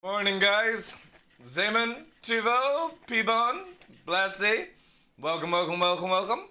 Morning, guys. Zeman, Tuvo, P-Bon, Blasty. Welcome, welcome, welcome, welcome.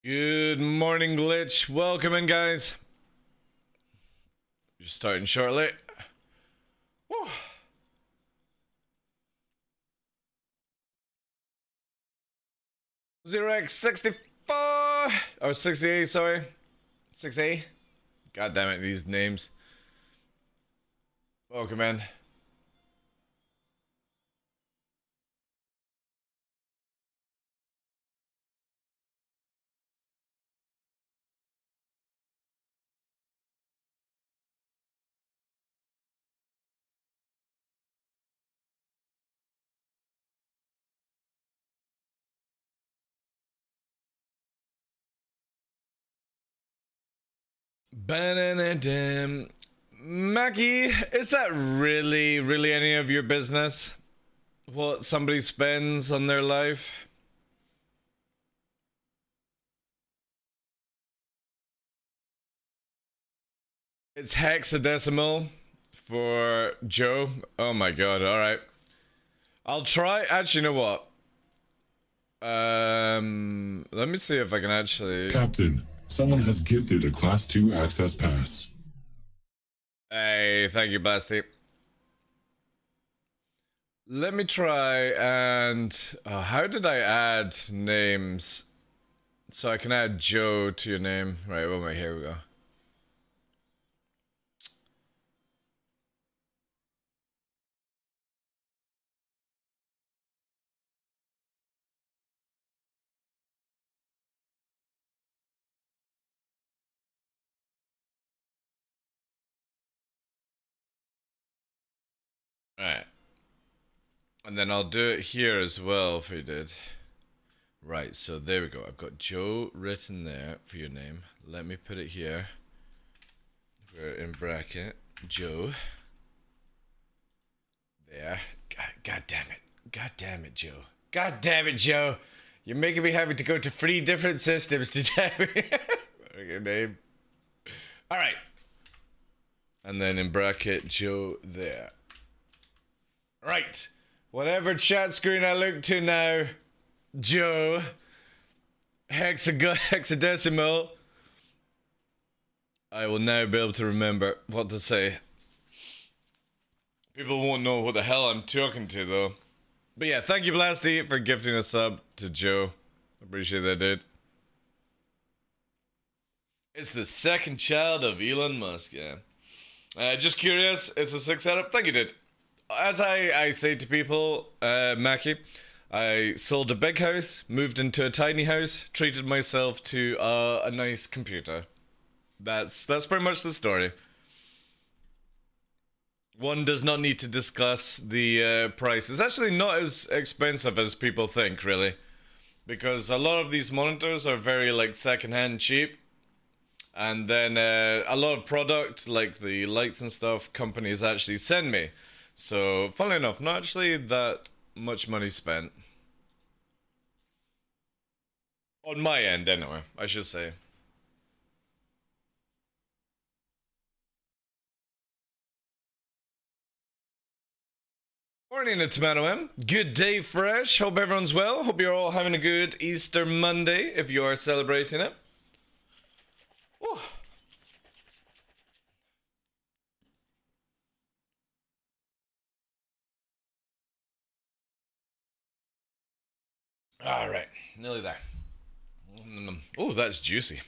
Good morning, Glitch. Welcome in, guys. Just starting shortly. Woo. 0x64 or 68, sorry. 6A. God damn it, these names. Welcome in. Ba-da-da-dum. Mackie, is that really any of your business? What somebody spends on their life? It's hexadecimal for Joe. Oh my god, alright. I'll try. Actually, you know what? Let me see if I can actually. Captain, someone has gifted a Class 2 access pass. Hey, thank you, Basti. Let me try and. How did I add names? So I can add Joe to your name. Right, well, here we go. Alright. And then I'll do it here as well if we did. Right, so there we go. I've got Joe written there for your name. Let me put it here. We're in bracket. Joe. There. God damn it. God damn it, Joe. God damn it, Joe. You're making me having to go to 3 different systems to type your name. Alright. And then in bracket, Joe there. Right. Whatever chat screen I look to now, Joe, hexadecimal, I will now be able to remember what to say. People won't know what the hell I'm talking to, though. But yeah, thank you, Blasty, for gifting a sub to Joe. Appreciate that, dude. It's the second child of Elon Musk, yeah. Just curious, it's a sick setup. Thank you, dude. As I say to people, Mackie, I sold a big house, moved into a tiny house, treated myself to a nice computer. That's pretty much the story. One does not need to discuss the price. It's actually not as expensive as people think, really. Because a lot of these monitors are very, like, secondhand cheap. And then a lot of product, like the lights and stuff, companies actually send me. So, funnily enough, not actually that much money spent. On my end, anyway, I should say. Morning, it's Tomato M. Good day, fresh. Hope everyone's well. Hope you're all having a good Easter Monday, if you are celebrating it. Ooh. Alright, nearly there. Oh, that's juicy.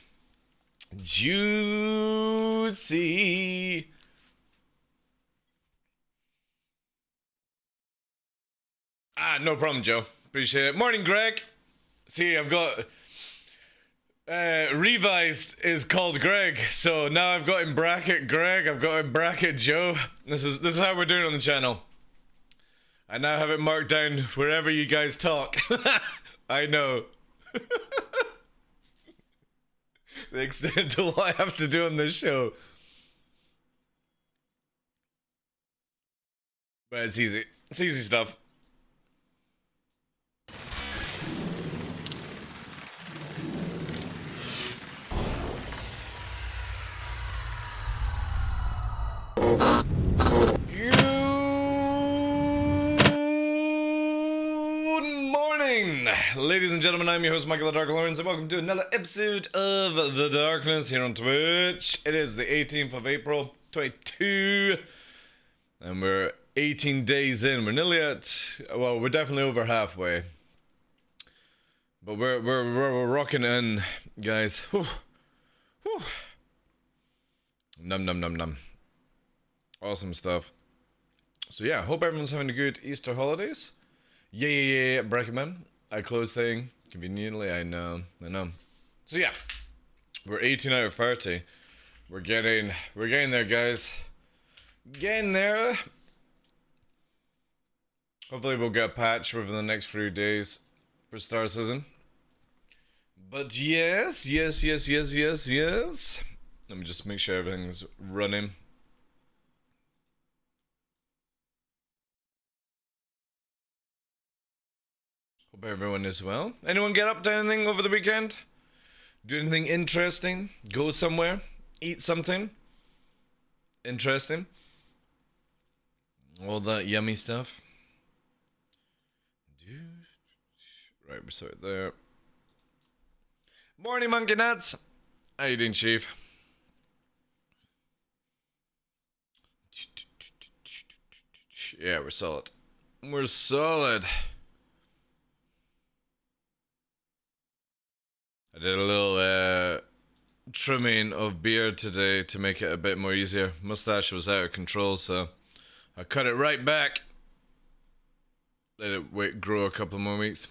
Juicy. No problem, Joe. Appreciate it. Morning, Greg. See, I've got... revised is called Greg, so now I've got in bracket Greg, I've got in bracket Joe. This is how we're doing it on the channel. I now have it marked down wherever you guys talk. I know. The extent to what I have to do on this show. But it's easy. It's easy stuff. Ladies and gentlemen, I'm your host, Michael TheDarkLaw, and welcome to another episode of The Darkness here on Twitch. It is the 18th of April, 22, and we're 18 days in. We're nearly at, well, we're definitely over halfway. But we're rocking in, guys. Whew. Whew. Num. Awesome stuff. So yeah, hope everyone's having a good Easter holidays. Yeah, bracket man. I closed thing conveniently. I know. So yeah, we're 18 out of 30. We're getting there, guys. Getting there. Hopefully we'll get a patch within the next few days for Star Season. But yes. Let me just make sure everything's running. Hope everyone is well. Anyone get up to anything over the weekend? Do anything interesting? Go somewhere? Eat something? Interesting? All that yummy stuff? Right, we're sorted there. Morning, monkey nuts! How you doing, Chief? Yeah, we're solid. We're solid. I did a little trimming of beard today to make it a bit more easier. Mustache was out of control, so I cut it right back. Let it grow a couple more weeks.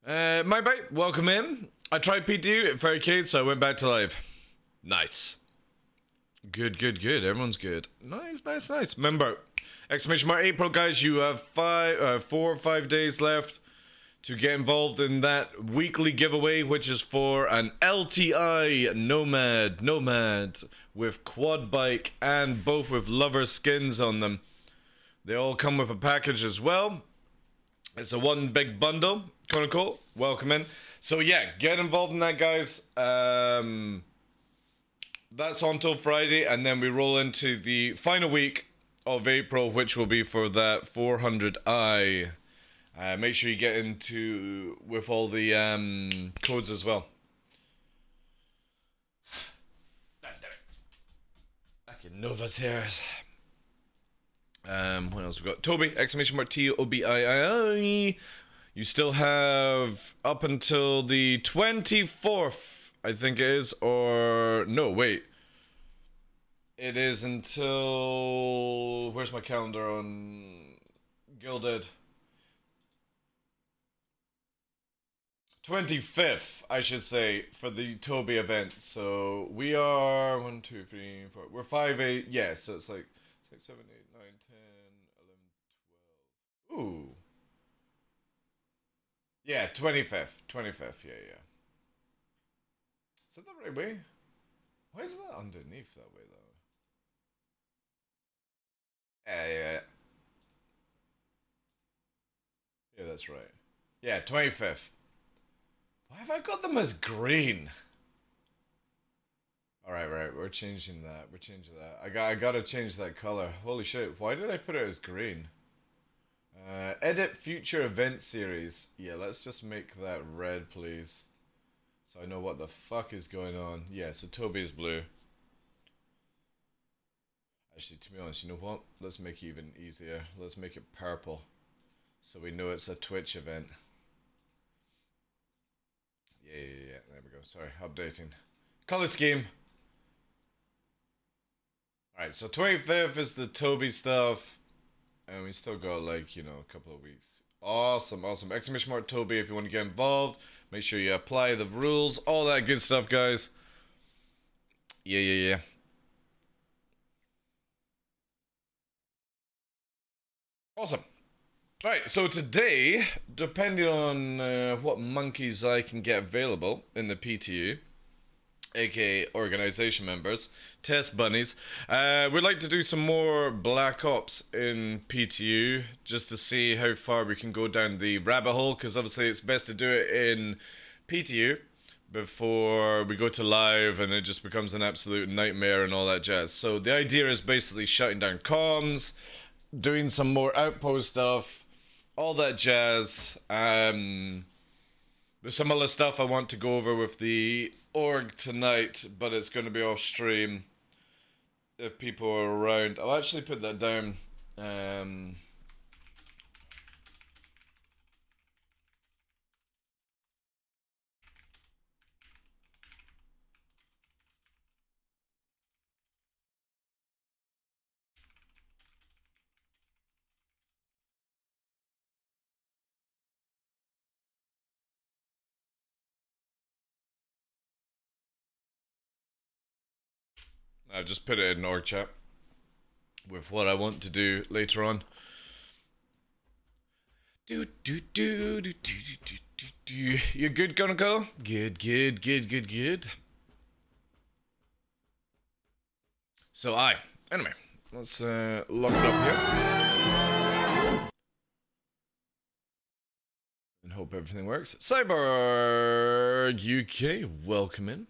My bite, welcome in. I tried PTU at Fairycade, so I went back to live. Nice. Good, good, good. Everyone's good. Nice, nice, nice. Remember, exclamation mark April, guys. You have 4 or 5 days left to get involved in that weekly giveaway, which is for an LTI Nomad with quad bike and both with lover skins on them. They all come with a package as well. It's a one big bundle. Kind of cool. Welcome in. So yeah, get involved in that, guys. That's on till Friday, and then we roll into the final week of April, which will be for that 400i. Make sure you get into with all the codes as well. Okay, Nova's hairs. What else we got? Toby, exclamation mark TOBII. You still have up until the 24th, I think it is, or no, wait. It is until, where's my calendar on Gilded? 25th, I should say, for the Toby event. So we are 1, 2, 3, 4. We're 5, 8. Yeah, so it's like 6, 7, 8, 9, 10, 11, 12. Ooh. Yeah, 25th. 25th, yeah, yeah. Is that the right way? Why is that underneath that way, though? Yeah. Yeah, that's right. Yeah, 25th. Why have I got them as green? Alright, right, we're changing that. We're changing that. I gotta change that color. Holy shit, why did I put it as green? Edit future event series. Yeah, let's just make that red, please. So I know what the fuck is going on. Yeah, so Toby is blue. Actually, to be honest, you know what? Let's make it even easier. Let's make it purple. So we know it's a Twitch event. Yeah. There we go. Sorry, updating. Color scheme. Alright, so 25th is the Toby stuff. And we still got, like, you know, a couple of weeks. Awesome, awesome. Exclamation mark Toby if you want to get involved. Make sure you apply the rules. All that good stuff, guys. Yeah. Awesome. Right, so today, depending on what monkeys I can get available in the PTU, aka organization members, test bunnies, we'd like to do some more Black Ops in PTU, just to see how far we can go down the rabbit hole, because obviously it's best to do it in PTU before we go to live and it just becomes an absolute nightmare and all that jazz. So the idea is basically shutting down comms, doing some more outpost stuff, all that jazz. There's some other stuff I want to go over with the org tonight, but it's going to be off stream if people are around. I'll actually put that down. I've just put it in org chat with what I want to do later on. You good, gonna go? Good. So anyway, let's lock it up here. And hope everything works. Cyborg UK, welcome in.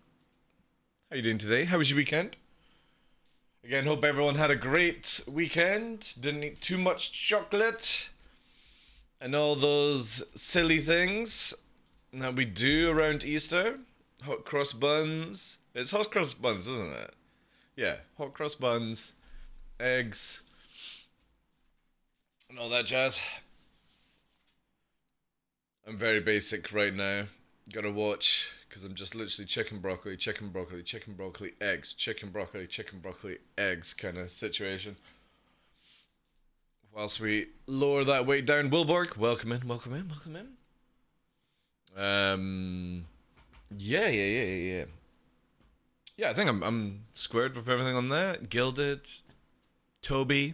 How you doing today? How was your weekend? Again, hope everyone had a great weekend. Didn't eat too much chocolate. And all those silly things that we do around Easter. Hot cross buns. It's hot cross buns, isn't it? Yeah, hot cross buns, eggs, and all that jazz. I'm very basic right now. Gotta watch, because I'm just literally chicken, broccoli, eggs, chicken, broccoli, eggs kind of situation. Whilst we lower that weight down. Wilborg, welcome in. Yeah. Yeah, I think I'm squared with everything on there. Gilded, Toby,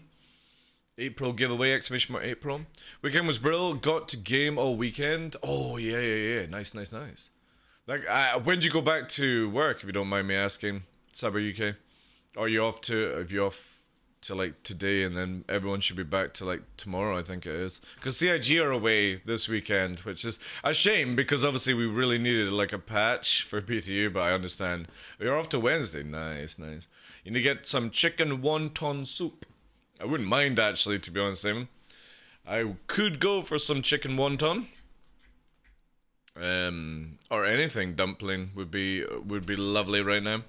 April giveaway, exclamation mark April. Weekend was brilliant. Got to game all weekend. Oh yeah. Nice. Like, when did you go back to work? If you don't mind me asking, Cyber UK. Are you off to? If you're off to like today, and then everyone should be back to like tomorrow, I think it is. Because CIG are away this weekend, which is a shame because obviously we really needed like a patch for PTU, but I understand. You're off to Wednesday. Nice. You need to get some chicken wonton soup. I wouldn't mind actually, to be honest, Simon. I could go for some chicken wonton. Or anything dumpling would be lovely right now.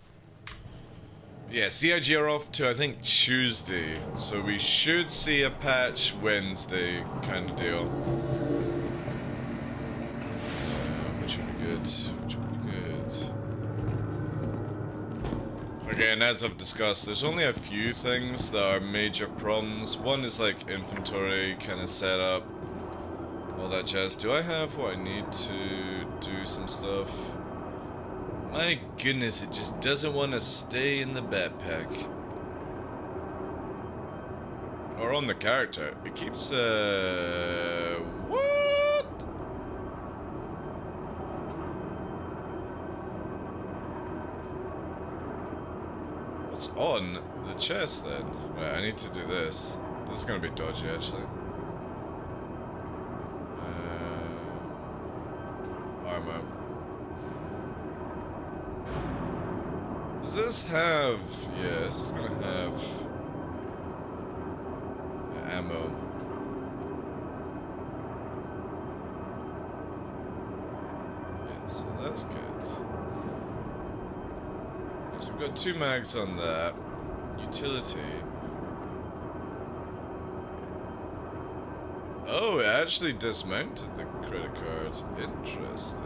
Yeah, CIG are off to, I think, Tuesday, so we should see a patch Wednesday kind of deal. Which would be good. Again, as I've discussed, there's only a few things that are major problems. One is like inventory kind of setup, all that jazz. Do I have what I need to do some stuff? My goodness, it just doesn't want to stay in the backpack. Or on the character. It keeps, what? What's on the chest then? Right, I need to do this. This is gonna be dodgy, actually. Armor. Does this have... yeah, this is gonna have... ammo. Yeah, so that's good. Okay, so we've got 2 mags on that. Utility. Oh, it actually dismounted the credit card. Interesting.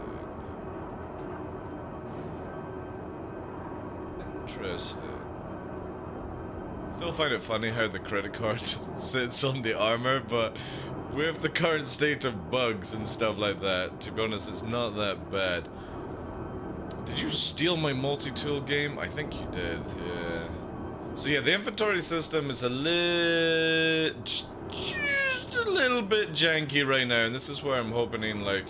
Still find it funny how the credit card sits on the armor, but with the current state of bugs and stuff like that, to be honest, it's not that bad. Did you steal my multi-tool game? I think you did, yeah. So yeah, the inventory system is just a little bit janky right now, and this is where I'm hoping like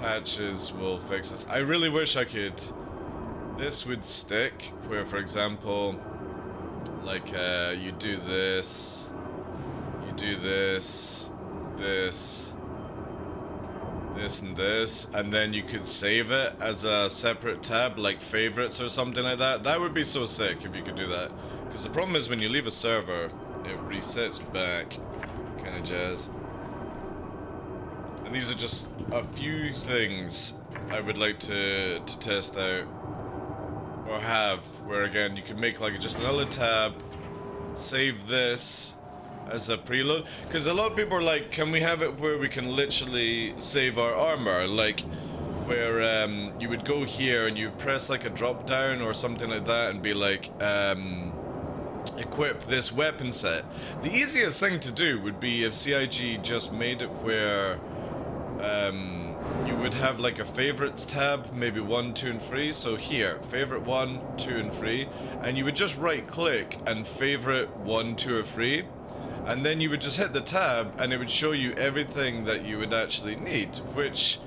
patches will fix this. I really wish I could. This would stick, where for example, like you do this, this, and this, and then you could save it as a separate tab, like favorites or something like that. That would be so sick if you could do that. Because the problem is when you leave a server, it resets back, kind of jazz. And these are just a few things I would like to test out. Or have, where again you can make like just another tab, save this as a preload, because a lot of people are like, can we have it where we can literally save our armor, like where you would go here and you press like a drop down or something like that and be like equip this weapon set. The easiest thing to do would be if CIG just made it where you would have like a favorites tab, maybe 1, 2, and 3. So here, favorite 1, 2, and 3, and you would just right click and favorite 1, 2, or 3, and then you would just hit the tab and it would show you everything that you would actually need, which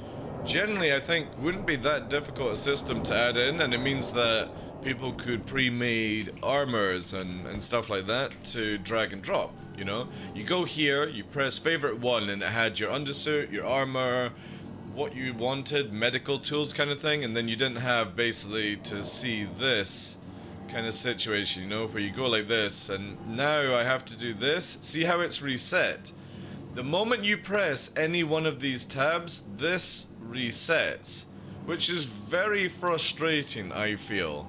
generally I think wouldn't be that difficult a system to add in, and it means that people could pre-made armors and stuff like that to drag and drop, you know? You go here, you press favorite one, and it had your undersuit, your armor, what you wanted, medical tools kind of thing, and then you didn't have basically to see this kind of situation, you know, where you go like this, and now I have to do this. See how it's reset? The moment you press any one of these tabs, this resets, which is very frustrating, I feel.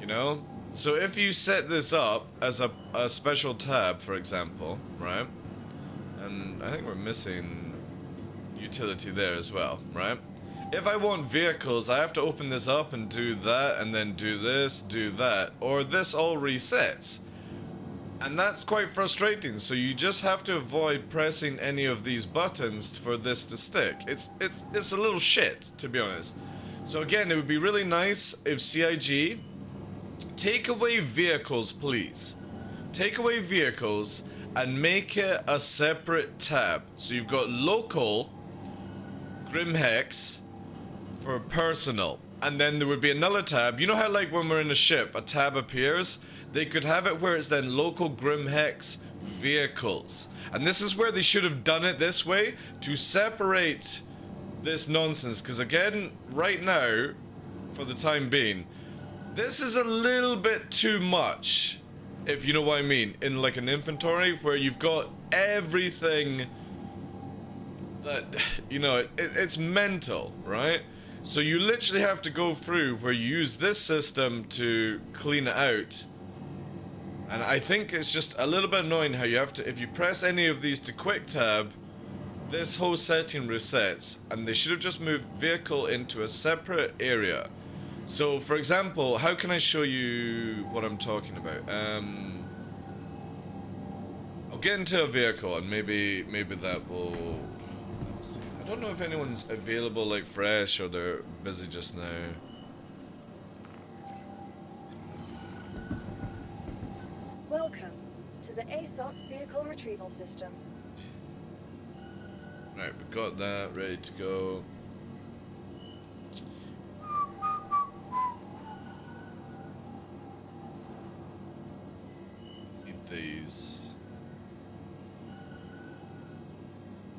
You know? So if you set this up as a special tab, for example, right? And I think we're missing utility there as well, right? If I want vehicles, I have to open this up and do that, and then do this, do that, or this all resets. And that's quite frustrating, so you just have to avoid pressing any of these buttons for this to stick. It's a little shit, to be honest. So again, it would be really nice if CIG take away vehicles, please. Take away vehicles and make it a separate tab. So you've got local, Grimhex for personal, and then there would be another tab. You know how like when we're in a ship, a tab appears? They could have it where it's then local Grimhex vehicles. And this is where they should have done it this way to separate this nonsense. Because again, right now, for the time being, this is a little bit too much, if you know what I mean, in like an inventory where you've got everything that, you know, it's mental, right? So you literally have to go through where you use this system to clean it out. And I think it's just a little bit annoying how you have to, if you press any of these to quick tab, this whole setting resets, and they should have just moved vehicle into a separate area. So for example, how can I show you what I'm talking about? I'll get into a vehicle and maybe that will, let's see. I don't know if anyone's available like fresh or they're busy just now. Welcome to the ASOC Vehicle Retrieval System. Right, we got that ready to go. Need these.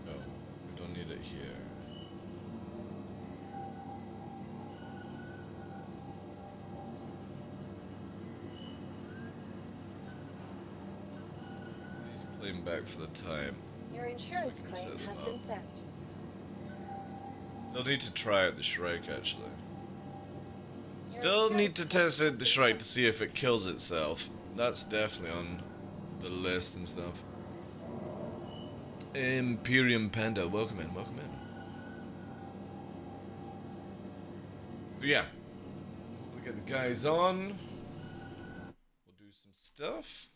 Oh, we don't need it here. Playing back for the time. Your insurance claim has been sent. Still need to try out the Shrike actually. Still need to test out the Shrike to see if it kills itself. That's definitely on the list and stuff. Imperium Panda, welcome in, welcome in. But yeah, we'll get the guys on. We'll do some stuff.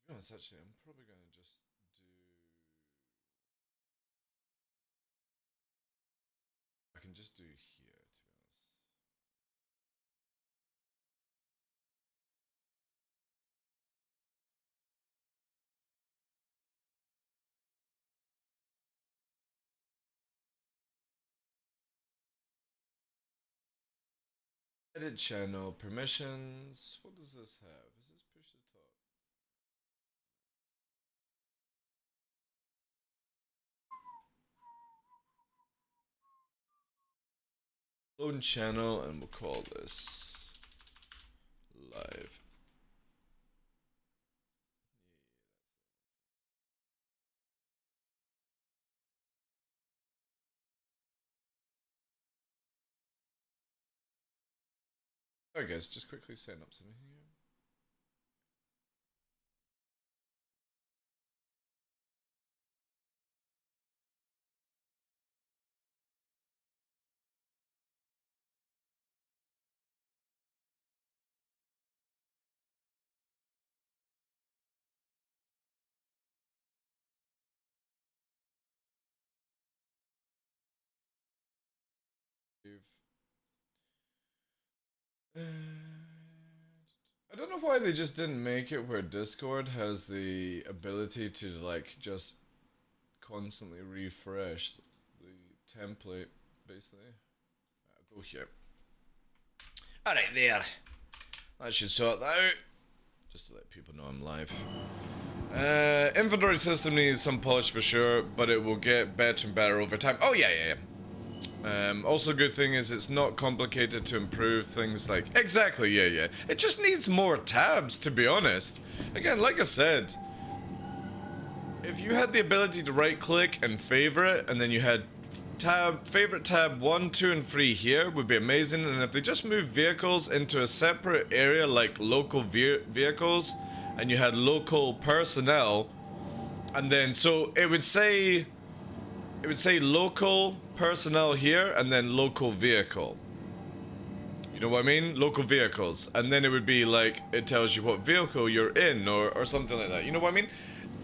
To be honest, actually, I'm probably going to just do... I can just do here, to be honest. Edit channel, permissions. What does this have? Is this push to talk? Load channel, and we'll call this live. Alright guys, just quickly setting up something here. I don't know why they just didn't make it where Discord has the ability to like just constantly refresh the template, basically. I'll go here. Alright, there. That should sort that out. Just to let people know I'm live. Inventory system needs some polish for sure, but it will get better and better over time. Oh, yeah. Also, good thing is it's not complicated to improve things like... Exactly, yeah. It just needs more tabs, to be honest. Again, like I said, if you had the ability to right-click and favorite, and then you had favorite tab 1, 2, and 3 here, would be amazing. And if they just moved vehicles into a separate area like local vehicles, and you had local personnel, and then so it would say local personnel here, and then local vehicle. You know what I mean? Local vehicles, and then it would be like it tells you what vehicle you're in, or something like that. You know what I mean?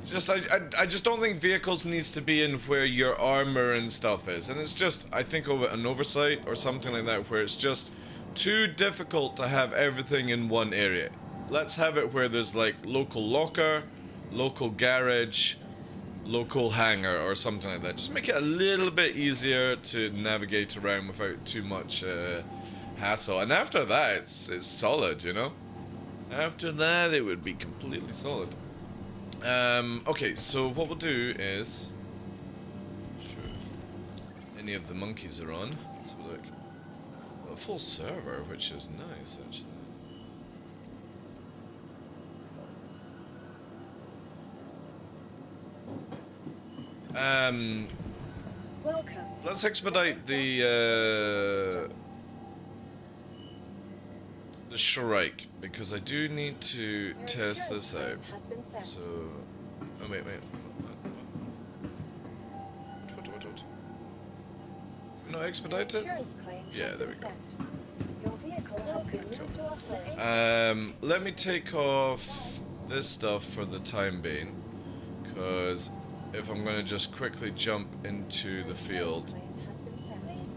Just I just don't think vehicles needs to be in where your armor and stuff is, and it's just I think over an oversight or something like that where it's just too difficult to have everything in one area. Let's have it where there's like local locker, local garage, local hangar or something like that. Just make it a little bit easier to navigate around without too much hassle. And after that, it's solid, you know? After that, it would be completely solid. Okay, so what we'll do is... Sure if any of the monkeys are on. Let's have a look. Well, a full server, which is nice, actually. Welcome. Let's expedite the Shrike, because I do need to test this out. So, oh wait. What? No, expedite it? Yeah, there we go. Your vehicle has been moved to Oslo. Let me take off this stuff for the time being, because if I'm going to just quickly jump into the field,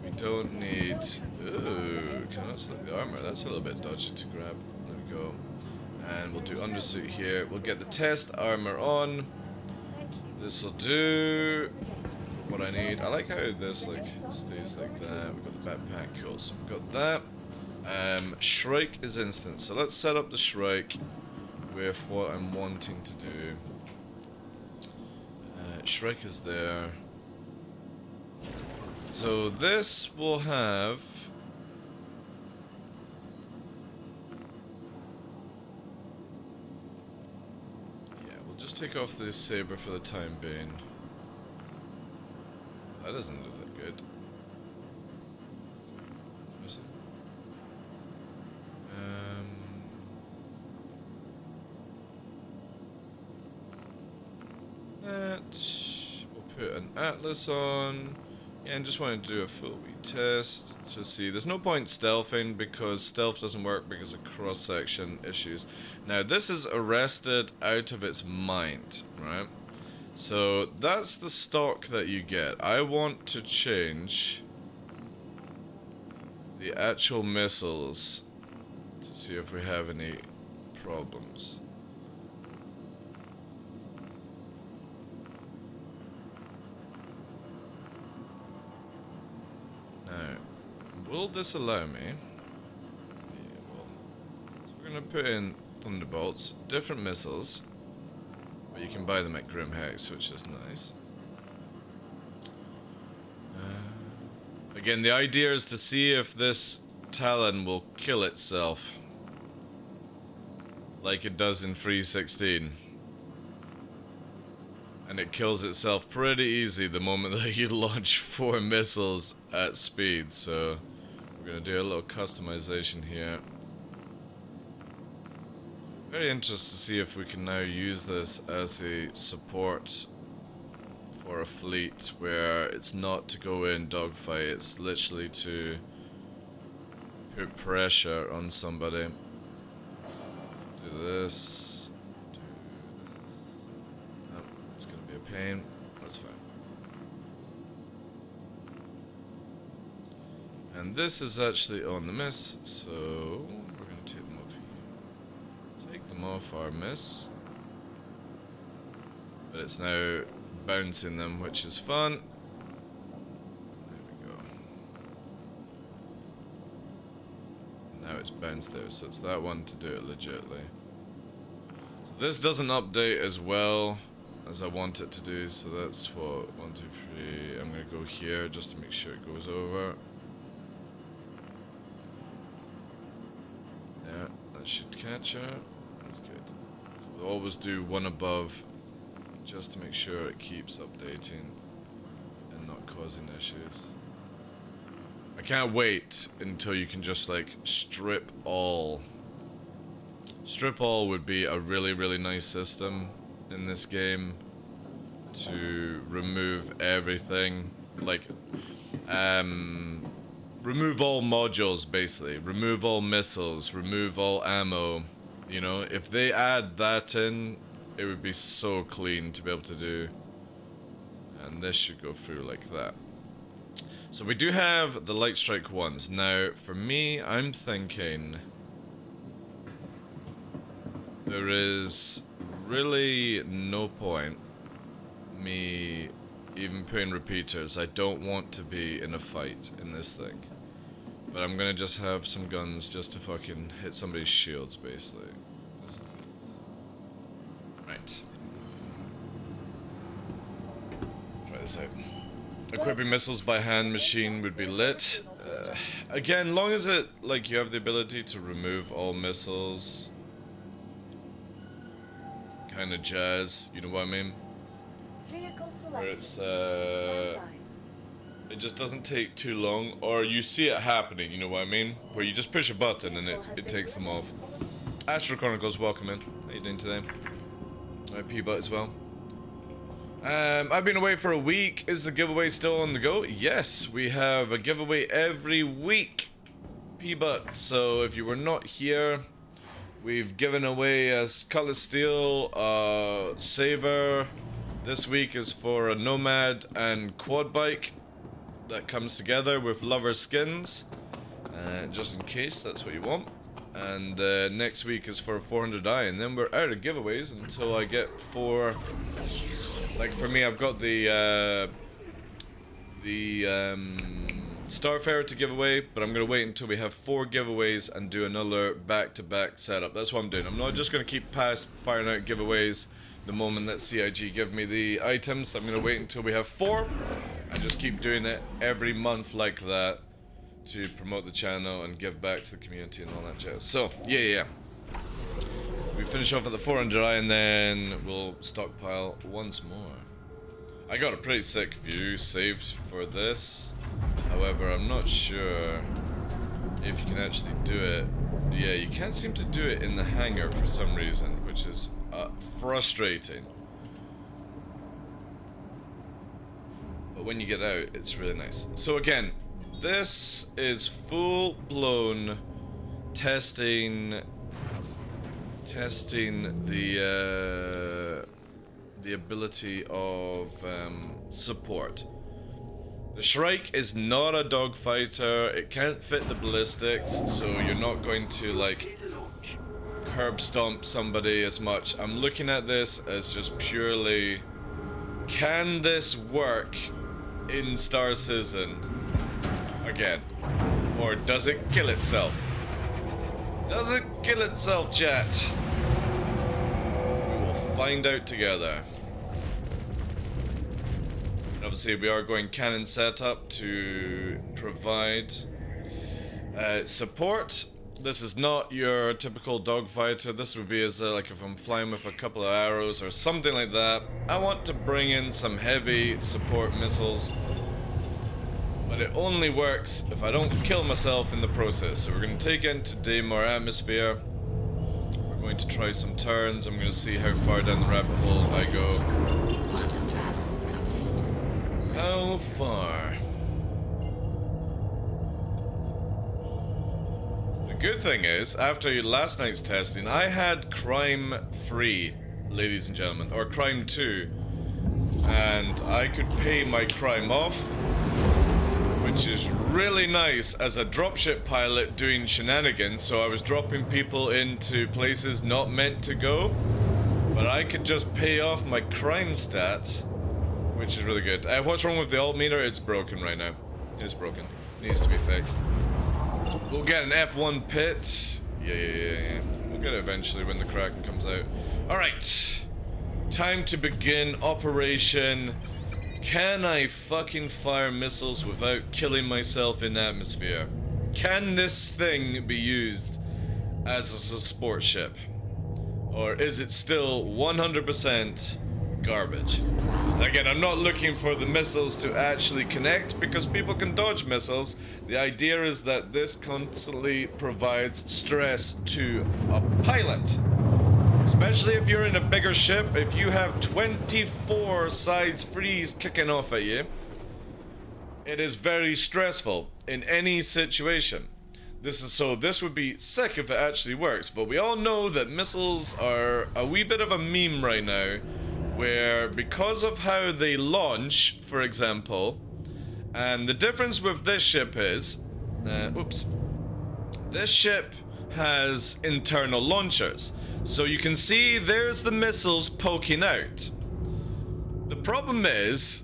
we don't need... Ooh, can I select the armor? That's a little bit dodgy to grab. There we go. And we'll do undersuit here. We'll get the test armor on. This will do what I need. I like how this like stays like that. We've got the backpack, cool. So we've got that. Shrike is instant. So let's set up the Shrike with what I'm wanting to do. Shrike is there. So this will have... Yeah, we'll just take off this saber for the time being. That doesn't look that good. Is it? We'll put an atlas on. Yeah, and just wanted to do a full retest to see. There's no point stealthing because stealth doesn't work because of cross-section issues. Now, this is arrested out of its mind, right? So, that's the stock that you get. I want to change the actual missiles to see if we have any problems. Now, will this allow me? Yeah, well. So we're going to put in Thunderbolts, different missiles, but you can buy them at Grim Hex, which is nice. Again, the idea is to see if this Talon will kill itself, like it does in 3.16. And it kills itself pretty easy the moment that you launch 4 missiles at speed. So we're going to do a little customization here. Very interested to see if we can now use this as a support for a fleet where it's not to go in dogfight, it's literally to put pressure on somebody. Do this. Pain. That's fine. And this is actually on the miss, so we're going to take them off here. Take them off our miss. But it's now bouncing them, which is fun. There we go. Now it's bounced there, so it's that one to do it legitly. So this doesn't update as well as I want it to do, so that's what, 1, 2, 3, I'm gonna go here just to make sure it goes over. Yeah, that should catch her. That's good. So we'll always do one above just to make sure it keeps updating and not causing issues. I can't wait until you can just like strip all. Strip all would be a really, really nice system in this game to remove everything. Like, remove all modules basically. Remove all missiles. Remove all ammo. You know, if they add that in, it would be so clean to be able to do. And this should go through like that. So we do have the light strike ones. Now, for me, I'm thinking there is really no point me even putting repeaters. I don't want to be in a fight in this thing. But I'm gonna just have some guns just to fucking hit somebody's shields, basically. This is it. Right. Try this out. Equipping missiles by hand machine would be lit. Again, long as it, like, you have the ability to remove all missiles. Kind of jazz, you know what I mean? Where it's, it just doesn't take too long, or you see it happening, you know what I mean? Where you just push a button and it takes them off. Astro Chronicles, welcome in. How you doing today? P-Butt as well. I've been away for a week. Is the giveaway still on the go? Yes, we have a giveaway every week, P-Butt. So if you were not here, we've given away a Cutlass Steel, Saber. This week is for a Nomad and Quad Bike that comes together with Lover Skins, just in case that's what you want. And next week is for a 400i, and then we're out of giveaways until I get 4. Like for me, I've got the Starfarer to give away, but I'm gonna wait until we have 4 giveaways and do another back-to-back setup. That's what I'm doing. I'm not just gonna keep firing out giveaways the moment that CIG give me the items. I'm gonna wait until we have 4 and just keep doing it every month like that to promote the channel and give back to the community and all that jazz. So yeah. We finish off at the 400i and then we'll stockpile once more. I got a pretty sick view saved for this. However, I'm not sure if you can actually do it. Yeah, you can't seem to do it in the hangar for some reason, which is frustrating. But when you get out, it's really nice. So again, this is full-blown testing the ability of support. The Shrike is not a dogfighter. It can't fit the ballistics, so you're not going to like curb stomp somebody as much. I'm looking at this as just purely, can this work in Star Citizen again, or does it kill itself? Does it kill itself, chat? We will find out together. And obviously we are going cannon setup to provide support. This is not your typical dogfighter. This would be as like if I'm flying with a couple of arrows or something like that. I want to bring in some heavy support missiles. But it only works if I don't kill myself in the process. So we're going to take into Daymar Atmosphere. We're going to try some turns. I'm going to see how far down the rabbit hole I go. How far? The good thing is, after last night's testing, I had crime free, ladies and gentlemen, or crime 2. And I could pay my crime off, which is really nice as a dropship pilot doing shenanigans. So I was dropping people into places not meant to go, but I could just pay off my crime stat, which is really good. What's wrong with the alt meter? It's broken right now. It's broken. Needs to be fixed. We'll get an F1 pit. Yeah. We'll get it eventually when the Kraken comes out. Alright. Time to begin operation. Can I fucking fire missiles without killing myself in atmosphere? Can this thing be used as a support ship? Or is it still 100% garbage? Again, I'm not looking for the missiles to actually connect because people can dodge missiles. The idea is that this constantly provides stress to a pilot. Especially if you're in a bigger ship, if you have 24 sides freeze kicking off at you, it is very stressful in any situation. This would be sick if it actually works, but we all know that missiles are a wee bit of a meme right now, where because of how they launch, for example, and the difference with this ship is, this ship has internal launchers. So you can see there's the missiles poking out. The problem is,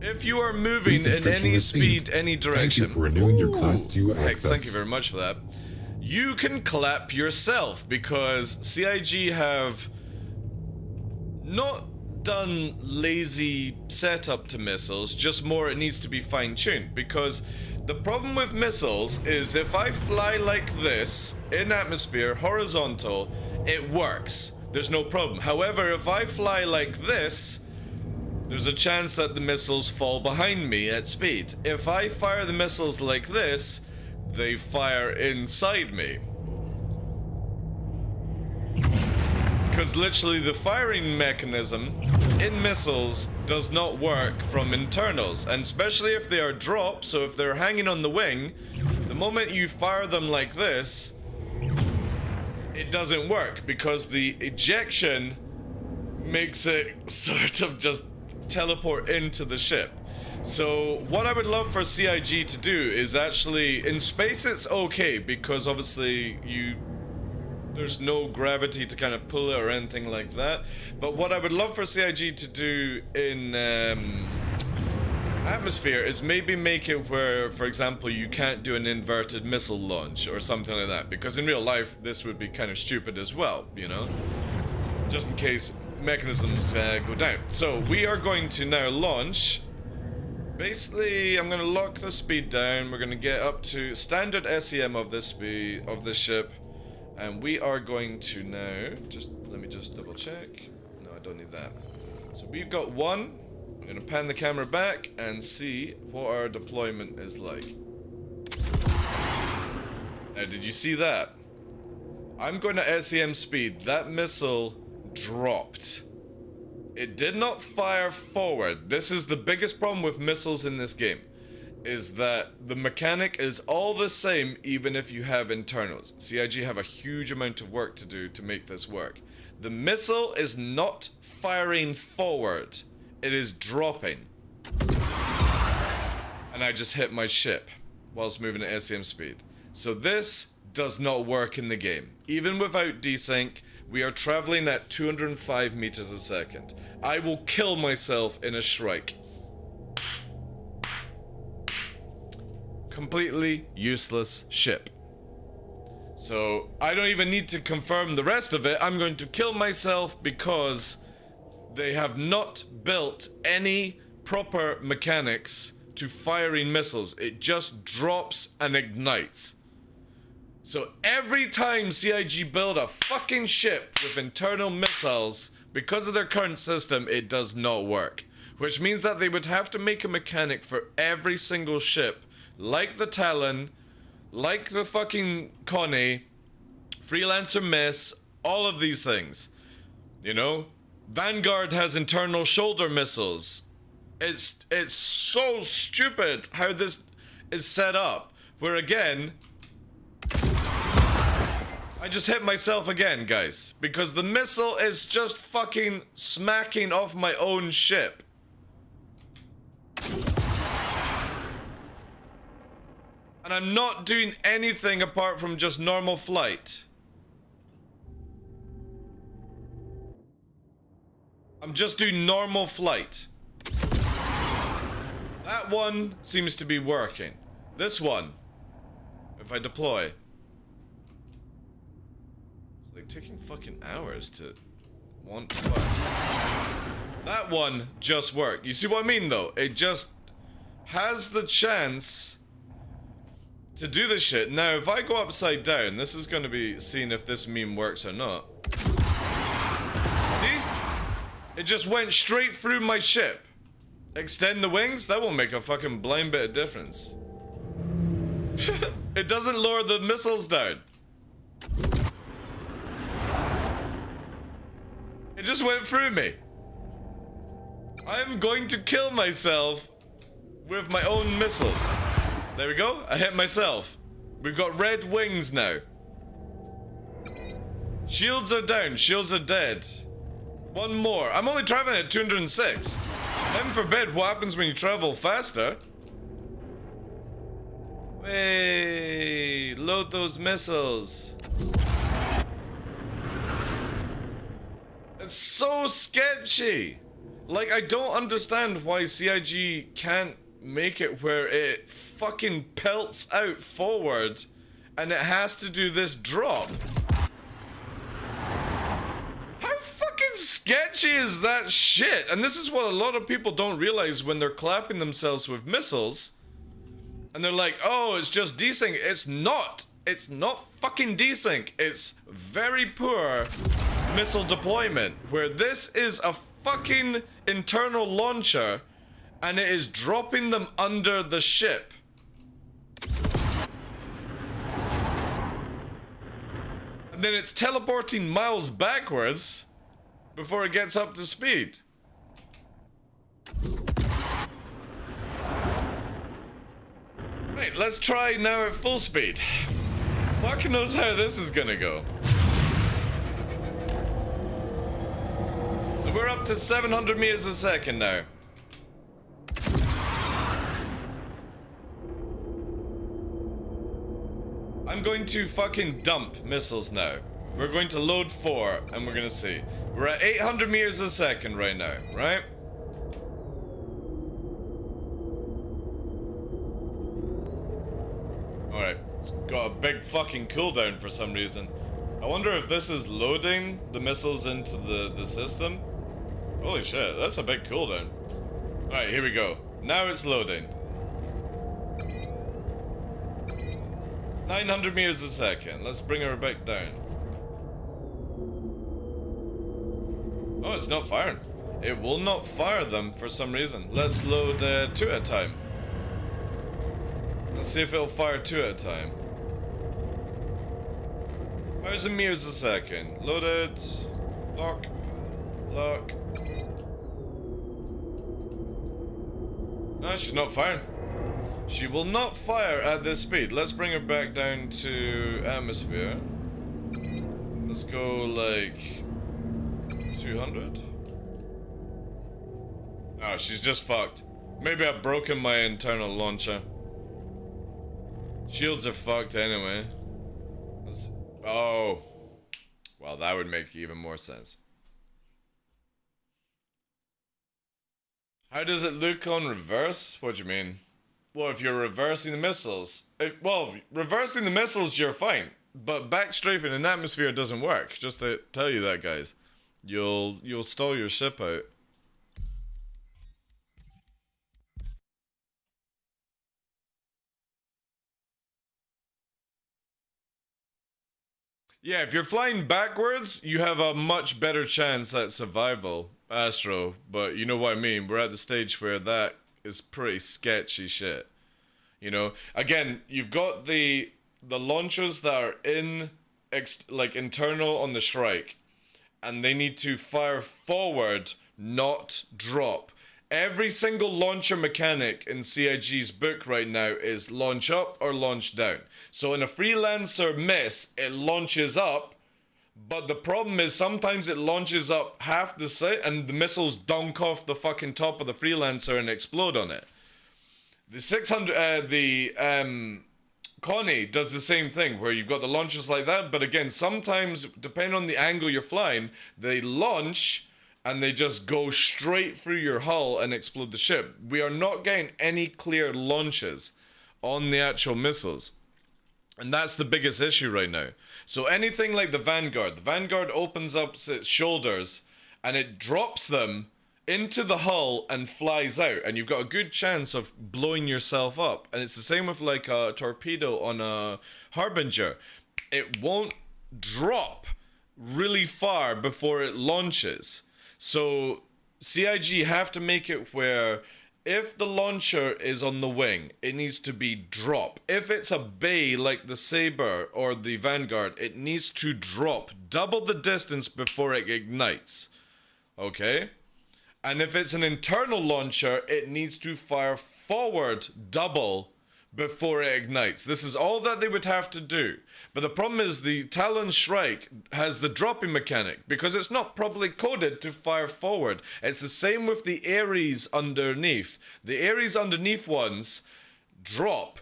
if you are moving in any speed, any direction. Thank you for renewing your Class 2 access. Thank you very much for that. You can clap yourself because CIG have not done lazy setup to missiles, just more it needs to be fine-tuned. Because the problem with missiles is if I fly like this, in atmosphere, horizontal, it works. There's no problem. However, if I fly like this, there's a chance that the missiles fall behind me at speed. If I fire the missiles like this, they fire inside me. Because literally the firing mechanism in missiles does not work from internals, and especially if they are dropped, so if they're hanging on the wing, the moment you fire them like this, it doesn't work because the ejection makes it sort of just teleport into the ship. So what I would love for CIG to do is actually, in space it's okay because obviously there's no gravity to kind of pull it or anything like that, but what I would love for CIG to do in atmosphere is maybe make it where, for example, you can't do an inverted missile launch or something like that, because in real life this would be kind of stupid as well, you know, just in case mechanisms go down. So we are going to now launch. Basically, I'm going to lock the speed down. We're going to get up to standard SEM of this speed of this ship, and we are going to now let me just double check. No, I don't need that. So we've got one. I'm going to pan the camera back and see what our deployment is like. Now, did you see that? I'm going to SEM speed. That missile dropped. It did not fire forward. This is the biggest problem with missiles in this game, is that the mechanic is all the same even if you have internals. CIG have a huge amount of work to do to make this work. The missile is not firing forward, it is dropping. And I just hit my ship whilst moving at SEM speed. So this does not work in the game. Even without desync, we are traveling at 205 meters a second. I will kill myself in a Shrike. Completely useless ship. So I don't even need to confirm the rest of it. I'm going to kill myself because they have not built any proper mechanics to firing missiles. It just drops and ignites. So every time CIG build a fucking ship with internal missiles, because of their current system, it does not work. Which means that they would have to make a mechanic for every single ship, like the Talon, like the fucking Connie, Freelancer Miss, all of these things. You know? Vanguard has internal shoulder missiles. It's so stupid how this is set up. Where again, I just hit myself again, guys, because the missile is just fucking smacking off my own ship. And I'm not doing anything apart from just normal flight. I'm just doing normal flight. That one seems to be working. This one, if I deploy. It's like taking fucking hours to want to fire. That one just worked. You see what I mean though? It just has the chance to do this shit. Now, if I go upside down, this is going to be seeing if this meme works or not. See? It just went straight through my ship. Extend the wings? That won't make a fucking blind bit of difference. It doesn't lower the missiles down. It just went through me. I'm going to kill myself with my own missiles. There we go. I hit myself. We've got red wings now. Shields are down. Shields are dead. One more. I'm only traveling at 206. Heaven forbid what happens when you travel faster. Hey, load those missiles. It's so sketchy. Like, I don't understand why CIG can't make it where it fucking pelts out forward and it has to do this drop. How fucking sketchy is that shit? And this is what a lot of people don't realize when they're clapping themselves with missiles. And they're like, oh, it's just desync. It's not. It's not fucking desync. It's very poor missile deployment, where this is a fucking internal launcher and it is dropping them under the ship. And then it's teleporting miles backwards before it gets up to speed. Right, let's try now at full speed. Fuck knows how this is gonna go. We're up to 700 meters a second now. I'm going to fucking dump missiles now. We're going to load 4 and we're gonna see. We're at 800 meters a second right now, right? Alright, it's got a big fucking cooldown for some reason. I wonder if this is loading the missiles into the system. Holy shit, that's a big cooldown. Alright, here we go. Now it's loading. 900 meters a second. Let's bring her back down. Oh, it's not firing. It will not fire them for some reason. Let's load 2 at a time. Let's see if it'll fire 2 at a time. 1000 meters a second. Loaded. Lock. Lock. No, she's not firing. She will not fire at this speed. Let's bring her back down to atmosphere. Let's go like 200. Oh, she's just fucked. Maybe I've broken my internal launcher. Shields are fucked anyway. Oh. Well, that would make even more sense. How does it look on reverse? What do you mean? Well, if you're reversing the missiles... well, reversing the missiles, you're fine. But backstrafing in atmosphere doesn't work. Just to tell you that, guys. You'll stall your ship out. Yeah, if you're flying backwards, you have a much better chance at survival, Astro. But you know what I mean. We're at the stage where that is pretty sketchy shit. You know, again, you've got the launchers that are like internal on the Shrike, and they need to fire forward, not drop. Every single launcher mechanic in CIG's book right now is launch up or launch down. So in a Freelancer miss, it launches up, but the problem is sometimes it launches up half the site and the missiles donk off the fucking top of the Freelancer and explode on it. The 600, Connie does the same thing where you've got the launchers like that, but again, sometimes depending on the angle you're flying, they launch and they just go straight through your hull and explode the ship. We are not getting any clear launches on the actual missiles. And that's the biggest issue right now. So anything like the Vanguard opens up its shoulders and it drops them into the hull and flies out, and you've got a good chance of blowing yourself up. And it's the same with like a torpedo on a Harbinger. It won't drop really far before it launches. So CIG have to make it where if the launcher is on the wing, it needs to be drop. If it's a bay like the Sabre or the Vanguard, it needs to drop double the distance before it ignites. Okay? And if it's an internal launcher, it needs to fire forward double before it ignites. This is all that they would have to do. But the problem is the Talon Shrike has the dropping mechanic because it's not properly coded to fire forward. It's the same with the Ares underneath. The Ares underneath ones drop.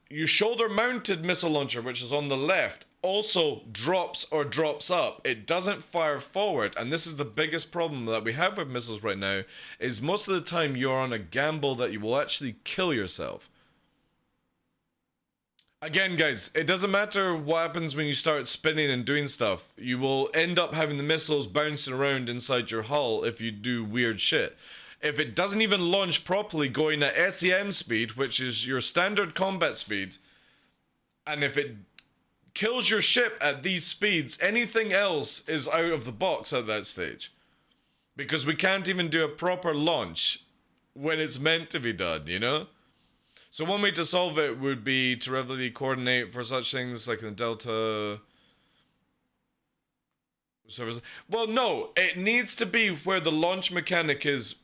Your shoulder mounted missile launcher, which is on the left, also drops or drops up. It doesn't fire forward, and this is the biggest problem that we have with missiles right now, is most of the time you're on a gamble that you will actually kill yourself. Again, guys, it doesn't matter what happens when you start spinning and doing stuff. You will end up having the missiles bouncing around inside your hull if you do weird shit. If it doesn't even launch properly going at SEM speed, which is your standard combat speed, and if it kills your ship at these speeds, anything else is out of the box at that stage. Because we can't even do a proper launch when it's meant to be done, you know? So one way to solve it would be to regularly coordinate for such things like in the Delta service. Well, no, it needs to be where the launch mechanic is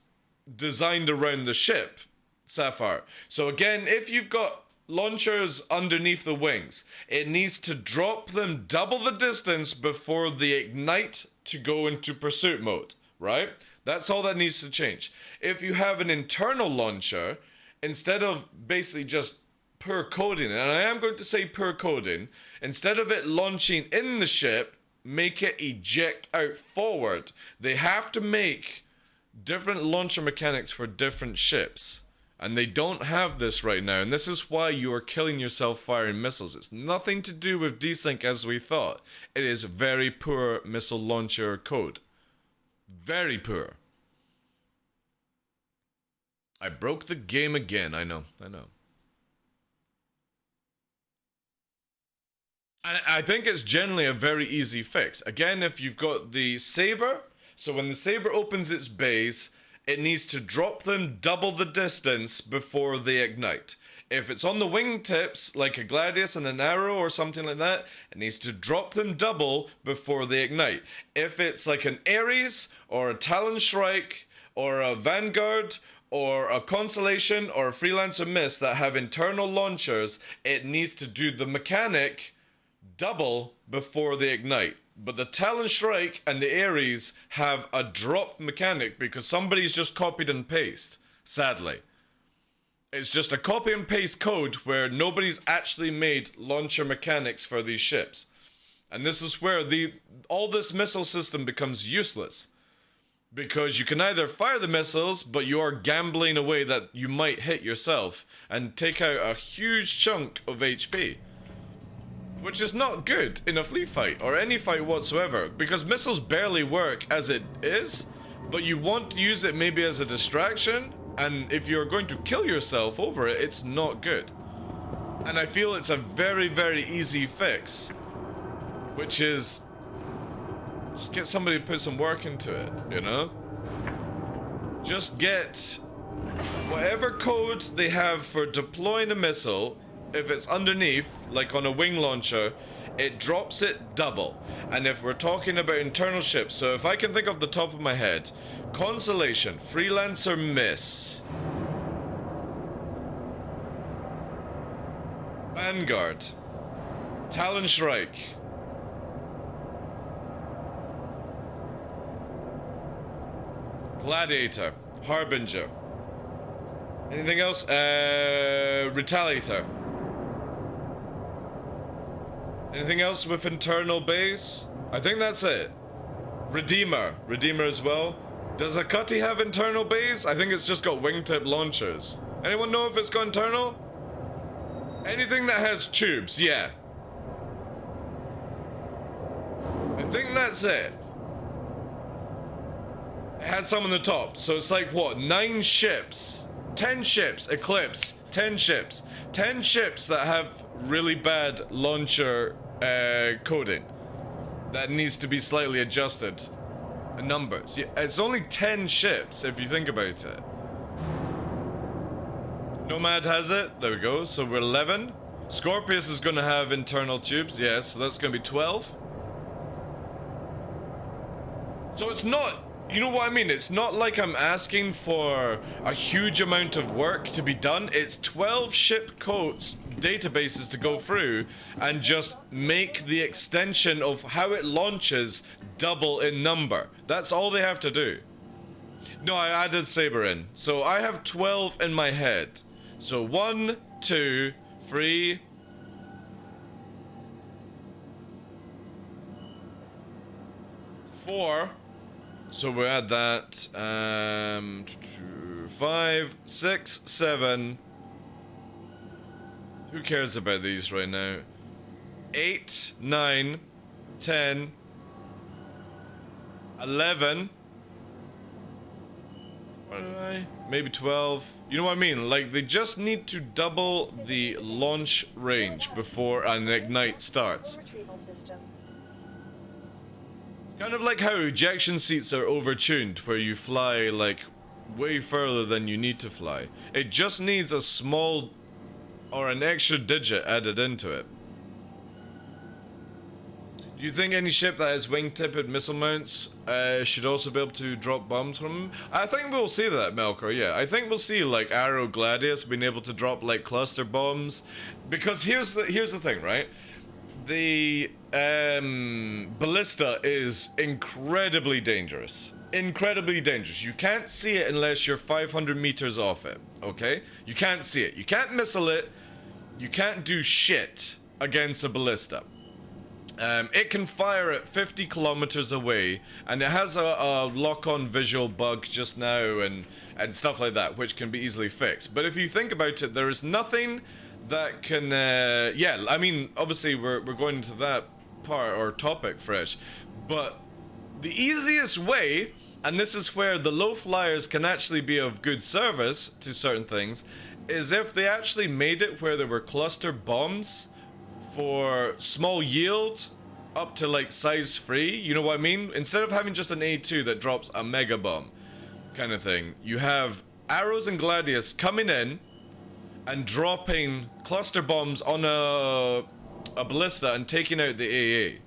designed around the ship, Sapphire. So again, if you've got launchers underneath the wings, it needs to drop them double the distance before they ignite to go into pursuit mode, right? That's all that needs to change. If you have an internal launcher, instead of basically just per coding, and I am going to say per coding, instead of it launching in the ship, make it eject out forward. They have to make different launcher mechanics for different ships. And they don't have this right now, and this is why you are killing yourself firing missiles. It's nothing to do with desync as we thought. It is very poor missile launcher code. Very poor. I broke the game again, I know. And I think it's generally a very easy fix. Again, if you've got the Sabre, so when the Sabre opens its bays, it needs to drop them double the distance before they ignite. If it's on the wingtips, like a Gladius and an Arrow or something like that, it needs to drop them double before they ignite. If it's like an Ares or a Talon Shrike or a Vanguard or a Constellation or a Freelancer Mist that have internal launchers, it needs to do the mechanic double before they ignite. But the Talon Shrike and the Ares have a drop mechanic because somebody's just copied and pasted, sadly. It's just a copy and paste code where nobody's actually made launcher mechanics for these ships. And this is where all this missile system becomes useless. Because you can either fire the missiles, but you are gambling away that you might hit yourself and take out a huge chunk of HP. Which is not good in a fleet fight, or any fight whatsoever, because missiles barely work as it is, but you want to use it maybe as a distraction, and if you're going to kill yourself over it, it's not good. And I feel it's a very, very easy fix, which is just get somebody to put some work into it, you know? Just get whatever code they have for deploying a missile. If it's underneath, like on a wing launcher, it drops it double. And if we're talking about internal ships, so if I can think off the top of my head, Constellation, Freelancer Miss, Vanguard, Talon Shrike, Gladiator, Harbinger. Anything else? Retaliator. Anything else with internal base? I think that's it. Redeemer. Redeemer as well. Does Akati have internal base? I think it's just got wingtip launchers. Anyone know if it's got internal? Anything that has tubes, yeah. I think that's it. It has some on the top, so it's like what? 9 ships, 10 ships, Eclipse, 10 ships, 10 ships that have really bad launcher coding that needs to be slightly adjusted. Numbers. Yeah, it's only 10 ships if you think about it. Nomad has it. There we go. So we're 11. Scorpius is going to have internal tubes. Yes, so that's going to be 12. So it's not, you know what I mean? It's not like I'm asking for a huge amount of work to be done. It's 12 ship codes databases to go through and just make the extension of how it launches double in number. That's all they have to do. No, I added Saber in. So I have 12 in my head. So 1, 2, 3, 4. So we add that. 5, 6, 7. Who cares about these right now? 8, 9, 10, 11. What did I? Maybe 12. You know what I mean? Like, they just need to double the launch range before an ignite starts. Retrieval system. Kind of like how ejection seats are overtuned, where you fly, like, way further than you need to fly. It just needs a small or an extra digit added into it. Do you think any ship that has wing-tipped missile mounts should also be able to drop bombs from them? I think we'll see that, Melkor, yeah. I think we'll see, like, Arrow Gladius being able to drop, like, cluster bombs. Because here's the thing, right? The ballista is incredibly dangerous. Incredibly dangerous. You can't see it unless you're 500 meters off it, okay? You can't see it. You can't missile it. You can't do shit against a ballista. It can fire at 50 kilometers away, and it has a lock-on visual bug just now and stuff like that, which can be easily fixed. But if you think about it, there is nothing that can, yeah, I mean, obviously we're going into that part or topic fresh, but the easiest way, and this is where the low flyers can actually be of good service to certain things, is if they actually made it where there were cluster bombs for small yield up to like size 3, you know what I mean? Instead of having just an A2 that drops a mega bomb kind of thing, you have Arrows and Gladius coming in and dropping cluster bombs on a ballista and taking out the AA.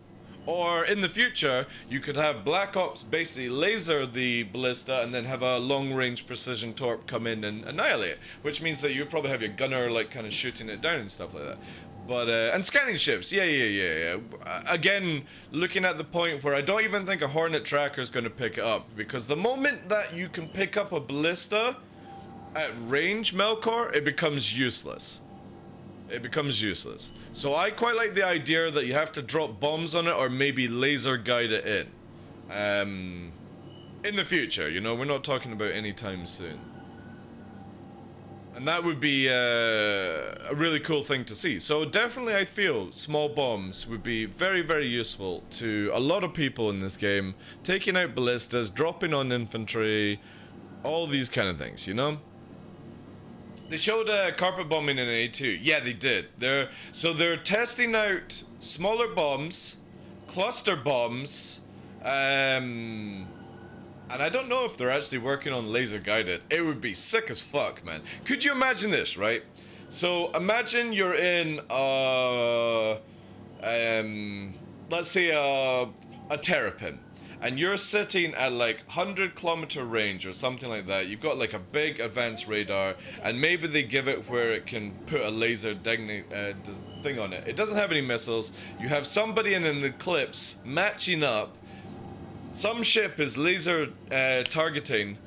Or in the future, you could have Black Ops basically laser the ballista and then have a long-range precision torp come in and annihilate it, which means that you probably have your gunner like kind of shooting it down and stuff like that. But and scanning ships, yeah. Again, looking at the point where I don't even think a Hornet tracker is going to pick it up, because the moment that you can pick up a ballista at range, Melkor, it becomes useless. It becomes useless. So I quite like the idea that you have to drop bombs on it or maybe laser guide it in. In the future, you know, we're not talking about any time soon. And that would be a really cool thing to see. So definitely I feel small bombs would be very, very useful to a lot of people in this game. Taking out ballistas, dropping on infantry, all these kind of things, you know? They showed carpet bombing in A2. Yeah, they did. They're testing out smaller bombs, cluster bombs, and I don't know if they're actually working on laser guided. It would be sick as fuck, man. Could you imagine this, right? So imagine you're in let's say a terrapin, and you're sitting at like 100-kilometer range or something like that. You've got like a big advanced radar, and maybe they give it where it can put a laser thing on it. It doesn't have any missiles. You have somebody in an eclipse matching up. Some ship is laser targeting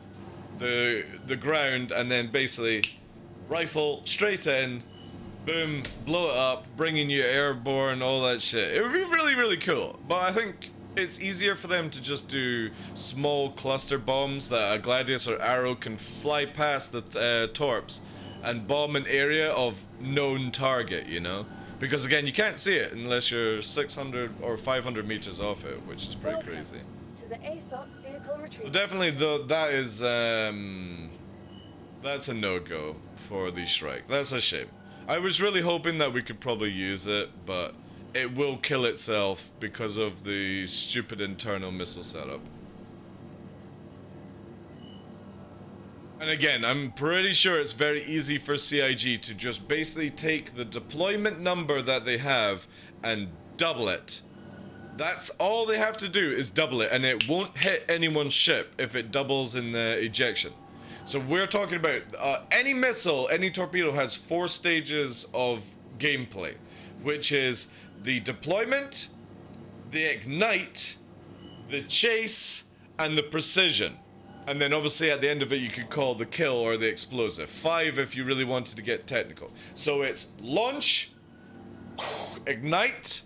the ground, and then basically rifle straight in, boom, blow it up, bringing you airborne, all that shit. It would be really, really cool. But I think it's easier for them to just do small cluster bombs that a Gladius or Arrow can fly past the torps and bomb an area of known target, you know? Because again, you can't see it unless you're 600 or 500 meters off it, which is pretty Welcome crazy. to the ASOP vehicle retrieval. So definitely, that is that's a no-go for the Shrike. That's a shame. I was really hoping that we could probably use it, but it will kill itself because of the stupid internal missile setup. And again, I'm pretty sure it's very easy for CIG to just basically take the deployment number that they have and double it. That's all they have to do is double it, and it won't hit anyone's ship if it doubles in the ejection. So we're talking about any missile, any torpedo has 4 stages of gameplay, which is the deployment, the ignite, the chase, and the precision. And then obviously at the end of it you could call the kill or the explosive. 5 if you really wanted to get technical. So it's launch, ignite,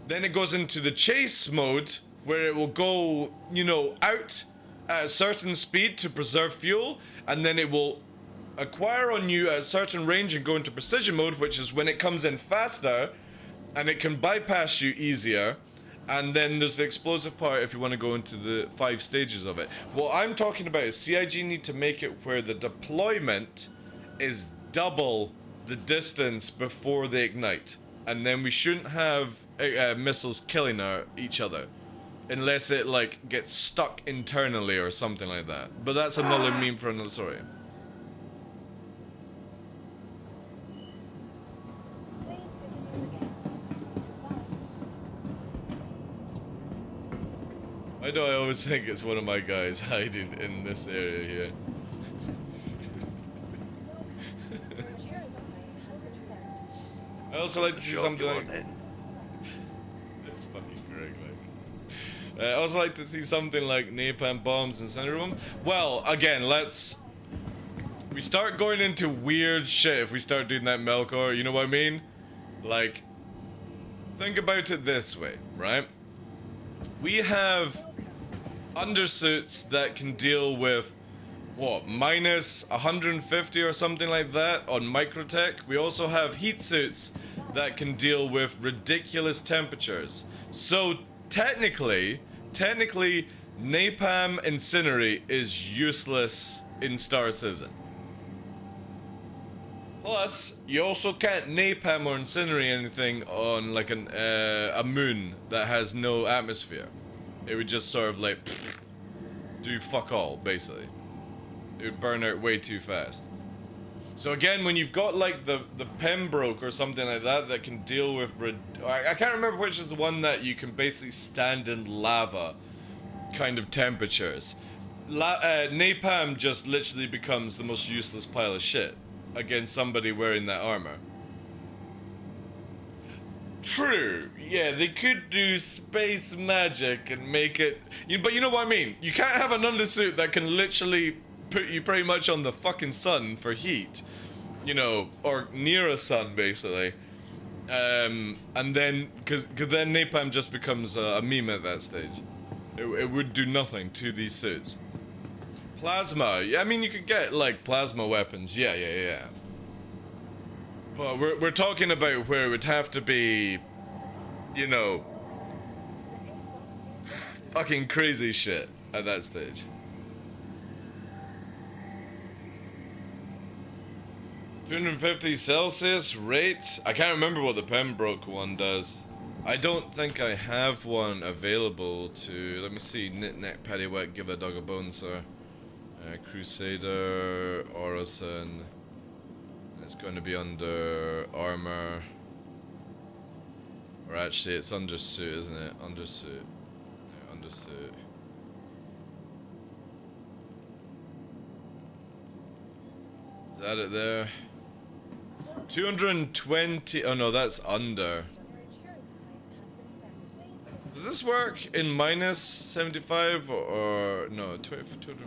then it goes into the chase mode where it will go, you know, out at a certain speed to preserve fuel, and then it will acquire on you at a certain range and go into precision mode, which is when it comes in faster and it can bypass you easier. And then there's the explosive part if you want to go into the 5 stages of it. What I'm talking about is CIG need to make it where the deployment is double the distance before they ignite. And then we shouldn't have missiles killing each other. Unless it, like, gets stuck internally or something like that. But that's another meme for another story. Why do I always think it's one of my guys hiding in this area here? I also like to see something like... It's fucking correct, like... I also like to see something like napalm bombs in center room. Well, again, we start going into weird shit if we start doing that Melkor, you know what I mean? Like, think about it this way, right? We have undersuits that can deal with, what, minus 150 or something like that on microtech. We also have heat suits that can deal with ridiculous temperatures. So technically, napalm incendiary is useless in Star Citizen. Plus, you also can't napalm or incendiary anything on like a moon that has no atmosphere. It would just sort of like do fuck all, basically. It would burn out way too fast. So again, when you've got like the Pembroke or something like that that can deal with I can't remember which is the one that you can basically stand in lava kind of temperatures. Napalm just literally becomes the most useless pile of shit against somebody wearing that armor. True, yeah, they could do space magic and make it... but you know what I mean? You can't have an undersuit that can literally put you pretty much on the fucking sun for heat. You know, or near a sun, basically. And then, because then napalm just becomes a meme at that stage. It would do nothing to these suits. Plasma, yeah, I mean, you could get, like, plasma weapons, yeah. But we're talking about where it would have to be, you know, fucking crazy shit at that stage. 250 Celsius rate? I can't remember what the Pembroke one does. I don't think I have one available to... Let me see. Knit, neck, paddywhack, give a dog a bone, sir. Crusader, Orison. It's going to be under armor. Or actually, it's undersuit, isn't it? Undersuit. Yeah, undersuit. Is that it there? 220. Oh no, that's under. Does this work in minus 75 or no? 250.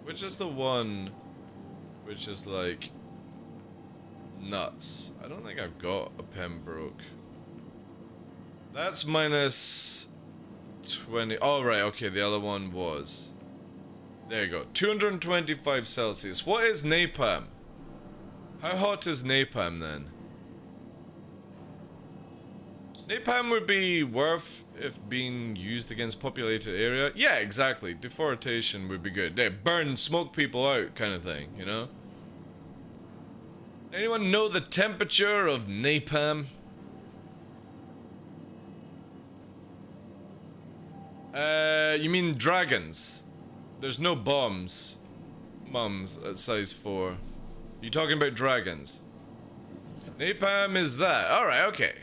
Which is the one? Which is like nuts. I don't think I've got a Pembroke. That's minus 20. Oh right, okay. The other one was. There you go. 225 Celsius. What is napalm? How hot is napalm then? Napalm would be worth if being used against populated area. Yeah, exactly. Deforestation would be good. They burn, smoke people out kind of thing, you know? Anyone know the temperature of napalm? You mean dragons? There's no bombs. Mums at size 4. You talking about dragons? Napalm is that. Alright, okay.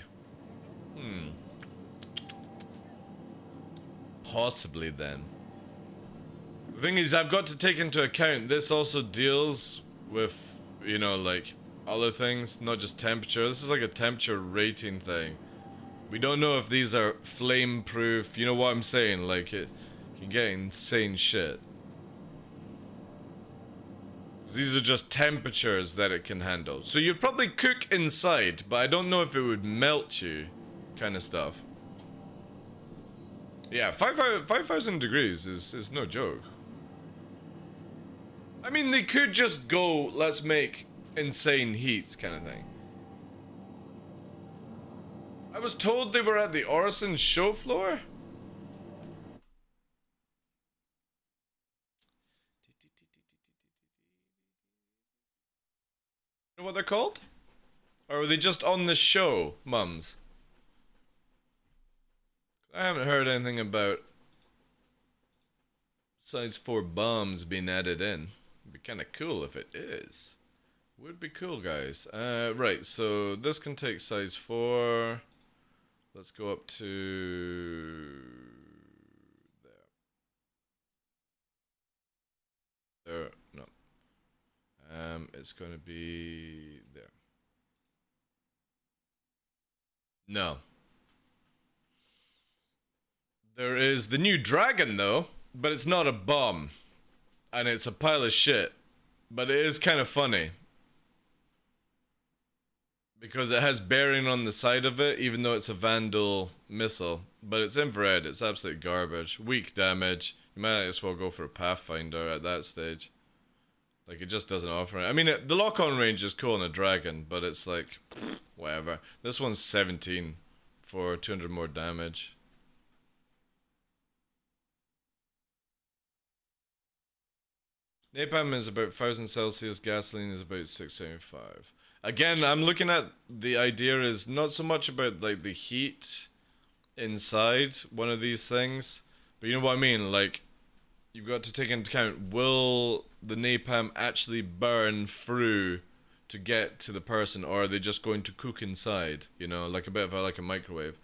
Possibly then. The thing is, I've got to take into account this also deals with, you know, like other things, not just temperature. This is like a temperature rating thing. We don't know if these are flame proof. You know what I'm saying? Like, it can get insane shit. These are just temperatures that it can handle. So you'd probably cook inside, but I don't know if it would melt you, kind of stuff. Yeah, 5,000 degrees is no joke. I mean, they could just go, let's make insane heat kind of thing. I was told they were at the Orison show floor. You know what they're called? Or were they just on the show, mums? I haven't heard anything about size 4 bombs being added in. It'd be kind of cool if it is. Would be cool, guys. Right, so this can take size 4. Let's go up to there. No. It's going to be there. No. There is the new dragon, though, but it's not a bomb. And it's a pile of shit. But it is kind of funny. Because it has bearing on the side of it, even though it's a Vandal missile. But it's infrared, it's absolute garbage. Weak damage. You might as well go for a Pathfinder at that stage. Like, it just doesn't offer it. I mean, the lock-on range is cool in a dragon, but it's like, whatever. This one's 17 for 200 more damage. Napalm is about 1000 Celsius, gasoline is about 675. Again, I'm looking at the idea is not so much about like the heat inside one of these things, but you know what I mean? Like, you've got to take into account, will the napalm actually burn through to get to the person, or are they just going to cook inside? You know, like a bit of like a microwave.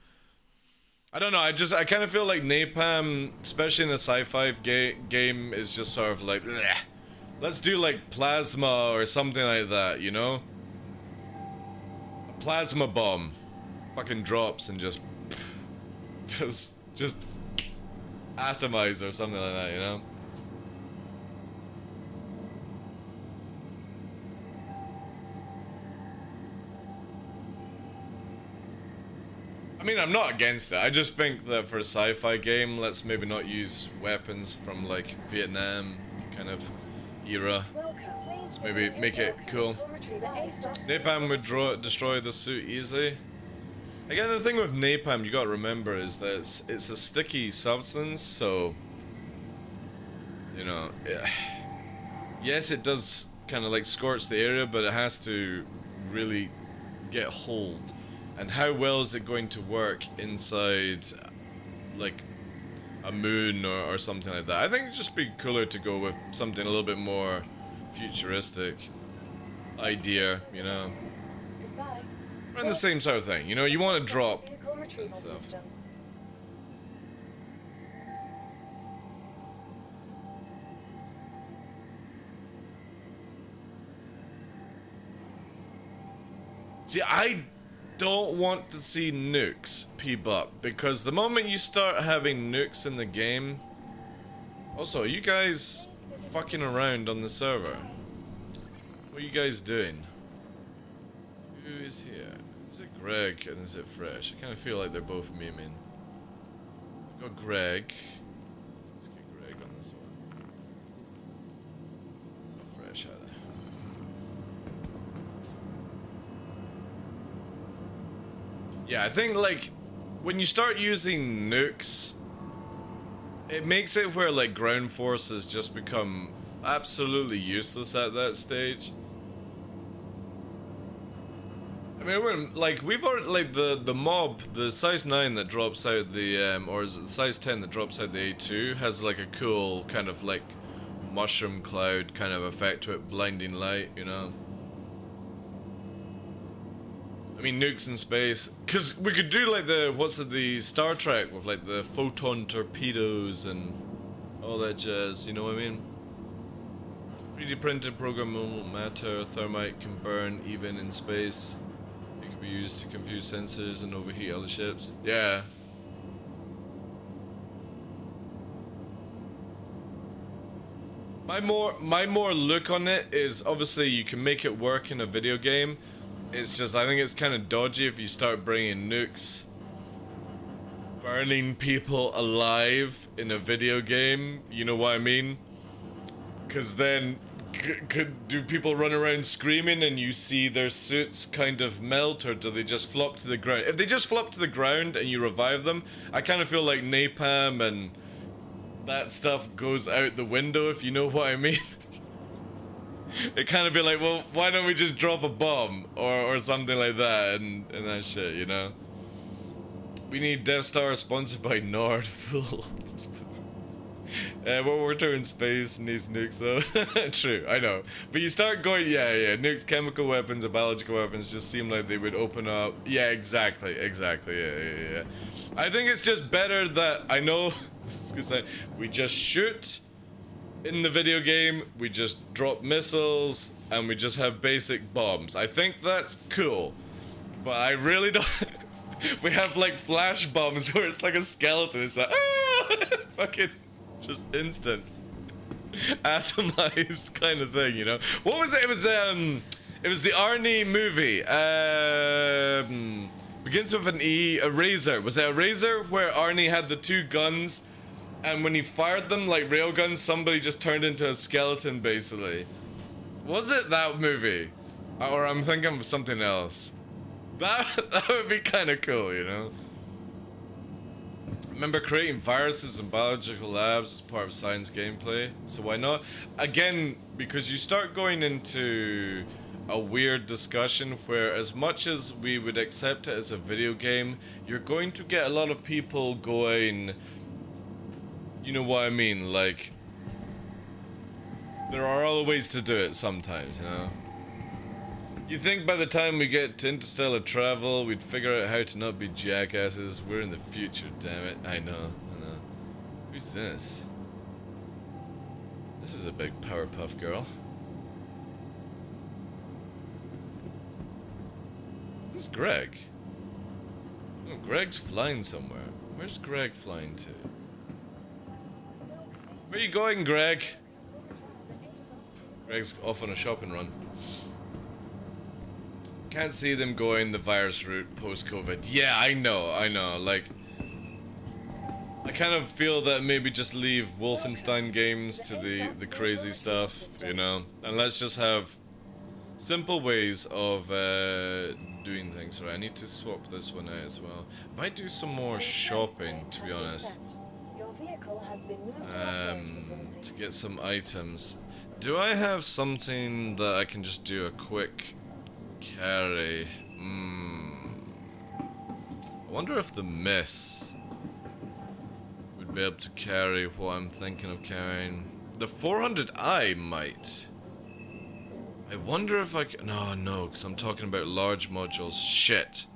I don't know, I kind of feel like napalm, especially in a sci-fi game, is just sort of like, bleh. Let's do like plasma or something like that, you know? A plasma bomb fucking drops and just atomize or something like that, you know? I mean, I'm not against it. I just think that for a sci-fi game, let's maybe not use weapons from like Vietnam kind of era. Let's maybe make it cool. Napalm would destroy the suit easily. Again, the thing with napalm you gotta remember is that it's a sticky substance, so you know, yes, it does kind of like scorch the area, but it has to really get hold. And how well is it going to work inside like a moon or something like that? I think it'd just be cooler to go with something a little bit more futuristic idea, you know. And the same sort of thing, you know, you want to drop and stuff. See, I don't want to see nukes peep up, because the moment you start having nukes in the game... Also, are you guys fucking around on the server? What are you guys doing? Who is here? Is it Greg and is it Fresh? I kind of feel like they're both memeing. We've got Greg. Let's get Greg on this one. Not Fresh either. Yeah, I think like when you start using nukes, it makes it where like ground forces just become absolutely useless at that stage. I mean, we've already, like, the mob, the size 9 that drops out the, or is it the size 10 that drops out the A2, has like a cool kind of like mushroom cloud kind of effect to it, blinding light, you know? I mean, nukes in space, because we could do like the Star Trek with like the photon torpedoes and all that jazz, you know what I mean? 3D printed programmable matter, thermite can burn even in space. Be used to confuse sensors and overheat other ships. Yeah. My more look on it is obviously you can make it work in a video game. It's just I think it's kind of dodgy if you start bringing nukes, burning people alive in a video game. You know what I mean? Because then. Do people run around screaming and you see their suits kind of melt, or do they just flop to the ground? If they just flop to the ground and you revive them, I kind of feel like napalm and that stuff goes out the window, if you know what I mean. It kind of be like, well, why don't we just drop a bomb or something like that and that shit, you know? We need Death Star sponsored by Nord. Full. World War II in space needs nukes though. True, I know. But you start going, yeah, nukes, chemical weapons, or biological weapons just seem like they would open up. Yeah, exactly, yeah. I think it's just better that, I know, we just shoot in the video game, we just drop missiles, and we just have basic bombs. I think that's cool. But I really don't... We have like flash bombs where it's like a skeleton, it's like, ah! Fucking... just instant atomized kind of thing, you know. What was it? It was the Arnie movie. Begins with an E. A Razor. Was it a Razor where Arnie had the two guns, and when he fired them like railguns, somebody just turned into a skeleton, basically? Was it that movie? Or I'm thinking of something else. That would be kind of cool, you know. Remember creating viruses in biological labs as part of science gameplay, so why not? Again, because you start going into a weird discussion where as much as we would accept it as a video game, you're going to get a lot of people going, you know what I mean, like, there are other ways to do it sometimes, you know? You think by the time we get to interstellar travel, we'd figure out how to not be jackasses? We're in the future, damn it. I know. Who's this? This is a big Powerpuff Girl. This is Greg. Oh, Greg's flying somewhere. Where's Greg flying to? Where are you going, Greg? Greg's off on a shopping run. Can't see them going the virus route post-COVID. Yeah, I know, like... I kind of feel that maybe just leave Wolfenstein games to the crazy stuff, you know? And let's just have simple ways of doing things. Right, I need to swap this one out as well. Might do some more shopping, to be honest. To get some items. Do I have something that I can just do a quick... carry? I wonder if the miss would be able to carry what I'm thinking of carrying. The 400i might. I wonder if I can... No, because I'm talking about large modules. Shit.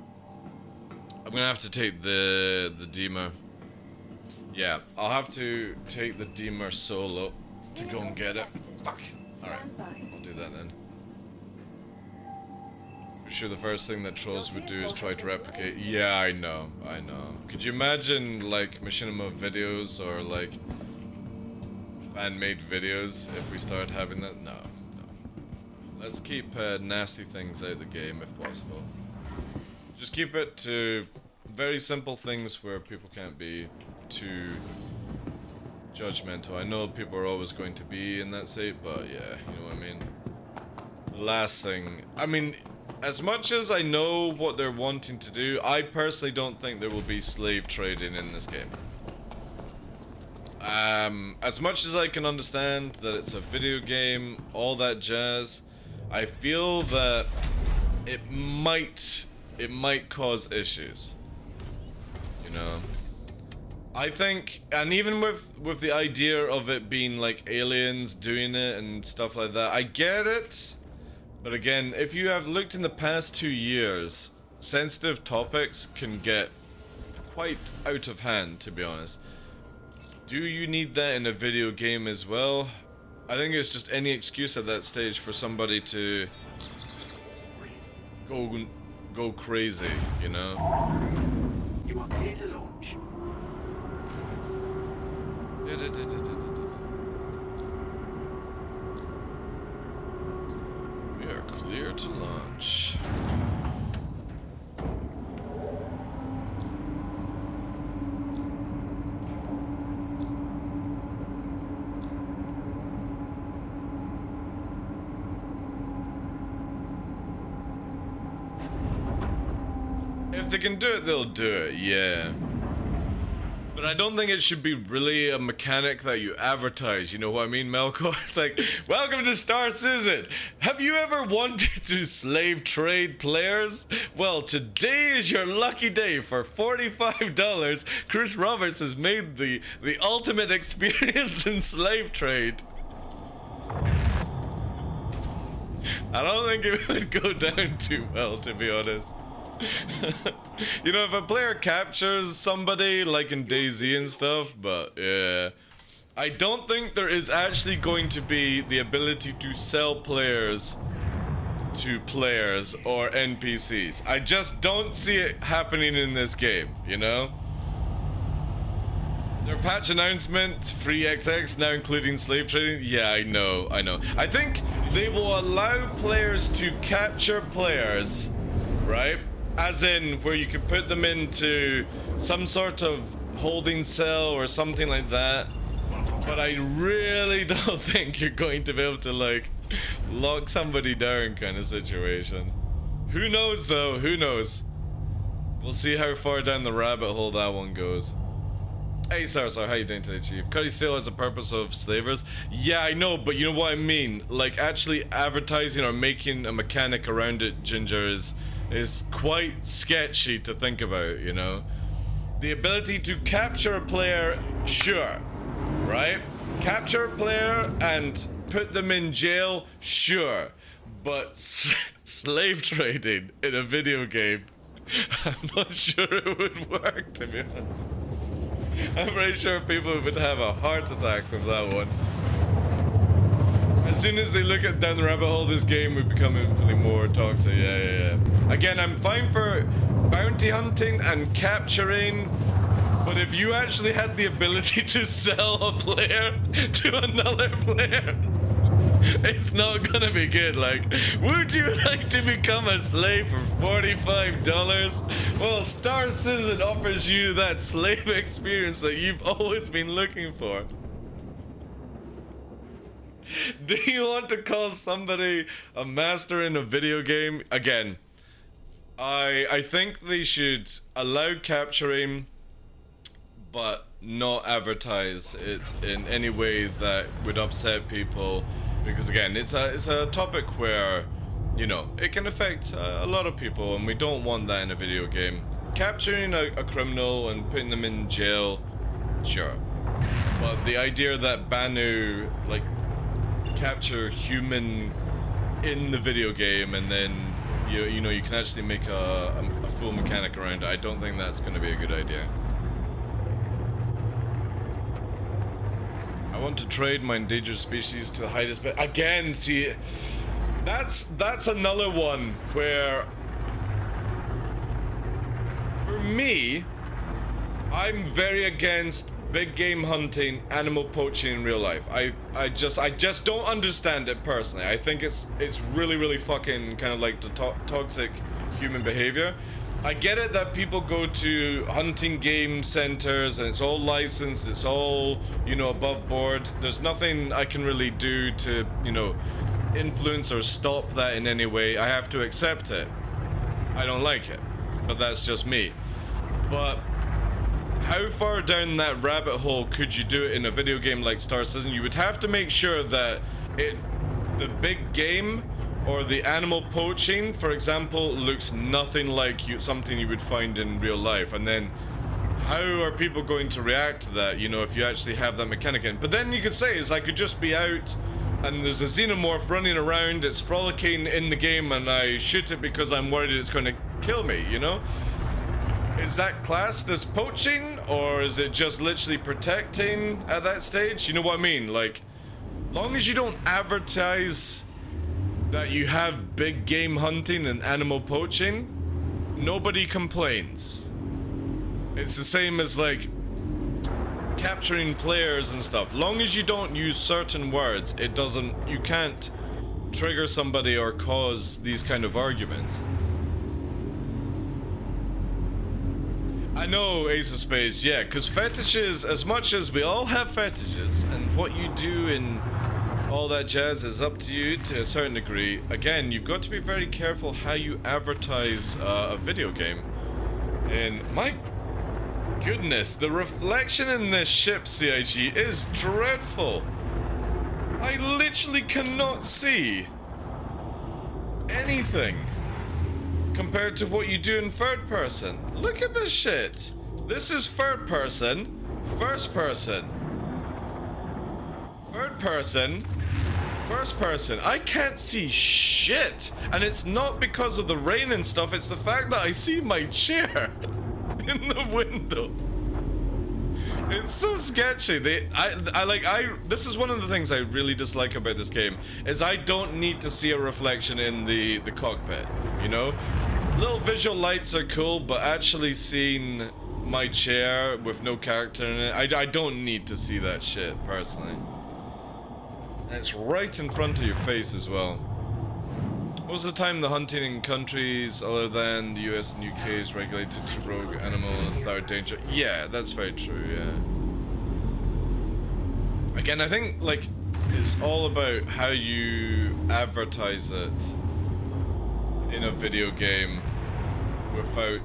I'm gonna have to take the Deemer. Yeah, I'll have to take the Deemer solo to go and get it. Fuck. Alright, I'll do that then. I'm sure the first thing that trolls would do is try to replicate. Yeah, I know. Could you imagine, like, machinima videos or, like, fan-made videos if we start having that? No. Let's keep nasty things out of the game if possible. Just keep it to very simple things where people can't be too judgmental. I know people are always going to be in that state, but yeah, you know what I mean? The last thing... I mean... as much as I know what they're wanting to do, I personally don't think there will be slave trading in this game. As much as I can understand that it's a video game, all that jazz, I feel that it might cause issues. You know? I think, and even with the idea of it being like aliens doing it and stuff like that, I get it. But again, if you have looked in the past 2 years, sensitive topics can get quite out of hand, to be honest. Do you need that in a video game as well? I think it's just any excuse at that stage for somebody to go crazy, you know? You are clear to launch. We are clear to launch. If they can do it, they'll do it, yeah. But I don't think it should be really a mechanic that you advertise, you know what I mean, Melkor? It's like, welcome to Star Citizen! Have you ever wanted to slave trade players? Well, today is your lucky day. For $45, Chris Roberts has made the ultimate experience in slave trade. I don't think it would go down too well, to be honest. You know, if a player captures somebody like in DayZ and stuff, but yeah, I don't think there is actually going to be the ability to sell players to players or NPCs. I just don't see it happening in this game, you know? Their patch announcement, free XX, now including slave trading. Yeah, I know. I think they will allow players to capture players, right? As in, where you can put them into some sort of holding cell or something like that. But I really don't think you're going to be able to, like, lock somebody down kind of situation. Who knows, though? Who knows? We'll see how far down the rabbit hole that one goes. Hey, Sir, how you doing today, Chief? Cuddy still has a purpose of slavers. Yeah, I know, but you know what I mean? Like, actually advertising or making a mechanic around it, Ginger, is quite sketchy to think about, you know? The ability to capture a player, sure, right? Capture a player and put them in jail, sure. But slave trading in a video game, I'm not sure it would work, to be honest. I'm pretty sure people would have a heart attack with that one. As soon as they look at down the rabbit hole, this game would become infinitely more toxic. Yeah. Again, I'm fine for bounty hunting and capturing, but if you actually had the ability to sell a player to another player, it's not gonna be good. Like, would you like to become a slave for $45? Well, Star Citizen offers you that slave experience that you've always been looking for. Do you want to call somebody a master in a video game? Again, I think they should allow capturing, but not advertise it in any way that would upset people. Because again, it's a topic where, you know, it can affect a lot of people, and we don't want that in a video game. Capturing a criminal and putting them in jail, sure. But the idea that Banu, like, capture human in the video game and then you know you can actually make a full mechanic around it, I don't think that's going to be a good idea. I want to trade my endangered species to the highest bid. Again, see, that's another one where, for me, I'm very against big game hunting, animal poaching in real life. I just don't understand it personally. I think it's really fucking kind of like the toxic human behavior. I get it that people go to hunting game centers and it's all licensed, it's all, you know, above board. There's nothing I can really do to, you know, influence or stop that in any way. I have to accept it. I don't like it, but that's just me. But how far down that rabbit hole could you do it in a video game like Star Citizen? You would have to make sure that the big game or the animal poaching, for example, looks nothing like something you would find in real life. And then how are people going to react to that, you know, if you actually have that mechanic in? But then you could say is I could just be out and there's a xenomorph running around, it's frolicking in the game, and I shoot it because I'm worried it's going to kill me, you know? Is that classed as poaching, or is it just literally protecting at that stage? You know what I mean? Like, long as you don't advertise that you have big game hunting and animal poaching, nobody complains. It's the same as like capturing players and stuff. Long as you don't use certain words, you can't trigger somebody or cause these kind of arguments. I know, Ace of Spades, yeah, because fetishes, as much as we all have fetishes, and what you do in all that jazz is up to you to a certain degree. Again, you've got to be very careful how you advertise a video game. And my goodness, the reflection in this ship, CIG, is dreadful. I literally cannot see anything compared to what you do in third person. Look at this shit. This is third person, first person, third person, first person. I can't see shit. And it's not because of the rain and stuff, it's the fact that I see my chair in the window. It's so sketchy. This is one of the things I really dislike about this game, is I don't need to see a reflection in the cockpit, you know? Little visual lights are cool, but actually seeing my chair with no character in it, I don't need to see that shit, personally. And it's right in front of your face as well. Most of the time, the hunting in countries other than the US and UK is regulated to rogue animals that are dangerous. Yeah, that's very true, yeah. Again, I think, like, it's all about how you advertise it in a video game without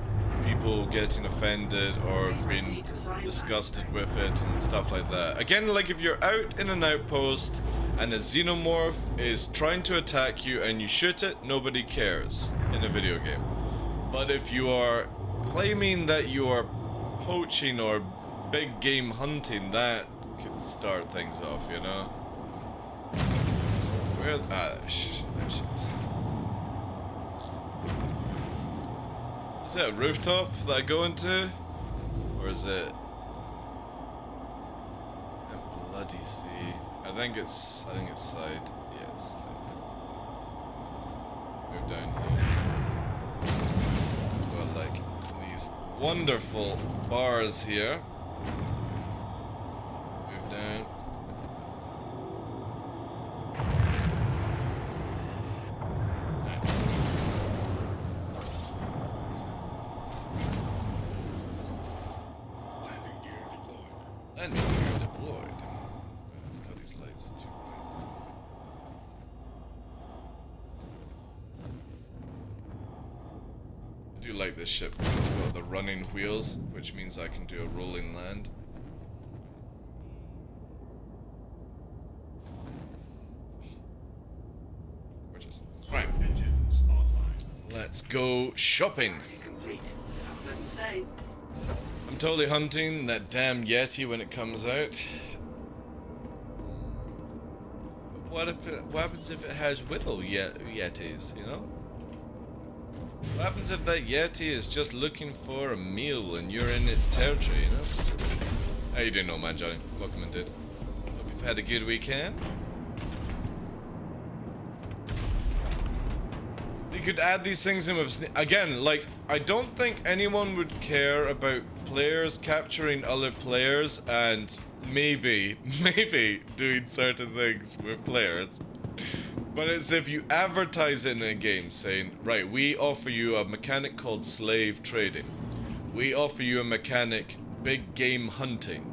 people getting offended or being disgusted with it and stuff like that. Again, like if you're out in an outpost and a xenomorph is trying to attack you and you shoot it, nobody cares in a video game. But if you are claiming that you are poaching or big game hunting, that could start things off, you know? So where... there she is. Is it a rooftop that I go into? Or is it a bloody sea? I think it's side. Yes. Move down here. Well, like these wonderful bars here. Move down. Landing gear deployed. Let's cut these lights too. I do like this ship because it's got the running wheels, which means I can do a rolling land. Gorgeous. Right. Let's go shopping. Complete. Pleasant stay. I'm totally hunting that damn Yeti when it comes out. What happens if it has little Yetis, you know? What happens if that Yeti is just looking for a meal and you're in its territory, you know? How you doing, old man Johnny? Welcome indeed. Hope you've had a good weekend. You could add these things in with... Again, like, I don't think anyone would care about players capturing other players and maybe doing certain things with players. But it's if you advertise it in a game saying, right, we offer you a mechanic called slave trading. We offer you a mechanic big game hunting.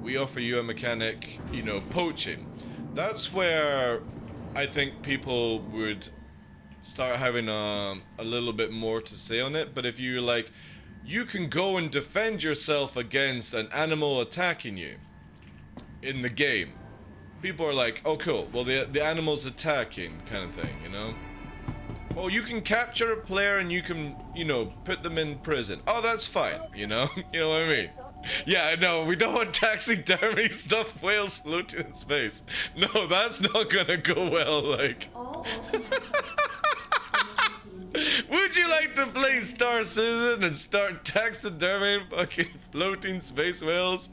We offer you a mechanic, you know, poaching. That's where I think people would start having a little bit more to say on it. But if you're like, you can go and defend yourself against an animal attacking you in the game, people are like, oh cool, well the animal's attacking kind of thing, you know? Oh, you can capture a player and you can, you know, put them in prison. Oh, that's fine, you know? You know what I mean? Yeah, no, we don't want taxidermy stuffed whales floating in space. No, that's not gonna go well, like. Would you like to play Star Citizen and start taxidermying fucking floating space whales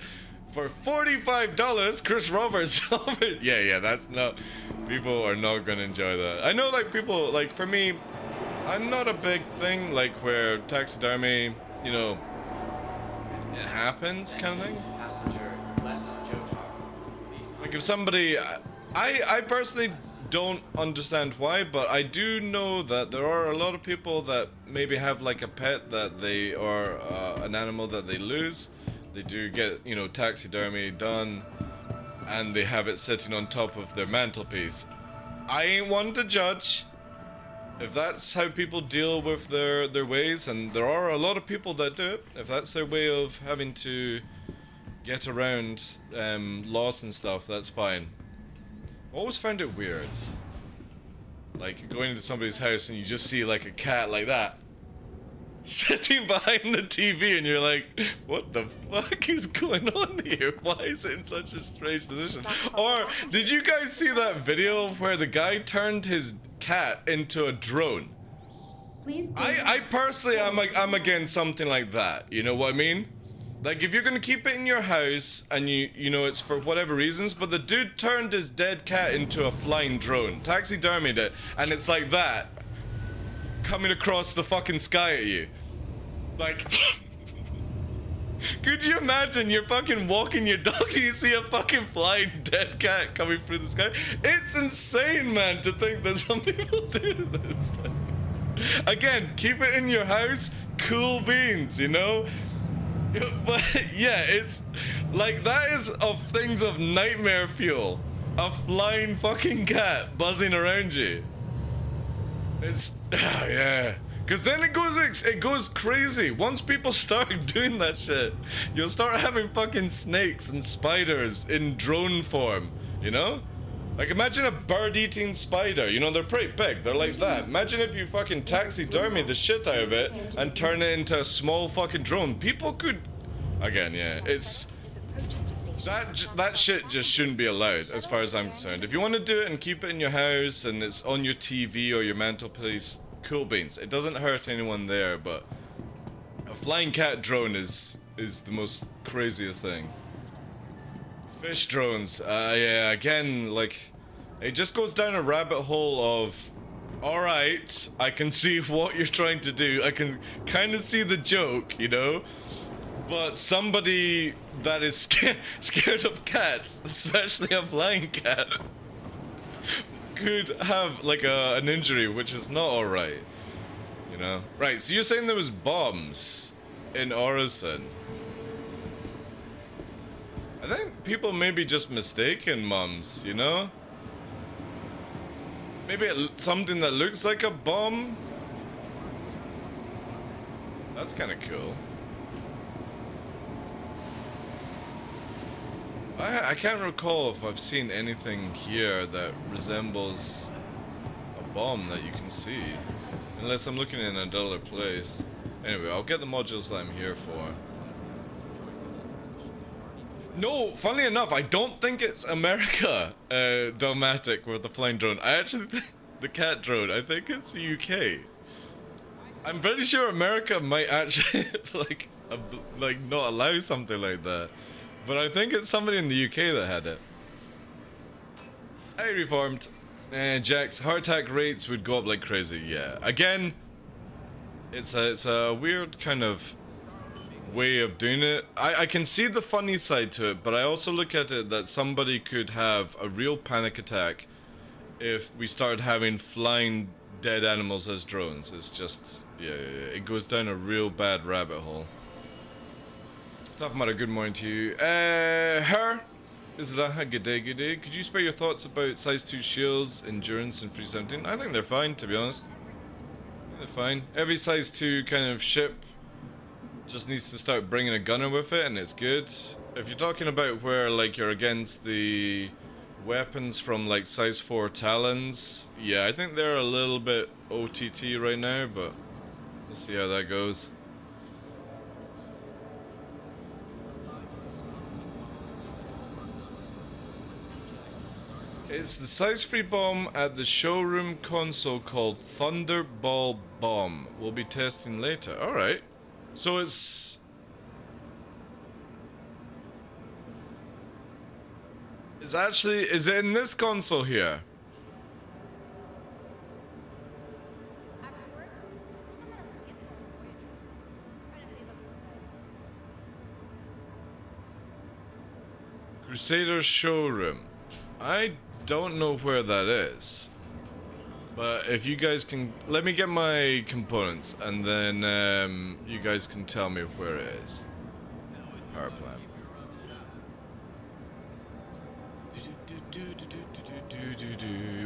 for $45? Chris Roberts. Yeah, that's not. People are not gonna enjoy that. I know, like, people, like, for me, I'm not a big thing, like, where taxidermy, you know, it happens kind of thing. Like, if somebody, I personally don't understand why, but I do know that there are a lot of people that maybe have like a pet that they, or an animal that they lose. They do get, you know, taxidermy done, and they have it sitting on top of their mantelpiece. I ain't one to judge. If that's how people deal with their ways, and there are a lot of people that do it, if that's their way of having to get around laws and stuff, that's fine. Always found it weird, like going into somebody's house and you just see like a cat like that sitting behind the TV, and you're like, what the fuck is going on here? Why is it in such a strange position? Or did you guys see that video of where the guy turned his cat into a drone? I personally, I'm against something like that. You know what I mean? Like, if you're gonna keep it in your house and you know it's for whatever reasons, but the dude turned his dead cat into a flying drone, taxidermied it, and it's like that, coming across the fucking sky at you. Like, could you imagine you're fucking walking your dog and you see a fucking flying dead cat coming through the sky? It's insane, man, to think that some people do this. Again, keep it in your house, cool beans, you know? But yeah, it's like, that is of things of nightmare fuel. A flying fucking cat buzzing around you. It's, yeah. Cause then it goes crazy. Once people start doing that shit, you'll start having fucking snakes and spiders in drone form, you know? Like, imagine a bird-eating spider, you know, they're pretty big, they're like that. Imagine if you fucking taxidermy the shit out of it and turn it into a small fucking drone. People could, again, yeah, it's, that shit just shouldn't be allowed, as far as I'm concerned. If you want to do it and keep it in your house and it's on your TV or your mantelpiece, cool beans. It doesn't hurt anyone there, but a flying cat drone is the most craziest thing. Fish drones, yeah, again, like, it just goes down a rabbit hole of, alright, I can see what you're trying to do, I can kind of see the joke, you know, but somebody that is scared of cats, especially a flying cat, could have, like, an injury, which is not alright, you know. Right, so you're saying there was bombs in Orison. I think people may be just mistaken mums, you know? Maybe something that looks like a bomb? That's kind of cool. I can't recall if I've seen anything here that resembles a bomb that you can see. Unless I'm looking in a duller place. Anyway, I'll get the modules that I'm here for. No, funnily enough, I don't think it's America, Domatic with the flying drone. I actually think the cat drone, I think it's the UK. I'm pretty sure America might actually, like not allow something like that. But I think it's somebody in the UK that had it. Hey, Reformed. Jack's heart attack rates would go up like crazy, yeah. Again, it's a weird kind of way of doing it. I can see the funny side to it, but I also look at it that somebody could have a real panic attack if we started having flying dead animals as drones. It's just, yeah, it goes down a real bad rabbit hole. Tough Mudder, good morning to you. Her, Is it a good day, good day? Could you spare your thoughts about size 2 shields, endurance, and 317? I think they're fine, to be honest. They're fine. Every size 2 kind of ship just needs to start bringing a gunner with it, and it's good. If you're talking about where, like, you're against the weapons from, like, size 4 Talons, yeah, I think they're a little bit OTT right now, but we'll see how that goes. It's the size 3 bomb at the showroom console called Thunderball Bomb. We'll be testing later. Alright. So it's... It's actually... Is it in this console here? Crusader Showroom. I don't know where that is, but if you guys can, let me get my components, and then you guys can tell me where it is. Power plant.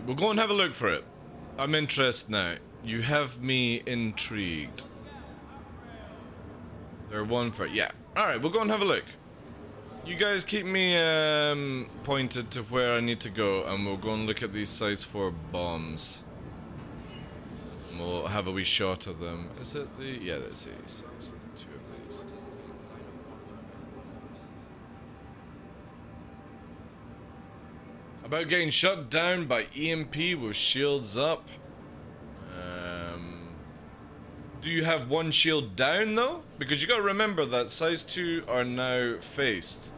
We'll go and have a look for it. I'm interested now. You have me intrigued. They're one for, yeah. All right, we'll go and have a look. You guys keep me pointed to where I need to go, and we'll go and look at these size 4 bombs. And we'll have a wee shot of them. Is it the... Yeah, there's these. 2 of these. About getting shut down by EMP with shields up. Do you have one shield down, though? Because you gotta remember that size 2 are now faced.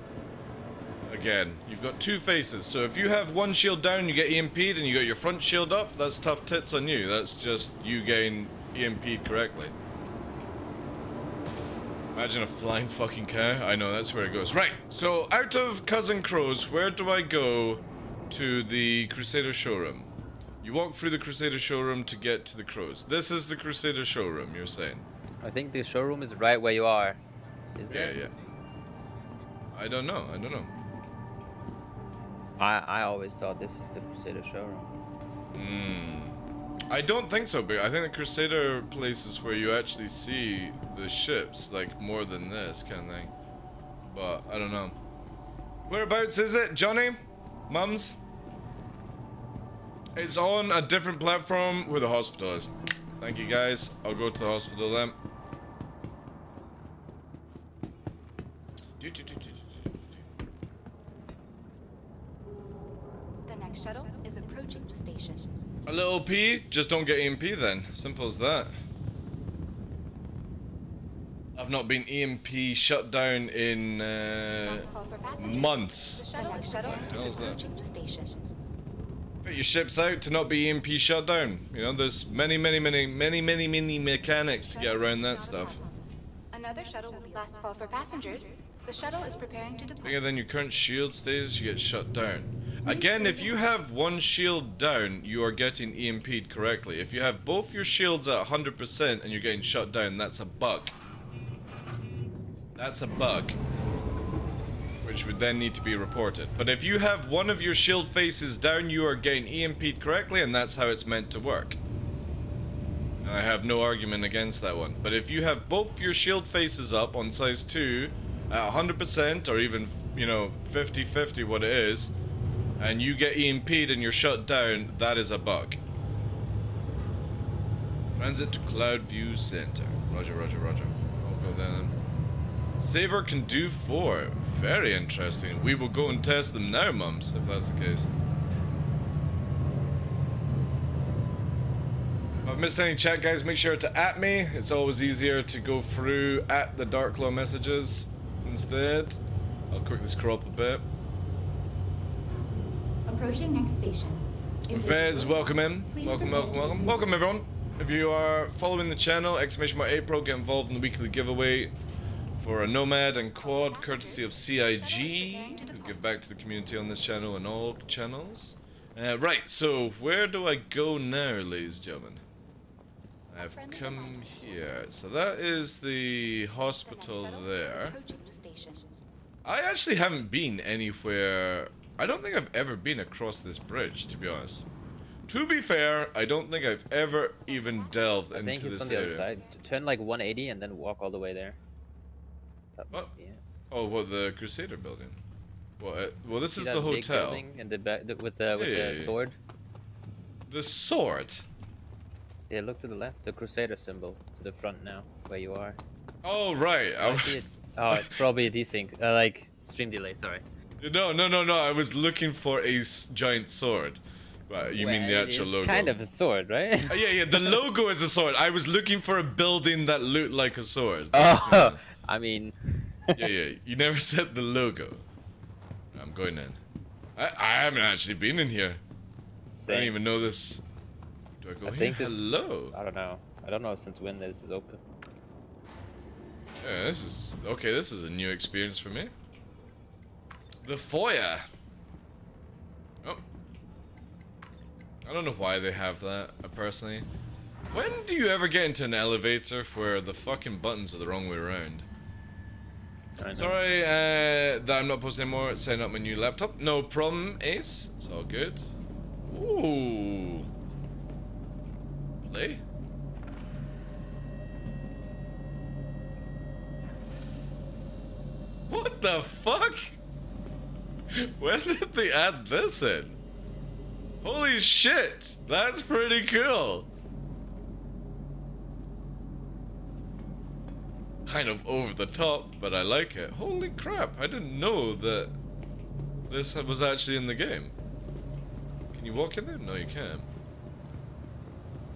Again, you've got 2 faces, so if you have one shield down, you get EMP'd, and you got your front shield up, that's tough tits on you. That's just you getting EMP'd correctly. Imagine a flying fucking cow. I know, that's where it goes. Right, so out of Cousin Crows, where do I go to the Crusader Showroom? You walk through the Crusader Showroom to get to the Crows. This is the Crusader Showroom, you're saying? I think the showroom is right where you are, isn't it? Yeah. I don't know. I always thought this is the Crusader showroom. I don't think so, but I think the Crusader place is where you actually see the ships, like, more than this kind of thing. But, I don't know. Whereabouts is it, Johnny? Mums? It's on a different platform where the hospital is. Thank you, guys. I'll go to the hospital then. The next shuttle is approaching the station. A little P, just don't get EMP then. Simple as that. I've not been EMP shut down in months. The next shuttle is approaching the station. Fit your ships out to not be EMP shut down. You know, there's many mechanics to get around that stuff. Another shuttle will be last call for passengers. The shuttle is preparing to depart. Bigger than your current shield stays, you get shut down. Again, if you have one shield down, you are getting EMP'd correctly. If you have both your shields at 100% and you're getting shut down, that's a bug. That's a bug. Which would then need to be reported. But if you have one of your shield faces down, you are getting EMP'd correctly, and that's how it's meant to work. And I have no argument against that one. But if you have both your shield faces up on size 2 at 100%, or even, you know, 50-50 what it is, and you get EMP'd and you're shut down, that is a bug. Transit to Cloudview Center. Roger. I'll go then. Saber can do 4. Very interesting. We will go and test them now, mums, if that's the case. If I've missed any chat, guys, make sure to @ me. It's always easier to go through @ TheDarkLaw messages instead. I'll quickly scroll up a bit. Approaching next station. Fez, welcome in. Welcome everyone. If you are following the channel, !8pro, get involved in the weekly giveaway for a Nomad and Quad, courtesy of CIG, who give back to the community on this channel and all channels. Right, so where do I go now, ladies and gentlemen? I've come here. So that is the hospital there. I actually haven't been anywhere. I don't think I've ever been across this bridge, to be honest. To be fair, I don't think I've ever even delved I think into it's this on the area. other side. Turn like 180 and then walk all the way there. That What? might be it. Oh, what, the Crusader building? Well, this See is that the big hotel. building in the back with the Yeah. sword? The sword? Yeah, look to the left. The Crusader symbol to the front now, where you are. Oh, right. I I was, see it. Oh, it's probably a desync. Like stream delay. Sorry. no. I was looking for a giant sword. But you mean the Well, actual it's logo? kind of a sword, right? Yeah. The logo is a sword. I was looking for a building that looked like a sword. Oh, I mean. Yeah. You never said the logo. I'm going in. I haven't actually been in here. I Same. don't even know this. Do I go I here? think this- Hello. I don't know. I don't know since when this is open. Yeah, this is okay. This is a new experience for me. The foyer. Oh, I don't know why they have that. Personally, when do you ever get into an elevator where the fucking buttons are the wrong way around? I know. Sorry that I'm not posting anymore. Setting up my new laptop. No problem, Ace. It's all good. Ooh. Play. What the fuck? When did they add this in? Holy shit! That's pretty cool. Kind of over the top, but I like it. Holy crap, I didn't know that this was actually in the game. Can you walk in there? No, you can't.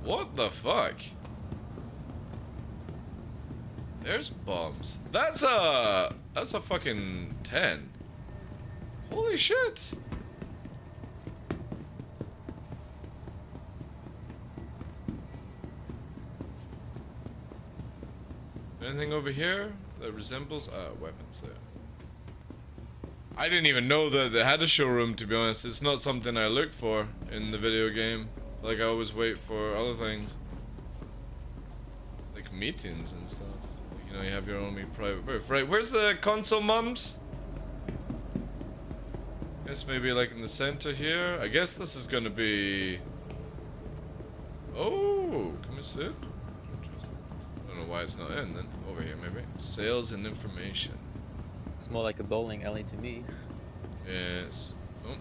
What the fuck? There's bombs. That's a fucking 10. Holy shit. Anything over here that resembles weapons there? I didn't even know that they had a showroom, to be honest. It's not something I look for in the video game. Like, I always wait for other things. It's like meetings and stuff. Like, you know, you have your own private booth. Right, where's the console, mums? Guess maybe like in the center here. I guess this is gonna be... Oh, can we see it? Interesting. I don't know why it's not in then. Over here, maybe. Sales and information. It's more like a bowling alley to me. Yes. Oh.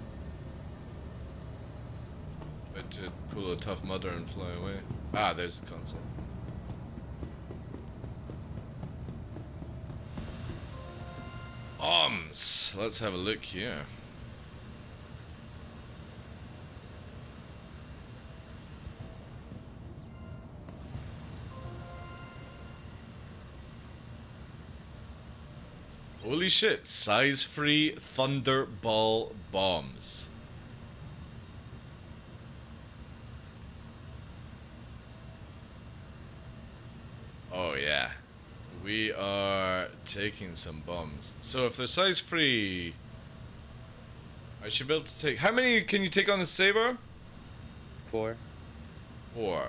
But to pull a tough mudder and fly away. Ah, there's the console. Let's have a look here. Holy shit, size-free Thunderball bombs. Oh yeah. We are taking some bombs. So if they're size-free, I should be able to take... How many can you take on the saber? 4. 4.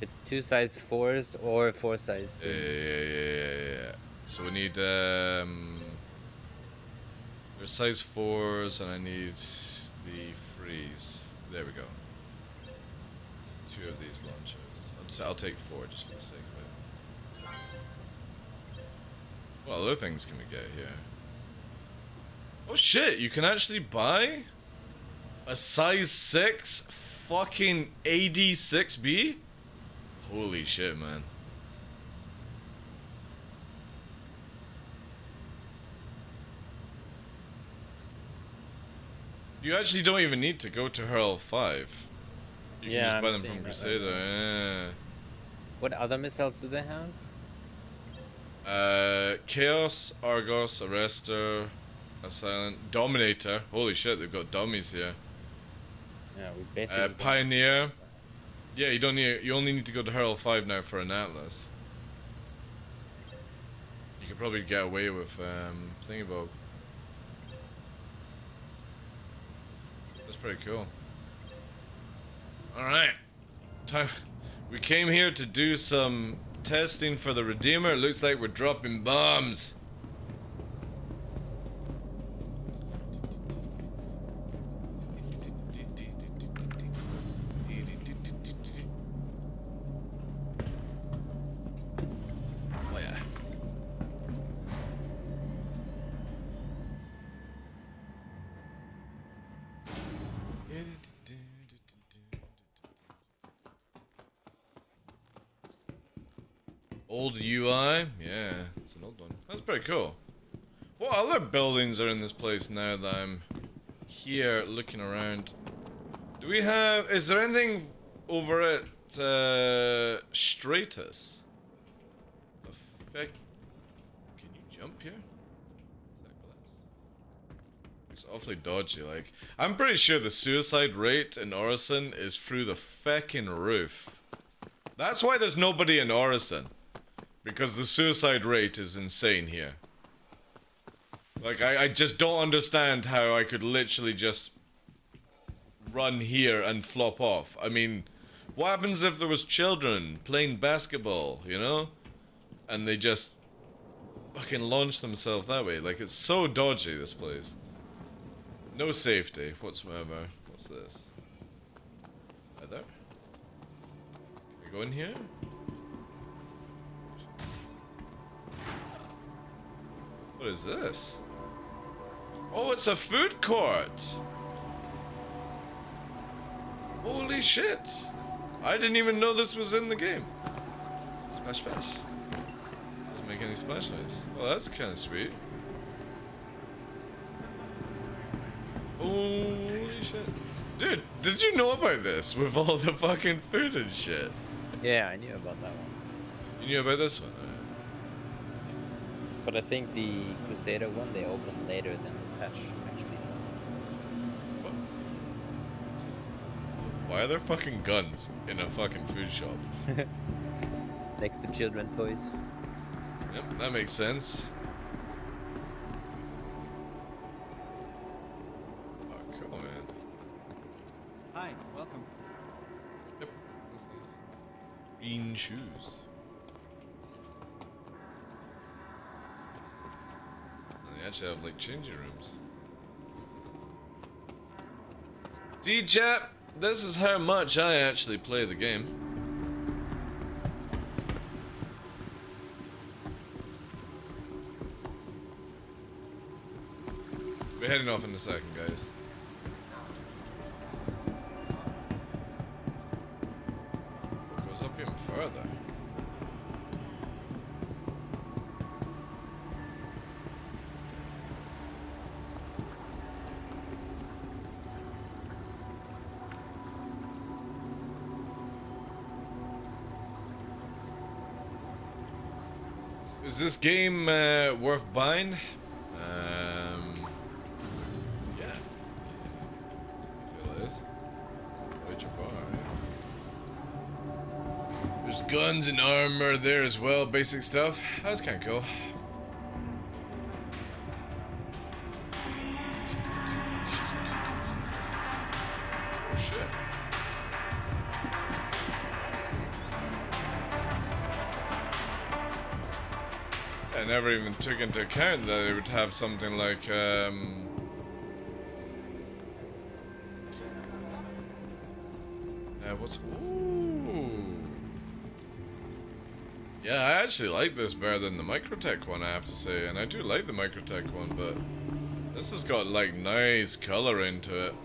It's 2 size 4s or 4 size 3s. Yeah. So we need, there's size 4s and I need the freeze. There we go. 2 of these launchers. I'll take 4 just for the sake of it. What other things can we get here? Oh shit, you can actually buy a size 6 fucking AD6B? Holy shit, man. You actually don't even need to go to Hurl 5. You can Yeah, just buy I'm them seeing from that right Crusader. Yeah. What other missiles do they have? Chaos, Argos, Arrestor, Assailant, Dominator. Holy shit, they've got dummies here. Yeah, we basically. Pioneer. Yeah, you don't need. You only need to go to Hurl 5 now for an Atlas. You could probably get away with Thingybob. That's pretty cool. All right, time. We came here to do some testing for the Redeemer. It looks like we're dropping bombs. Old UI? Yeah, it's an old one. That's pretty cool. What other buildings are in this place now that I'm here looking around? Do we have... Is there anything over at Stratus? The feck... Can you jump here? Is that glass? It's awfully dodgy, like... I'm pretty sure the suicide rate in Orison is through the feckin' roof. That's why there's nobody in Orison. Because the suicide rate is insane here. Like, I just don't understand how I could literally just run here and flop off. I mean, what happens if there was children playing basketball, you know? And they just fucking launch themselves that way. Like, it's so dodgy, this place. No safety whatsoever. What's this? Right there? We go in here? What is this? Oh, it's a food court! Holy shit! I didn't even know this was in the game. Splash splash. Doesn't make any splash noise. Oh, that's kind of sweet. Holy shit. Dude, did you know about this? With all the fucking food and shit? Yeah, I knew about that one. You knew about this one? But I think the Crusader one they opened later than the patch, actually. What? Why are there fucking guns in a fucking food shop? Next to children toys. Yep, that makes sense. Oh, cool, man. Hi, welcome. Yep, that's nice. Green shoes. They actually have, like, changing rooms. See, chat, this is how much I actually play the game. We're heading off in a second, guys. It goes up even further. Is this game worth buying? Yeah. I feel it is. Wait your bar, yeah. There's guns and armor there as well, basic stuff. That's kind of cool. Oh shit. I never even took into account that it would have something like, what's... Ooh. Yeah, I actually like this better than the Microtech one, I have to say. And I do like the Microtech one, but this has got, like, nice color into it.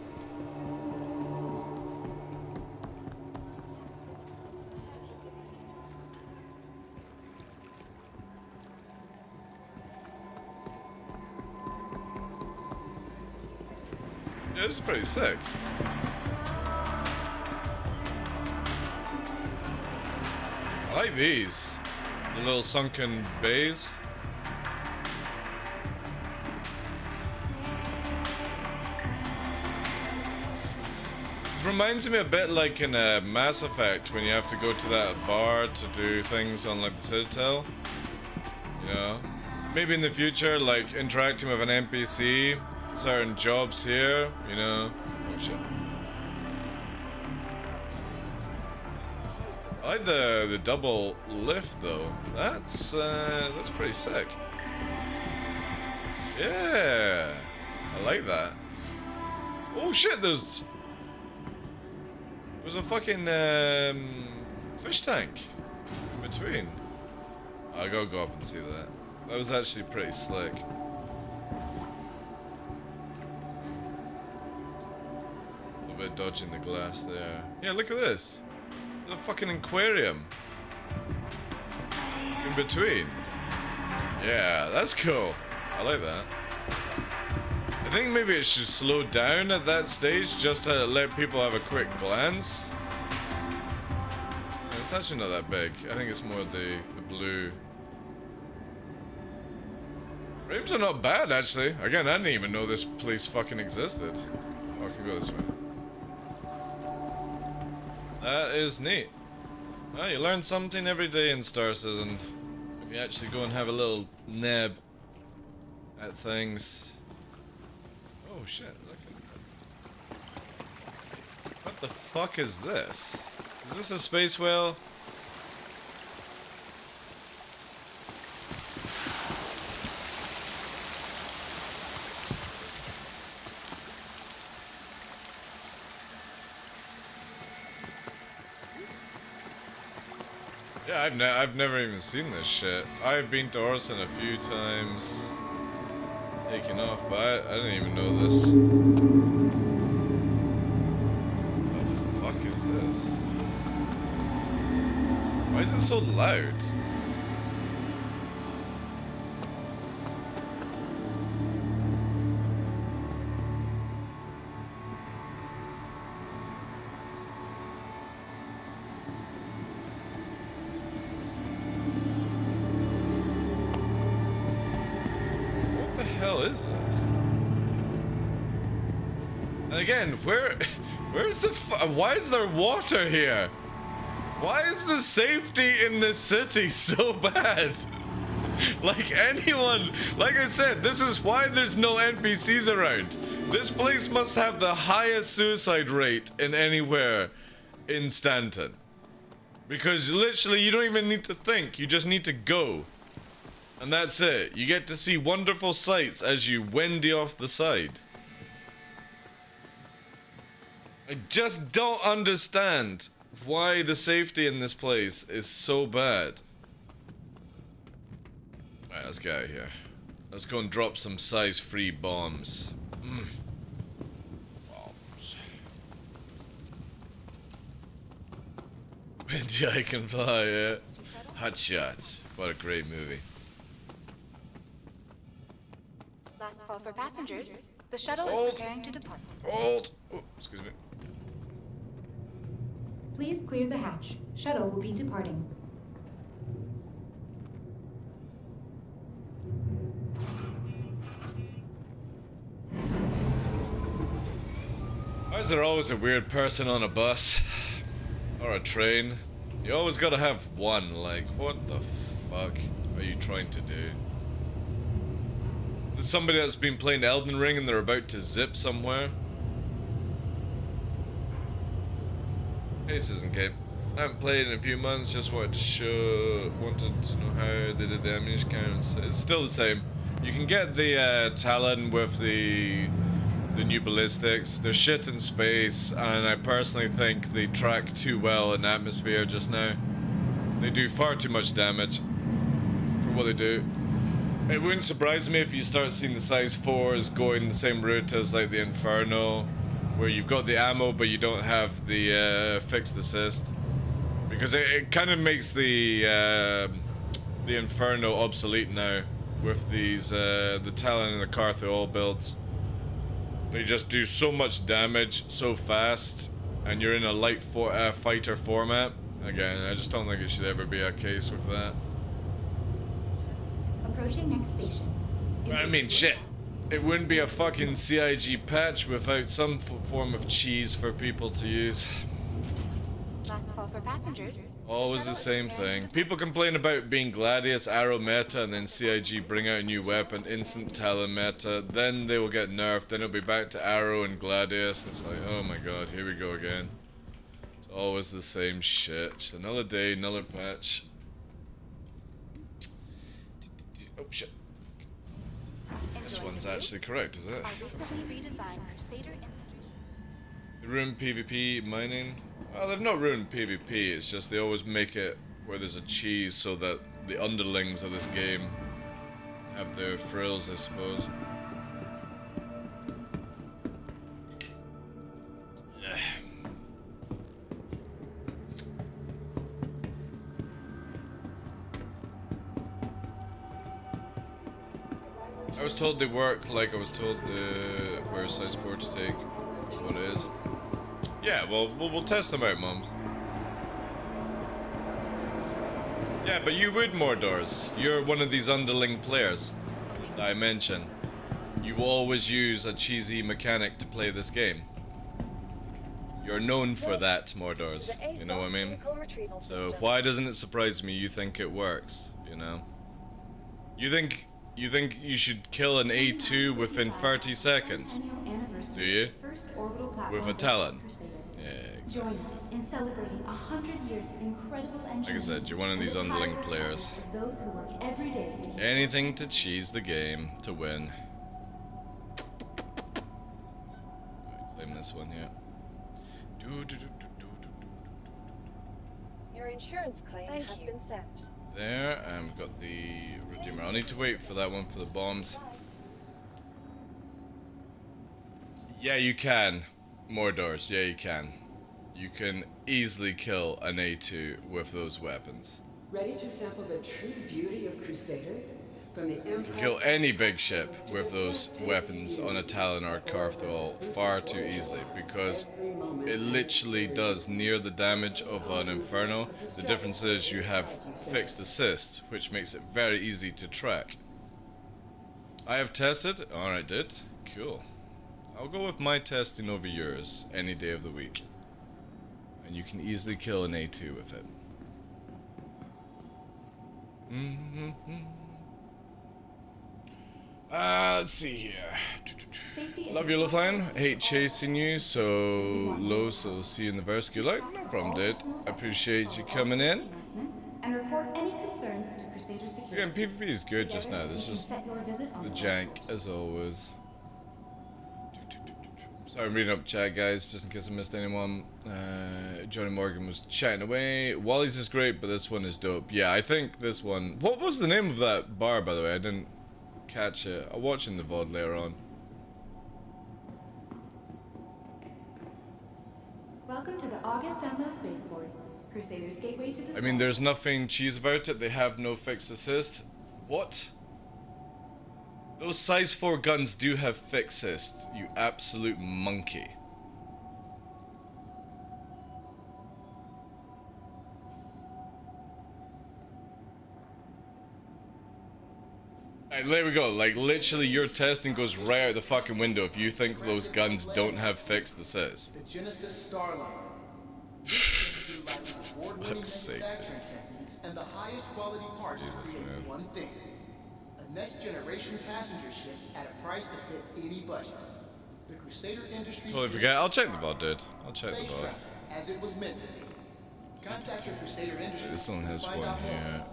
Yeah, this is pretty sick. I like these. The little sunken bays. It reminds me a bit like in Mass Effect when you have to go to that bar to do things on like the Citadel. You know? Maybe in the future, like interacting with an NPC. Certain jobs here, you know. Oh shit. I like the double lift though. That's pretty sick. Yeah, I like that. Oh shit, there's a fucking fish tank in between. I gotta go up and see that. That was actually pretty slick. Bit dodging the glass there. Yeah, look at this. The fucking aquarium. between. Yeah, that's cool. I like that. I think maybe it should slow down at that stage just to let people have a quick glance. It's actually not that big. I think it's more the blue. Frames are not bad, actually. Again, I didn't even know this place fucking existed. Oh, I can go this way. That is neat. Well, you learn something every day in Star Citizen. If you actually go and have a little nab at things. Oh shit, look at that. What the fuck is this? Is this a space whale? Yeah, I've never even seen this shit. I've been to Orson a few times, taking off, but I didn't even know this. What the fuck is this? Why is it so loud? Is this? And again, where's the why is there water here? Why is the safety in this city so bad? Like anyone, like I said, this is why there's no NPCs around. This place must have the highest suicide rate in anywhere in Stanton. Because literally you don't even need to think, you just need to go. And that's it. You get to see wonderful sights as you wendy off the side. I just don't understand why the safety in this place is so bad. Alright, let's get out of here. Let's go and drop some size-free bombs. Bombs. Windy I Can Fly, yeah. Hot Shots. What a great movie. Last call for passengers. The shuttle is preparing to depart. Hold. Oh, excuse me. Please clear the hatch. Shuttle will be departing. Why is there always a weird person on a bus? Or a train? You always gotta have one, like, what the fuck are you trying to do? There's somebody that's been playing Elden Ring and they're about to zip somewhere. Hey, Citizen Cape. I haven't played in a few months, just wanted to know how they did the ammunition counts. It's still the same. You can get the Talon with the new ballistics. They're shit in space, and I personally think they track too well in atmosphere just now. They do far too much damage for what they do. It wouldn't surprise me if you start seeing the size 4s going the same route as like the Inferno, where you've got the ammo but you don't have the fixed assist, because it kind of makes the Inferno obsolete now with these the Talon and the Cartho all builds. They just do so much damage so fast, and you're in a light fighter format. Again, I just don't think it should ever be a case with that. Approaching next station. I mean, shit. It wouldn't be a fucking CIG patch without some form of cheese for people to use. Last call for passengers. Always the same thing. People complain about being Gladius Arrow meta, and then CIG bring out a new weapon, instant Talon meta, then they will get nerfed, then it'll be back to Arrow and Gladius. It's like, oh my god, here we go again. It's always the same shit. Just another day, another patch. Oh shit. This one's actually correct, is it? Our recently redesigned Crusader Industries. Ruin PvP mining? Well, they've not ruined PvP, it's just they always make it where there's a cheese so that the underlings of this game have their frills, I suppose. I was told they work like I was told the where size 4 to take what it is. Yeah, well, we'll test them out, mums. Yeah, but you would more doors. You're one of these underling players that I mentioned. You will always use a cheesy mechanic to play this game. You're known for that, Mordors. You know what I mean? So why doesn't it surprise me you think it works, you know? You think you should kill an A2 within 30 seconds? Do you? With a talent? Yeah, exactly. Join us in celebrating 100 years of incredible engineering. Like I said, you're one of these underling players. Those who work every day to keep Anything to cheese the game to win. Alright, claim this one here. Your insurance claim has been sent. There, and we've got the Redeemer. I'll need to wait for that one for the bombs. Yeah, you can. More doors. Yeah, you can. You can easily kill an A2 with those weapons. Ready to sample the true beauty of Crusader? From the You can kill any big ship with those weapons on a Talon or a Carthol far too easily, because it literally does near the damage of an Inferno. The difference is you have fixed assist, which makes it very easy to track. I have tested. Alright, did. Cool. I'll go with my testing over yours any day of the week. And you can easily kill an A2 with it. Let's see here. Love you, Lofline. Hate chasing you, so low, so see you in the verse. Good luck. No problem, dude. I appreciate you coming in. and report any concerns to Crusader Security. Again, PvP is good just now. This is the jank, as always. Sorry, I'm reading up chat, guys, just in case I missed anyone. Johnny Morgan was chatting away. Wally's is great, but this one is dope. Yeah, I think this one... What was the name of that bar, by the way? I didn't catch it. I'm watching the VOD later on. Welcome to the August Download Spaceport, Crusader's gateway to the I mean, there's nothing cheese about it. They have no fixed assist. What? Those size 4 guns do have fixed assist, you absolute monkey. Alright, there we go. Like, literally, your testing goes right out the fucking window if you think those guns don't have fixed assist. The Genesis Starliner. Fuck's sake. And the highest quality parts to create one thing. A next generation passenger ship at a price to fit any budget. The Crusader Industries. Totally forget. I'll check the VOD, dude. I'll check the VOD. As it was meant to be. Contact your Crusader Industries. This one has one here.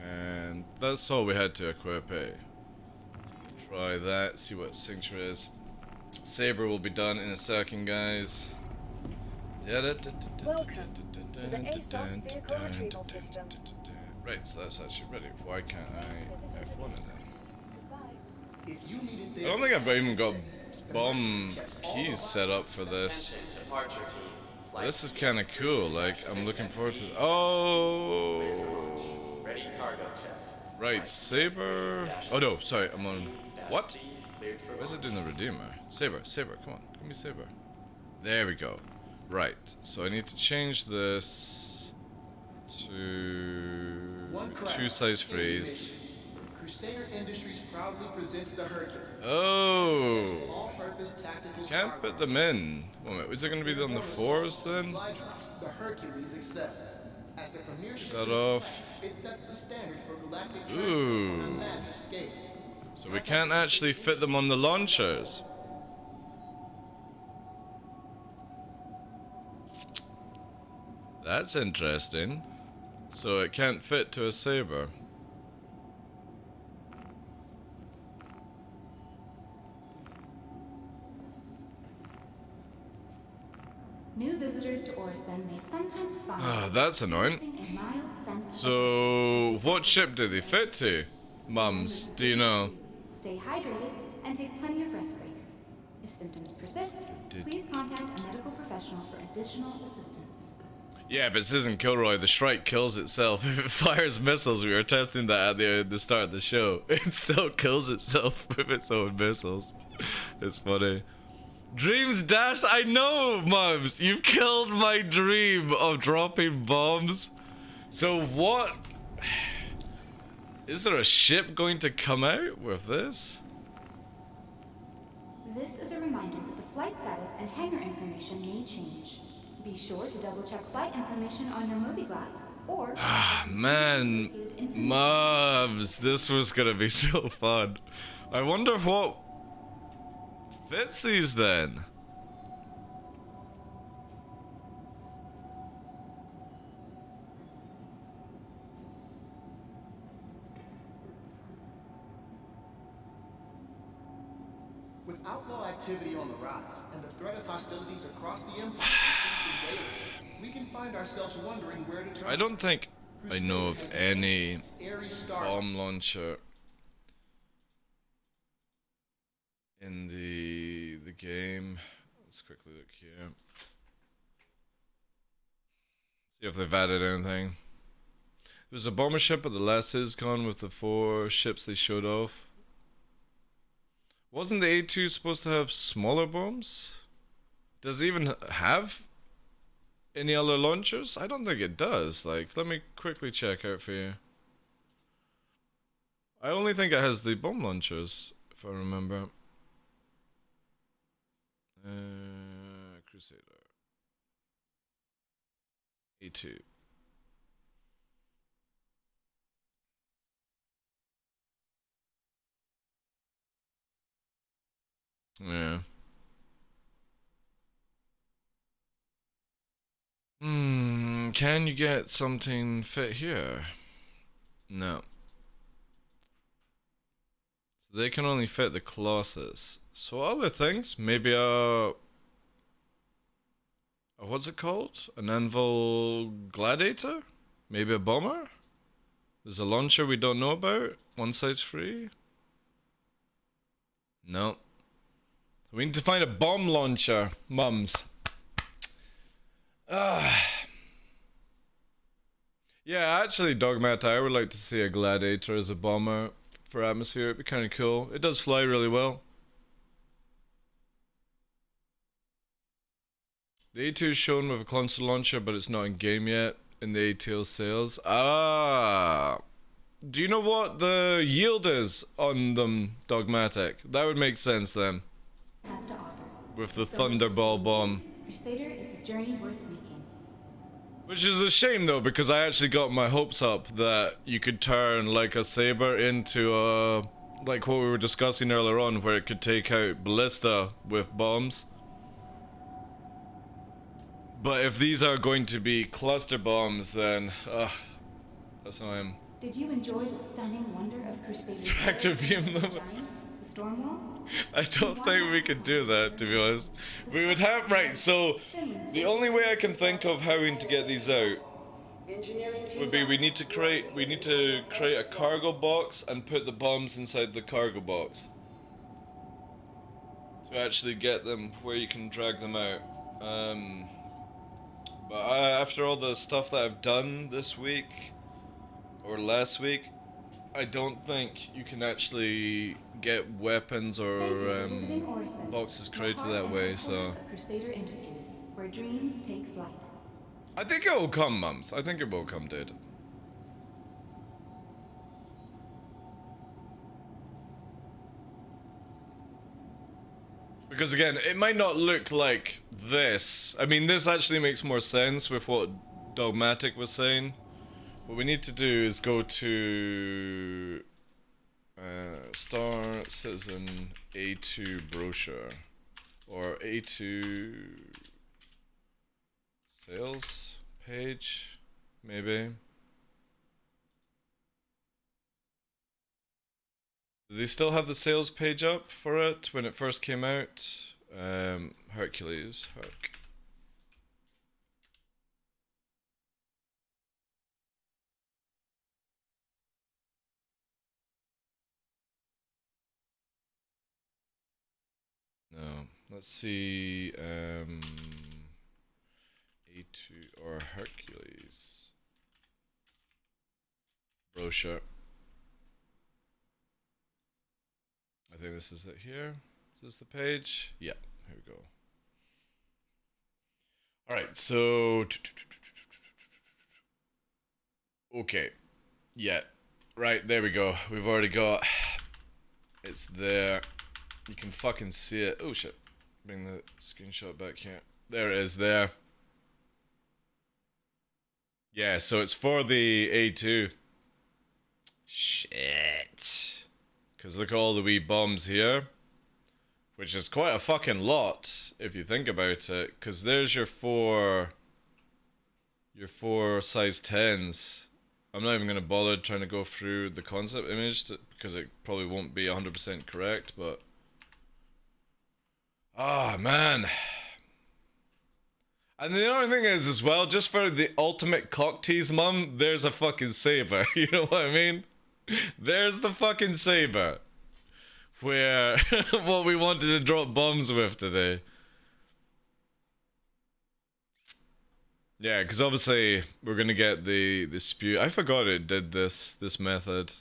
And that's all we had to equip, eh? Try that, see what Signature is. Saber will be done in a second, guys. Welcome to the ASOC vehicle retrieval system. Right, so that's actually ready. Why can't I F1 in there? I don't think I've even got bomb keys set up for this. This is kind of cool. Like, I'm looking forward to. Oh. Right, Saber. Oh no, sorry, I'm on. What? Why is it doing the Redeemer? Saber, come on, give me Saber. There we go. Right, so I need to change this to 2 size 3s. Crusader Industries proudly presents the Hercules. Oh. All-purpose tactical Can't put them in. Wait a minute, is it going to be on the 4s then? The Hercules excels. As the premier ship That off. it sets the standard for galactic Ooh. transport on a massive scale. So we can't actually fit them on the launchers. That's interesting. So it can't fit to a Saber. New visitors to Orison may sometimes find Ah, that's annoying. a mild sense of So what ship do they fit to? Mums, do you know? Stay hydrated and take plenty of rest breaks. If symptoms persist, please contact a medical professional for additional assistance. Yeah, but this isn't Kilroy. The Shrike kills itself. If it fires missiles, we were testing that at the start of the show. It still kills itself with its own missiles. It's funny. Dreams Dash, I know, Mums. You've killed my dream of dropping bombs. So what? Is there a ship going to come out with this? This is a reminder that the flight status and hangar information may change. Be sure to double-check flight information on your MobiGlass, or... Man, Mubs, this was gonna be so fun. I wonder what fits these then. With outlaw activity on the rise and the threat of hostilities across the Empire increasing daily, we can find ourselves wondering where to turn. I don't think I know of any Airy star. bomb launcher in the game. Let's quickly look here. See if they've added anything. There's a bomber ship at the last ISCON with the 4 ships they showed off. Wasn't the A2 supposed to have smaller bombs? Does it even have any other launchers? I don't think it does. Like, let me quickly check out for you. I only think it has the bomb launchers, if I remember. Crusader. A2. Yeah. Can you get something fit here? No. They can only fit the Colossus. So other things, maybe what's it called? An Anvil Gladiator? Maybe a bomber? There's a launcher we don't know about? One site's free? No. We need to find a bomb launcher, Mums. Yeah, actually, Dogmat, I would like to see a Gladiator as a bomber for atmosphere. It'd be kind of cool. It does fly really well. The A2 is shown with a console launcher, but it's not in game yet in the ATL sales. Do you know what the yield is on them, Dogmatic? That would make sense then. Has to offer. With the Thunderball bomb. Crusader is a journey worth making. Which is a shame though, because I actually got my hopes up that you could turn like a saber into a, like what we were discussing earlier on, where it could take out Ballista with bombs. But if these are going to be cluster bombs, then that's annoying. Did you enjoy the stunning wonder of Crusader? Tractor beam them. Giants, the storm walls? I don't think we could do that, to be honest. We would have, right, so the only way I can think of having to get these out would be we need to create a cargo box and put the bombs inside the cargo box to actually get them where you can drag them out. But after all the stuff that I've done this week or last week, I don't think you can actually get weapons or boxes created that way, so Crusader Industries, where dreams take flight. I think it will come, Mums. I think it will come, dude. Because again, it might not look like this. I mean, this actually makes more sense with what Dogmatic was saying. What we need to do is go to Star Citizen A2 brochure or A2 sales page, maybe. Do they still have the sales page up for it when it first came out? Hercules, Herc. No, let's see, A2 A2 or Hercules brochure. I think this is it here. Is this the page? Yeah, here we go. Alright, so... Okay. Yeah. Right, there we go. We've already got... It's there. You can fucking see it. Oh shit. Bring the screenshot back here. There it is there. Yeah, so it's for the A2. Shit. Because look at all the wee bombs here. Which is quite a fucking lot, if you think about it. Because there's your four size 10s. I'm not even going to bother trying to go through the concept image, because it probably won't be 100% correct, but... Ah, man. And the only thing is, as well, just for the ultimate cock tease, mum, there's a fucking saber. You know what I mean? There's the fucking saber. Where, what we wanted to drop bombs with today. Yeah, because obviously, we're gonna get the spew. I forgot it did this method.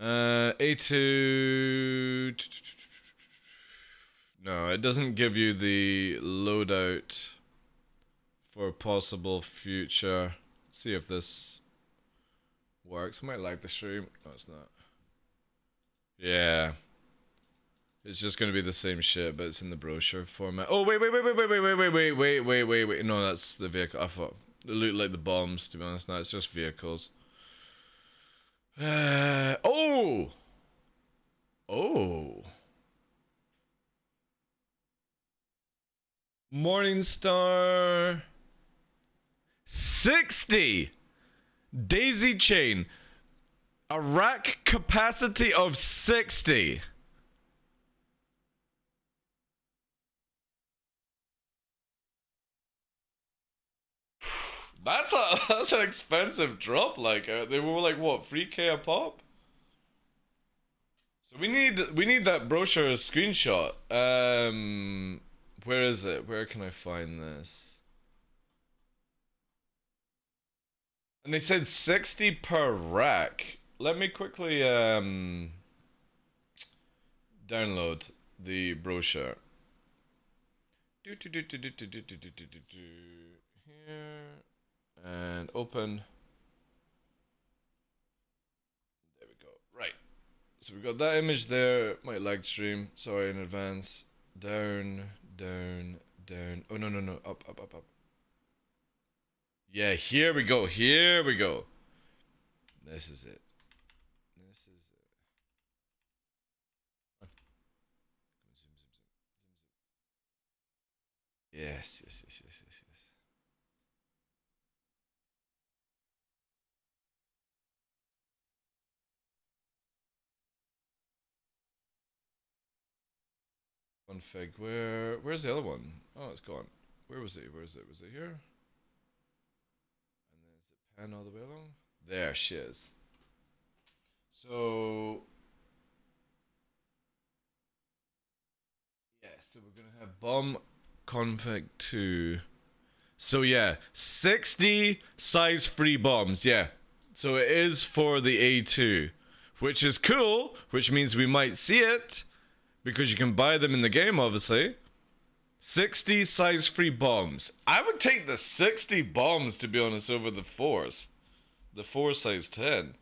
A2... No, it doesn't give you the loadout for possible future. See if this works. I might like the stream. No, it's not. Yeah. It's just gonna be the same shit, but it's in the brochure format. Oh, wait. No, that's the vehicle. I thought they look like the bombs, to be honest. No, it's just vehicles. Oh! Morningstar 60 daisy chain, a rack capacity of 60. That's an expensive drop. Like they were like what, 3K a pop? So we need that brochure screenshot. Where is it? Where can I find this? And they said 60 per rack. Let me quickly download the brochure. Here and open. There we go. Right. So we got that image there. Might lag stream. Sorry in advance. Down. Oh no. Up. Yeah, here we go. This is it. Yes. Config. Where's the other one? Oh, it's gone. Where was it? Was it here? And then is it pan all the way along? There she is. So yeah, so we're gonna have bomb config 2. So yeah, 60 size free bombs, yeah. So it is for the A2, which is cool, which means we might see it. Because you can buy them in the game, obviously. 60 size free bombs. I would take the 60 bombs, to be honest, over the 4s. The 4 size 10.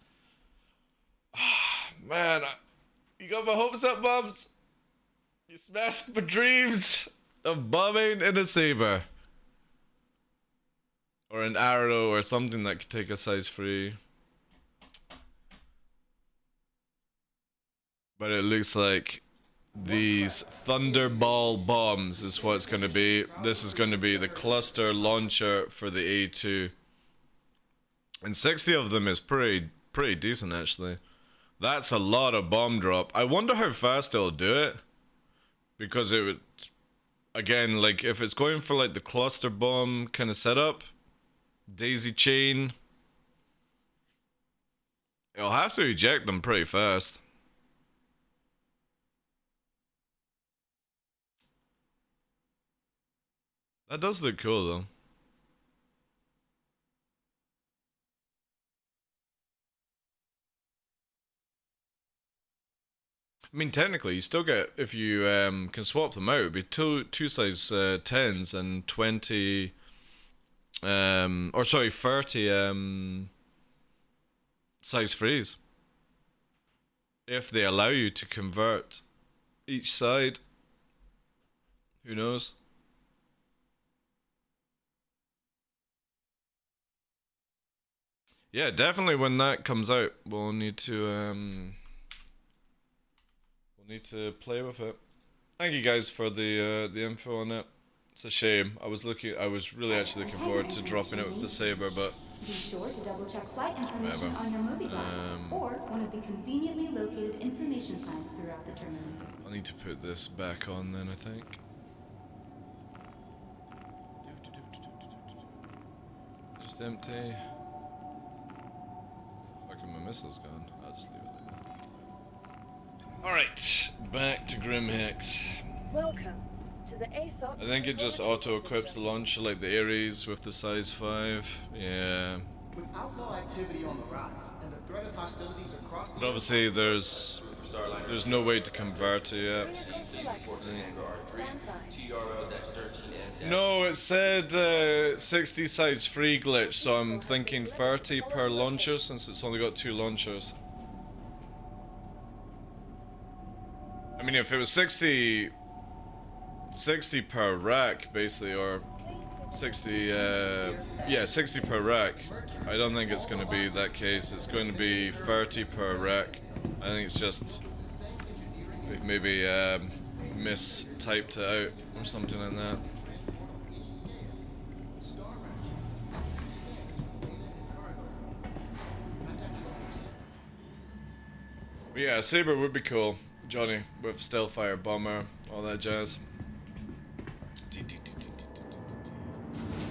Ah, man. You got my hopes up, Bubs. You smashed my dreams of bombing in a saber. Or an arrow or something that could take a size free. But it looks like these Thunderball bombs is what it's going to be. This is going to be the cluster launcher for the A2. And 60 of them is pretty decent, actually. That's a lot of bomb drop. I wonder how fast it'll do it. Because it would... Again, like, if it's going for, like, the cluster bomb kind of setup, daisy chain, it'll have to eject them pretty fast. That does look cool though. I mean, technically, you still get, if you can swap them out, it'd be two size 10s and 20, or sorry, 30 size 3s. If they allow you to convert each side, who knows? Yeah, definitely when that comes out, we'll need to play with it. Thank you guys for the info on it. It's a shame. I was really actually looking forward to dropping it with the saber, but Be sure to double-check flight information on your MobiGlass or one of the conveniently located information signs throughout the terminal. I need to put this back on then, I think. Just empty. Fucking my missile's gone. I'll just leave it like that. Alright, back to Grimhex. Welcome to the ASOP. I think it just auto-equips the launcher like the Ares with the size 5. Yeah. With outlaw activity on the rise and the threat of hostilities across the But obviously there's no way to convert it yet. Vehicle selected. Stand by. No, it said 60 size free glitch, so I'm thinking 30 per launcher since it's only got 2 launchers. I mean, if it was 60 per rack, basically, or 60 per rack, I don't think it's going to be that case. It's going to be 30 per rack. I think it's just we've maybe mistyped it out or something like that. But yeah, Saber would be cool, Johnny, with Stealthfire Bomber, all that jazz.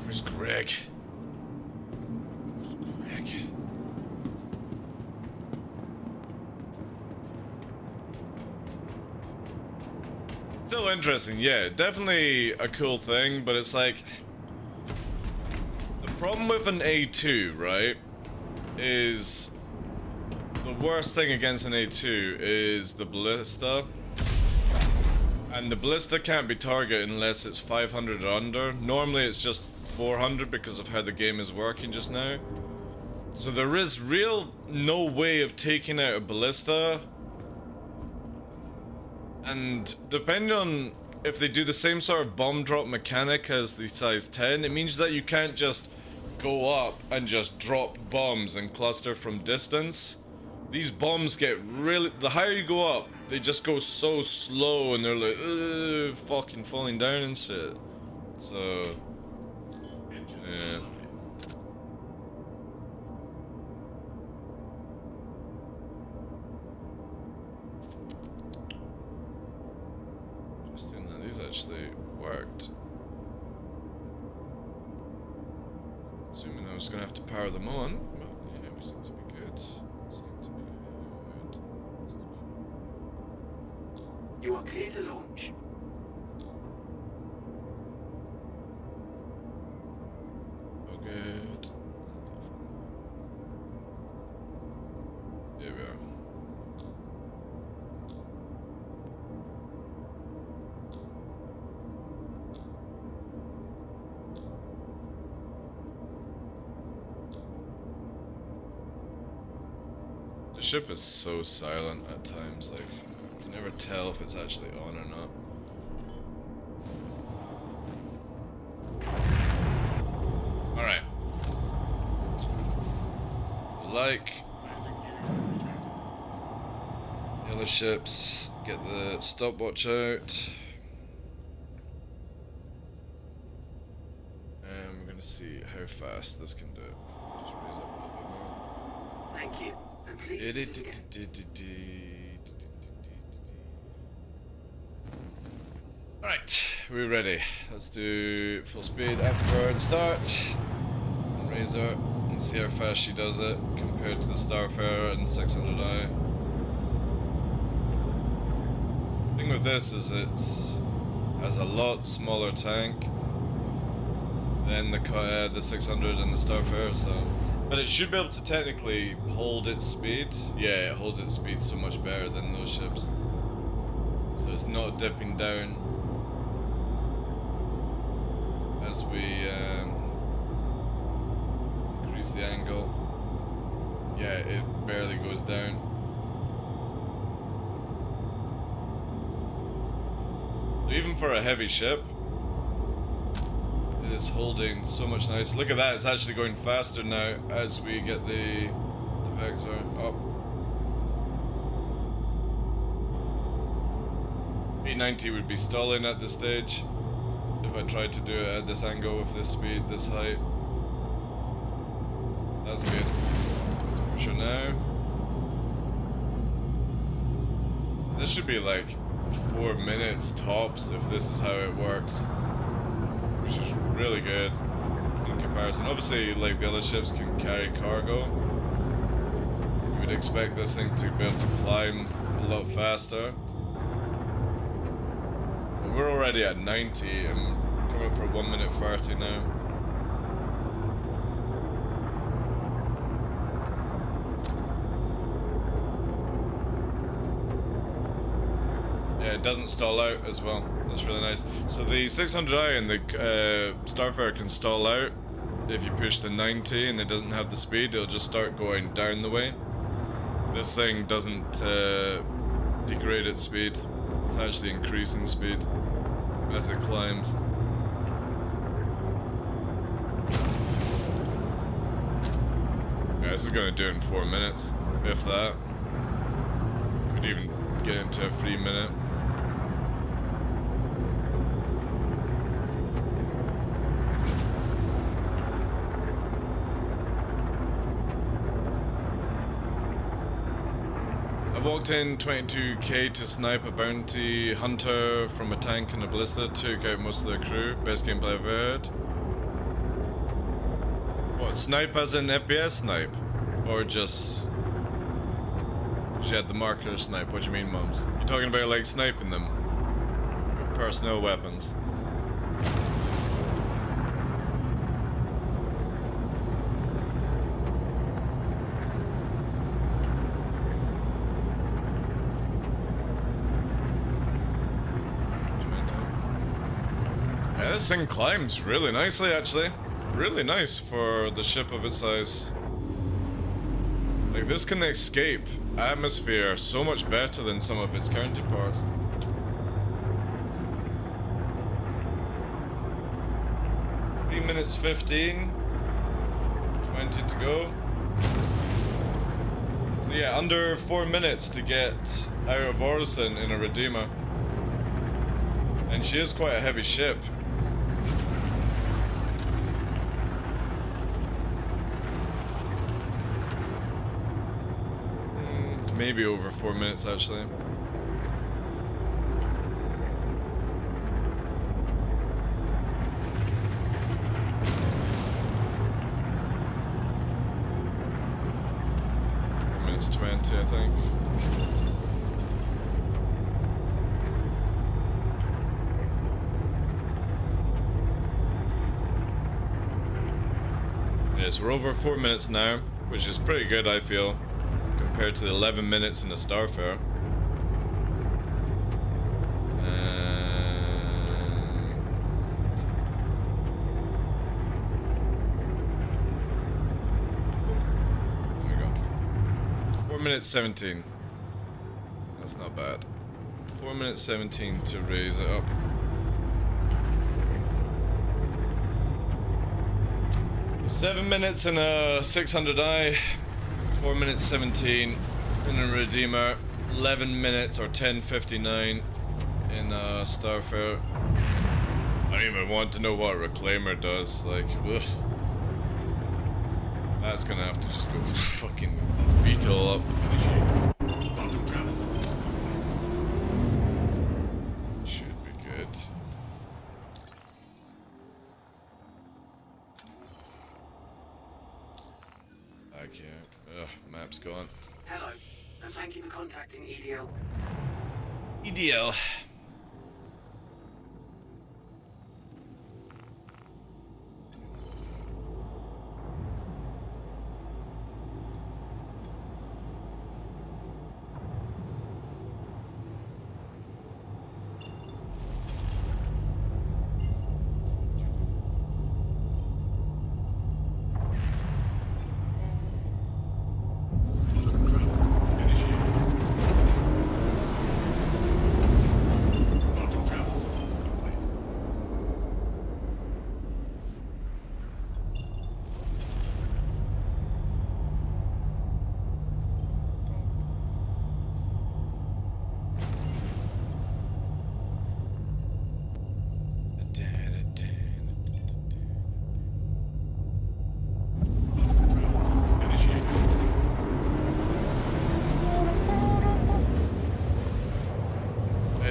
Where's Greg? Where's Greg? Still interesting, yeah, definitely a cool thing, but it's like the problem with an A2, right, is the worst thing against an A2 is the ballista. And the ballista can't be targeted unless it's 500 or under. Normally it's just 400 because of how the game is working just now. So there is no way of taking out a ballista. And depending on if they do the same sort of bomb drop mechanic as the size 10, it means that you can't just go up and just drop bombs and cluster from distance. These bombs get really... The higher you go up, they just go so slow and they're like, fucking falling down and shit. So... yeah. Interesting that these actually worked. Assuming I was gonna have to power them on, but yeah, we seem to be good. You are clear to launch. Oh, good. Here we are. The ship is so silent at times, like, you can never tell if it's actually on or not. Alright. Like the other ships, get the stopwatch out. And we're gonna see how fast this can do it. Just raise up a little bit more. Thank you. And please. Alright, we're ready. Let's do full speed, afterburn, start. And Razor, and see how fast she does it compared to the Starfarer and 600i. The thing with this is it has a lot smaller tank. than the 600 and the Starfarer, so... But it should be able to technically hold its speed. Yeah, it holds its speed so much better than those ships. So it's not dipping down as we increase the angle. Yeah, it barely goes down. Even for a heavy ship, it is holding so much nice. Look at that, it's actually going faster now as we get the vector up. 890 would be stalling at this stage if I tried to do it at this angle with this speed, this height. That's good. Let's push her now. This should be like 4 minutes tops if this is how it works, which is really good in comparison. Obviously, like the other ships can carry cargo, you would expect this thing to be able to climb a lot faster. But we're already at 90 and coming up for 1 minute 30 now. Yeah, it doesn't stall out as well. That's really nice. So the 600i and the Starfarer can stall out if you push to 90 and it doesn't have the speed. It'll just start going down the way. This thing doesn't degrade its speed. It's actually increasing speed as it climbs. Yeah, this is gonna do it in 4 minutes, if that. Could even get into a 3 minute. I walked in 22k to snipe a bounty hunter from a tank and a ballista, took out most of the crew. Best gameplay I've heard. What, snipe as in FPS snipe? Or just... she had the marker snipe? What do you mean, mums? You talking about like sniping them? With personnel weapons? Yeah, this thing climbs really nicely, actually. Really nice for the ship of its size. Like, this can escape atmosphere so much better than some of its counterparts. Three minutes 15. 20 to go. Yeah, under 4 minutes to get out of Orison in a Redeemer. And she is quite a heavy ship. Maybe over 4 minutes, actually. Minutes 20, I think. Yeah, so we're over 4 minutes now, which is pretty good, I feel, compared to the 11 minutes in the Starfarer. There we go. 4 minutes 17. That's not bad. 4 minutes 17 to raise it up. Seven minutes in a 600i. 4 minutes 17 in a Redeemer, 11 minutes or 10:59 in a Starfarer. I don't even want to know what a Reclaimer does, like, ugh. That's gonna have to just go fucking VTOL up. Should be good. Okay. Ugh, map's gone. Hello, and thank you for contacting EDL. EDL.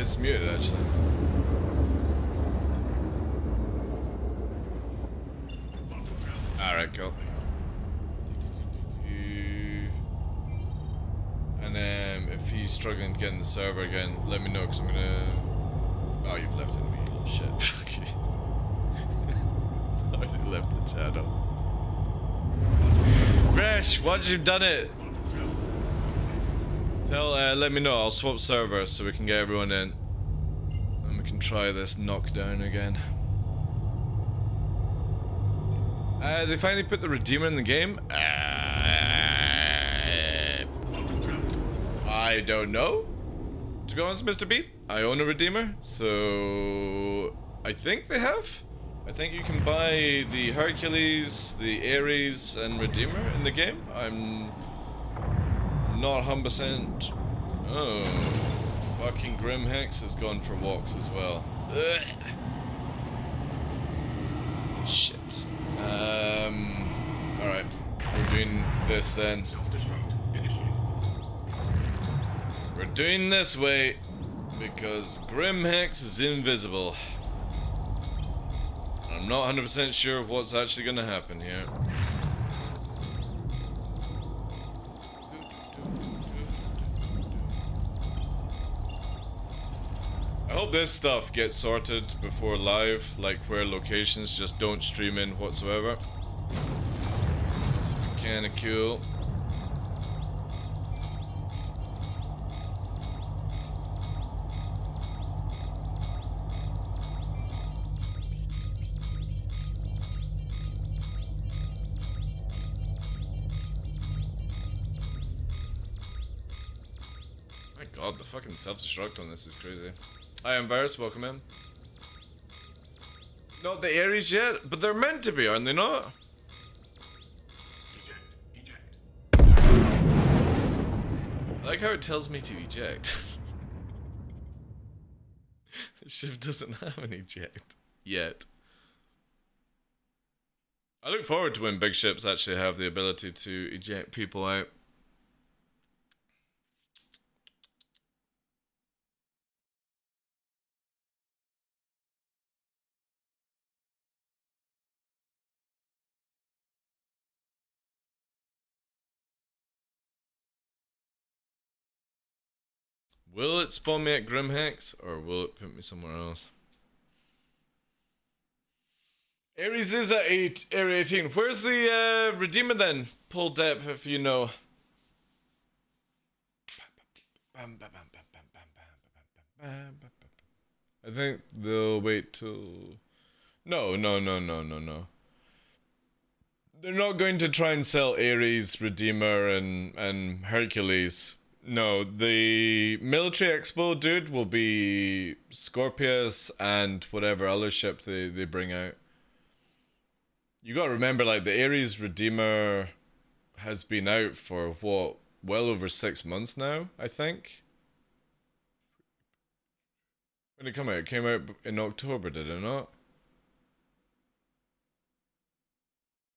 it's muted actually. Alright, cool. And if he's struggling to get in the server again, let me know because I'm gonna... Oh, you've left it, you little shit. It's already left the channel. Fresh, once you've done it, let me know. I'll swap servers so we can get everyone in. And we can try this knockdown again. They finally put the Redeemer in the game? I don't know. To be honest, Mr. B, I own a Redeemer, so I think they have. I think you can buy the Hercules, the Ares, and Redeemer in the game. I'm not 100%. Oh, fucking Grim Hex has gone for walks as well. Ugh. Shit. Alright. We're doing this then. We're doing this way because Grim Hex is invisible. I'm not 100% sure what's actually gonna happen here. I hope this stuff gets sorted before live, like where locations just don't stream in whatsoever. It's kinda cool. My god, the fucking self-destruct on this is crazy. Hi, I'm Virus, welcome in. Not the Ares yet, but they're meant to be, aren't they not? I like how it tells me to eject. The ship doesn't have an eject yet. I look forward to when big ships actually have the ability to eject people out. Will it spawn me at Grim Hex, or will it put me somewhere else? Ares is at Area 18. Where's the Redeemer then? Pull depth if you know. I think they'll wait till... No. They're not going to try and sell Ares, Redeemer, and Hercules. No, the military expo dude will be Scorpius and whatever other ship they bring out. You gotta remember, like, the Ares Redeemer has been out for, what, well over 6 months now, I think? When did it come out? It came out in October, did it not?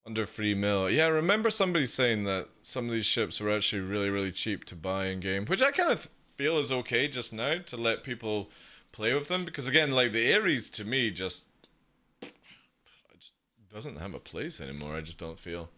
Under free mill. Yeah, I remember somebody saying that some of these ships were actually really, really cheap to buy in game, which I kind of feel is okay just now to let people play with them, because again, like, the Ares to me just doesn't have a place anymore. I just don't feel.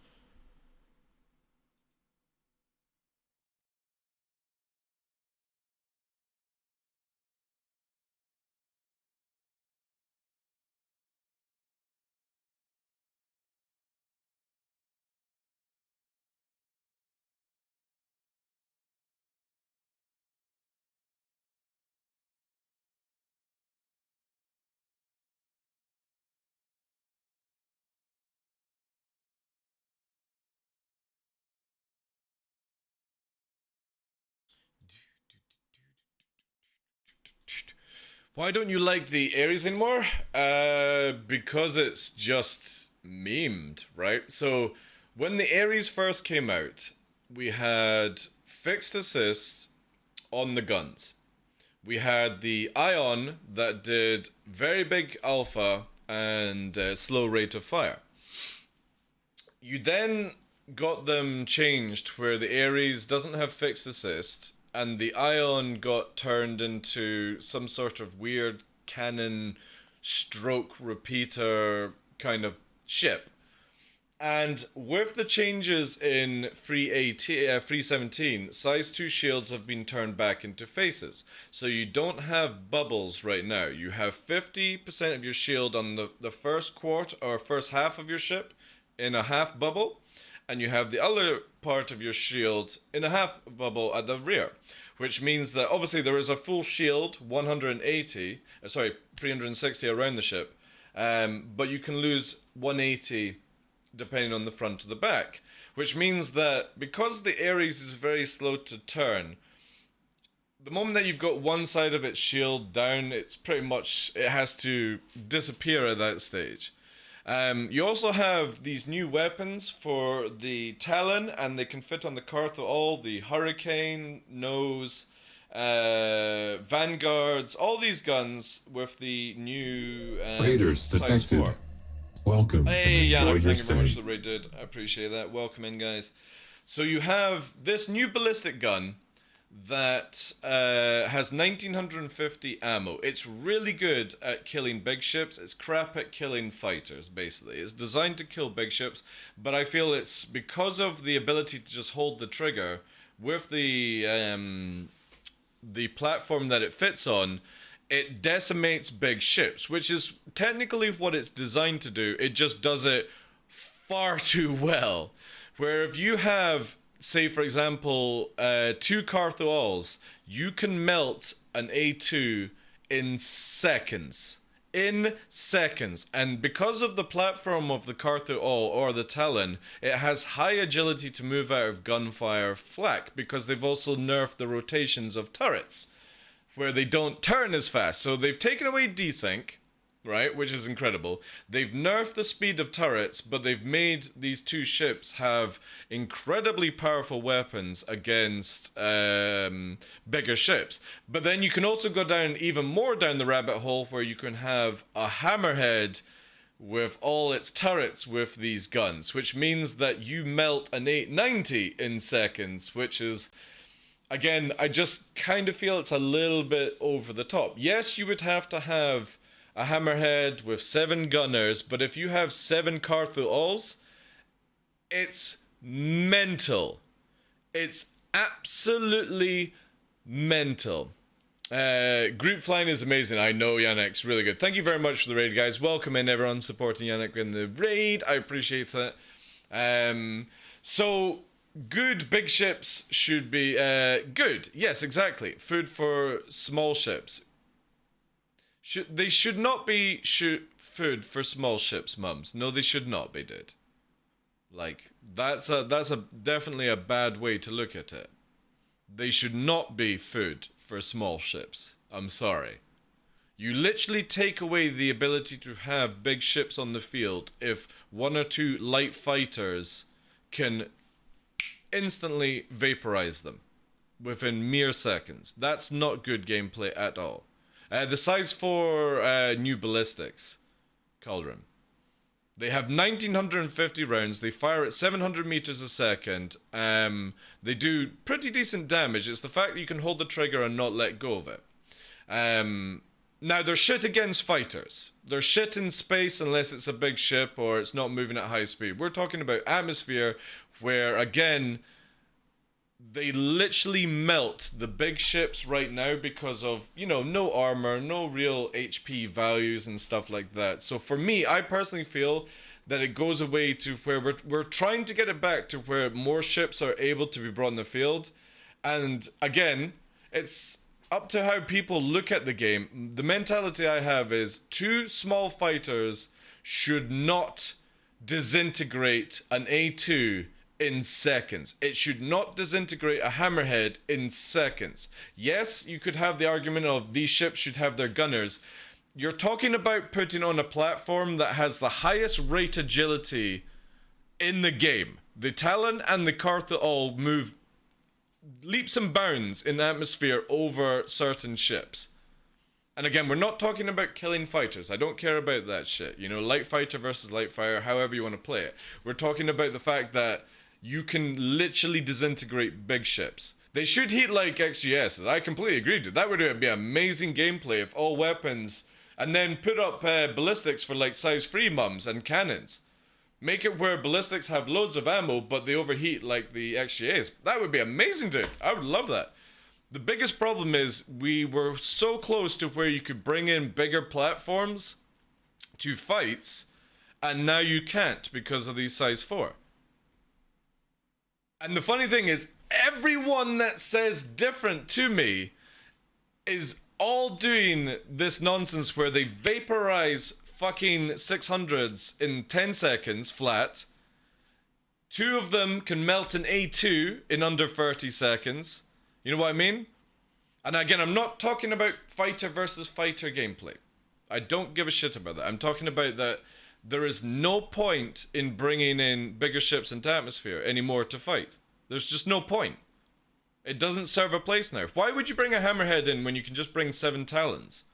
Why don't you like the Ares anymore? Because it's just memed, right? So when the Ares first came out, we had fixed assist on the guns. We had the Ion that did very big alpha and slow rate of fire. You then got them changed where the Ares doesn't have fixed assist and the Ion got turned into some sort of weird cannon stroke repeater kind of ship. And with the changes in free 17, size 2 shields have been turned back into faces. So you don't have bubbles right now. You have 50% of your shield on the first quart or first half of your ship in a half bubble, and you have the other part of your shield in a half bubble at the rear, which means that obviously there is a full shield 360 around the ship, but you can lose 180 depending on the front or the back, which means that because the Ares is very slow to turn, the moment that you've got one side of its shield down, it's pretty much, it has to disappear at that stage. You also have these new weapons for the Talon, and they can fit on the Cartho all, the Hurricane, Nose, Vanguards, all these guns with the new Raiders size detected. 4. Welcome. Hey, Enjoy Yannick, your thank you very much stay. for the raid, dude. I appreciate that. Welcome in, guys. So you have this new ballistic gun that has 1950 ammo. It's really good at killing big ships. It's crap at killing fighters, basically. It's designed to kill big ships, but I feel it's because of the ability to just hold the trigger with the platform that it fits on. It decimates big ships, which is technically what it's designed to do. It just does it far too well. Where if you have, say for example, 2 Cartho-Alls, you can melt an A2 in seconds. In seconds. And because of the platform of the Cartho-All or the Talon, it has high agility to move out of gunfire flak, because they've also nerfed the rotations of turrets, where they don't turn as fast. So they've taken away desync, right, which is incredible. They've nerfed the speed of turrets, but they've made these 2 ships have incredibly powerful weapons against bigger ships. But then you can also go down even more down the rabbit hole, where you can have a Hammerhead with all its turrets with these guns, which means that you melt an 890 in seconds, which is, again, I just kind of feel it's a little bit over the top. Yes, you would have to have a Hammerhead with 7 gunners, but if you have 7 Cartho-Alls, it's mental. It's absolutely mental. Group flying is amazing. I know, Yannick's really good. Thank you very much for the raid, guys. Welcome in, everyone supporting Yannick in the raid. I appreciate that. So good big ships should be good. Yes, exactly. Food for small ships. They should not be food for small ships, mums. No, they should not be, dude. Like, that's definitely a bad way to look at it. They should not be food for small ships. I'm sorry. You literally take away the ability to have big ships on the field if 1 or 2 light fighters can instantly vaporize them within mere seconds. That's not good gameplay at all. The size 4 new ballistics, Cauldron. They have 1950 rounds. They fire at 700 meters a second. They do pretty decent damage. It's the fact that you can hold the trigger and not let go of it. Now, they're shit against fighters. They're shit in space unless it's a big ship or it's not moving at high speed. We're talking about atmosphere, where, again, they literally melt the big ships right now because of, you know, no armor, no real HP values and stuff like that. So for me, I personally feel that it goes away to where we're trying to get it back to where more ships are able to be brought in the field. And again, it's up to how people look at the game. The mentality I have is 2 small fighters should not disintegrate an A2 in seconds. It should not disintegrate a Hammerhead in seconds. Yes, you could have the argument of these ships should have their gunners. You're talking about putting on a platform that has the highest rate agility in the game. The Talon and the Cartho all move leaps and bounds in atmosphere over certain ships. And again, we're not talking about killing fighters. I don't care about that shit. You know, light fighter versus light fighter, however you want to play it. We're talking about the fact that you can literally disintegrate big ships. They should heat like XGSs. I completely agree, dude. That would be amazing gameplay if all weapons... And then put up ballistics for like size 3 mums and cannons. Make it where ballistics have loads of ammo, but they overheat like the XGAs. That would be amazing, dude. I would love that. The biggest problem is we were so close to where you could bring in bigger platforms to fights, and now you can't because of these size 4. And the funny thing is, everyone that says different to me is all doing this nonsense where they vaporize fucking 600s in 10 seconds flat. 2 of them can melt an A2 in under 30 seconds. You know what I mean? And again, I'm not talking about fighter versus fighter gameplay. I don't give a shit about that. I'm talking about that there is no point in bringing in bigger ships into atmosphere anymore to fight. There's just no point. It doesn't serve a place now. Why would you bring a hammerhead in when you can just bring 7 talons?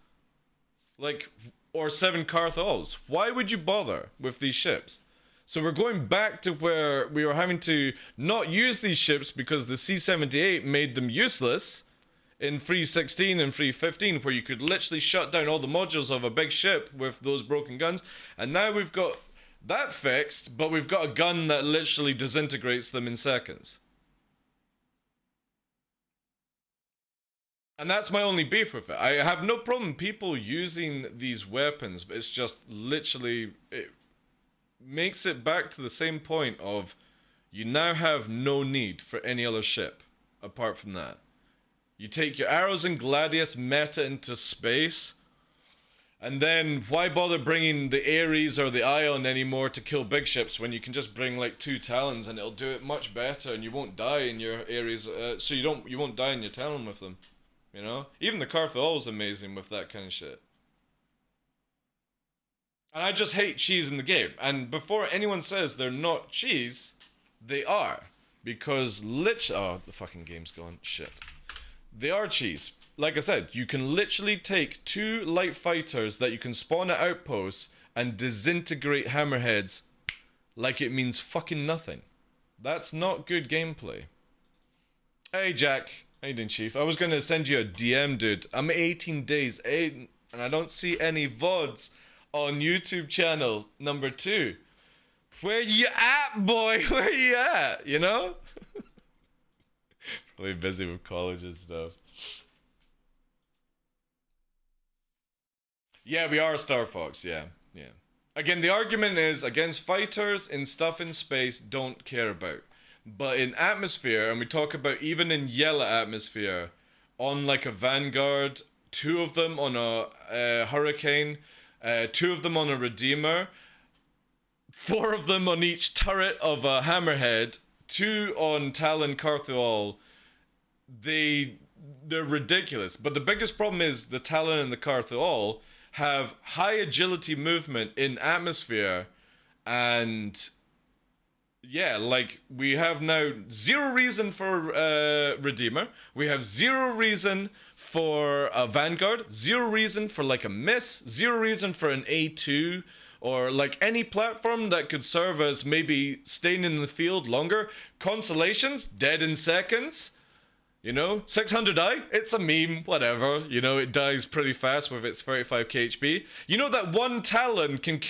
Like, or 7 Carthals? Why would you bother with these ships? So we're going back to where we were having to not use these ships because the C-78 made them useless in 3.16 and 3.15, where you could literally shut down all the modules of a big ship with those broken guns. And now we've got that fixed, but we've got a gun that literally disintegrates them in seconds. And that's my only beef with it. I have no problem people using these weapons, but it's just literally, it makes it back to the same point of you now have no need for any other ship apart from that. You take your arrows and gladius meta into space, and then why bother bringing the Ares or the Ion anymore to kill big ships when you can just bring like 2 Talons and it'll do it much better, and you won't die in your Ares, so you won't die in your Talon with them, you know? Even the Carthol is amazing with that kind of shit. And I just hate cheese in the game, and before anyone says they're not cheese, they are, because oh, the fucking game's gone, shit. They are cheese. Like I said, you can literally take 2 light fighters that you can spawn at outposts and disintegrate hammerheads like it means fucking nothing. That's not good gameplay. Hey Jack, how you doing, Chief? I was gonna send you a DM, dude. I'm 18 days in and I don't see any VODs on YouTube channel number 2. Where you at, boy? Where you at? You know? Probably busy with college and stuff. Yeah, we are Star Fox, yeah. Again, the argument is against fighters and stuff in space don't care about. But in atmosphere, and we talk about even in yellow atmosphere, on like a Vanguard, 2 of them on a Hurricane, 2 of them on a Redeemer, 4 of them on each turret of a Hammerhead, 2 on Talon Carthol. They're ridiculous. But the biggest problem is the Talon and the Carthol have high agility movement in atmosphere, and yeah, like we have now 0 reason for Redeemer, we have 0 reason for a Vanguard, 0 reason for like a Miss, 0 reason for an A2, or like any platform that could serve as maybe staying in the field longer. Constellations, dead in seconds. You know, 600i, it's a meme, whatever. You know, it dies pretty fast with its 35k HP. You know that 1 Talon can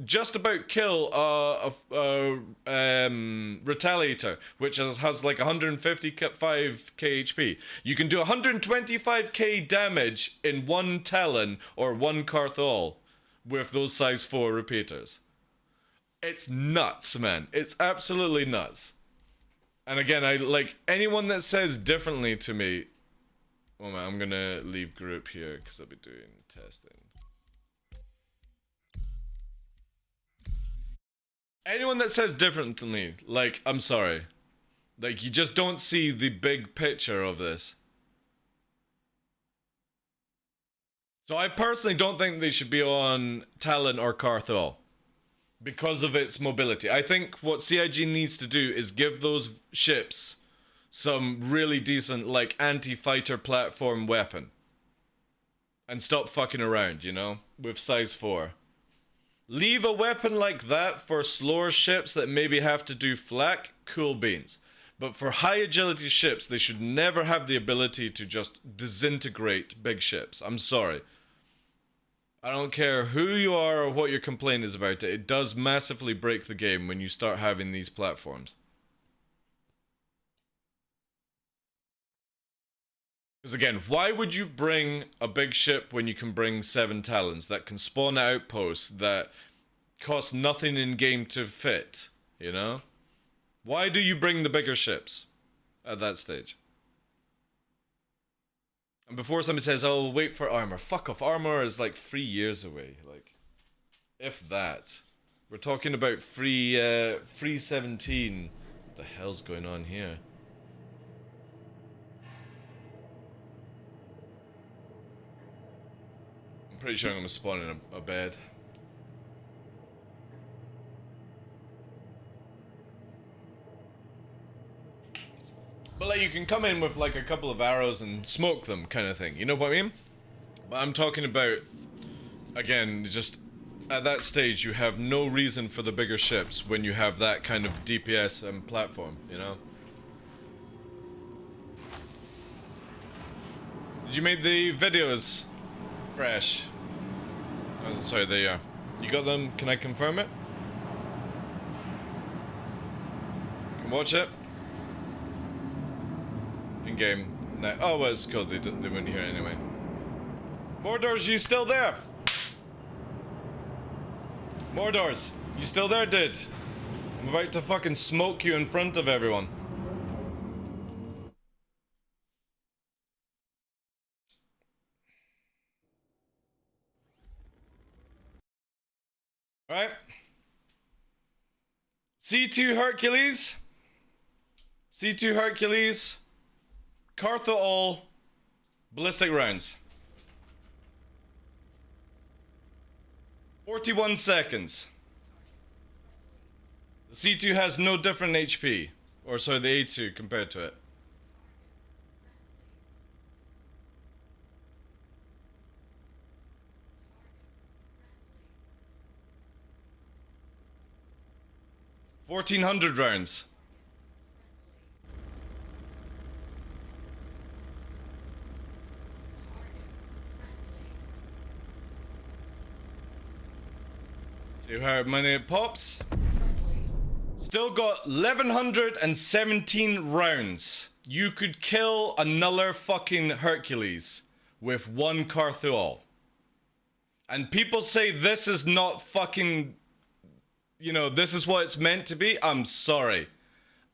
just about kill a Retaliator, which has like 155k HP. You can do 125k damage in 1 Talon or 1 Carthol with those size 4 repeaters. It's nuts, man. It's absolutely nuts. And again, I like anyone that says differently to me. Oh man, I'm gonna leave group here because I'll be doing testing. Anyone that says different to me, like, I'm sorry. Like, you just don't see the big picture of this. So I personally don't think they should be on Talon or Carthol because of its mobility. I think what CIG needs to do is give those ships some really decent, like, anti-fighter platform weapon. And stop fucking around, you know, with size 4. Leave a weapon like that for slower ships that maybe have to do flak, cool beans. But for high agility ships, they should never have the ability to just disintegrate big ships. I'm sorry. I don't care who you are or what your complaint is about it. It does massively break the game when you start having these platforms. Because again, why would you bring a big ship when you can bring 7 Talons that can spawn outposts that cost nothing in game to fit, you know? Why do you bring the bigger ships at that stage? And before somebody says, oh, wait for armor. Fuck off. Armor is like 3 years away. Like, if that. We're talking about free 17. What the hell's going on here? I'm pretty sure I'm going to spawn in a bed. But like, you can come in with like a couple of arrows and smoke them kind of thing, you know what I mean? But I'm talking about, again, just at that stage you have no reason for the bigger ships when you have that kind of DPS and platform, you know? Did you make the videos fresh? Oh, sorry, there you are. You got them? Can I confirm it? Can watch it? In game. No. Oh, well, it's cool. They weren't here anyway. Mordors, you still there? Mordors, you still there, dude? I'm about to fucking smoke you in front of everyone. Alright. C2 Hercules. C2 Hercules. Cartho all. Ballistic rounds. 41 seconds. The C2 has no different HP. Or sorry, the A2 compared to it. $1,400 rounds. See how many it pops? Still got 1,117 rounds. You could kill another fucking Hercules with one Carthual. And people say this is not fucking, you know, this is what it's meant to be. I'm sorry.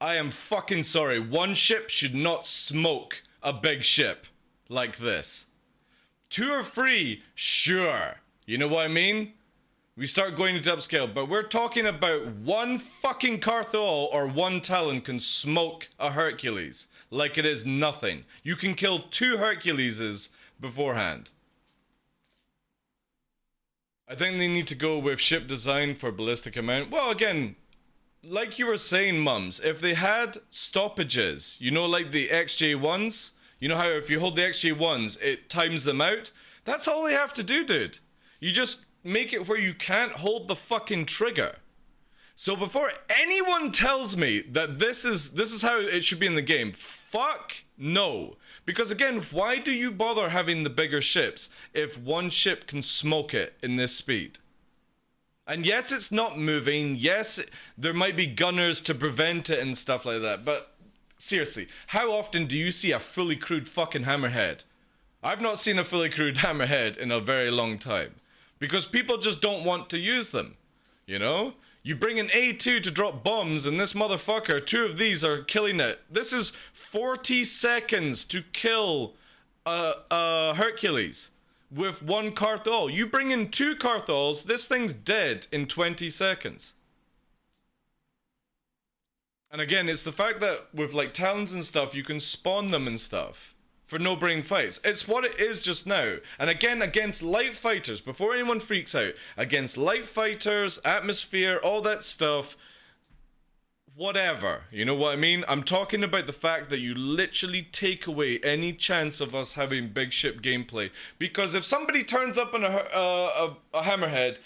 I am fucking sorry. One ship should not smoke a big ship like this. 2 or 3, sure. You know what I mean? We start going into upscale, but we're talking about one fucking Carthual or one Talon can smoke a Hercules like it is nothing. You can kill 2 Herculeses beforehand. I think they need to go with ship design for ballistic amount. Well, again, like you were saying, Mums, if they had stoppages, you know, like the XJ1s, you know how if you hold the XJ1s, it times them out? That's all they have to do, dude. You just make it where you can't hold the fucking trigger. So before anyone tells me that this is how it should be in the game, fuck no. Because again, why do you bother having the bigger ships if one ship can smoke it in this speed? And yes, it's not moving. Yes, there might be gunners to prevent it and stuff like that. But seriously, how often do you see a fully crewed fucking hammerhead? I've not seen a fully crewed hammerhead in a very long time. Because people just don't want to use them, you know? You bring an A2 to drop bombs and this motherfucker, 2 of these are killing it. This is 40 seconds to kill a Hercules with 1 Carthol. You bring in 2 Carthols, this thing's dead in 20 seconds. And again, it's the fact that with like Talons and stuff, you can spawn them and stuff. For no-brain fights. It's what it is just now. And again, against light fighters, before anyone freaks out, against light fighters, atmosphere, all that stuff, whatever. You know what I mean? I'm talking about the fact that you literally take away any chance of us having big ship gameplay. Because if somebody turns up on a hammerhead,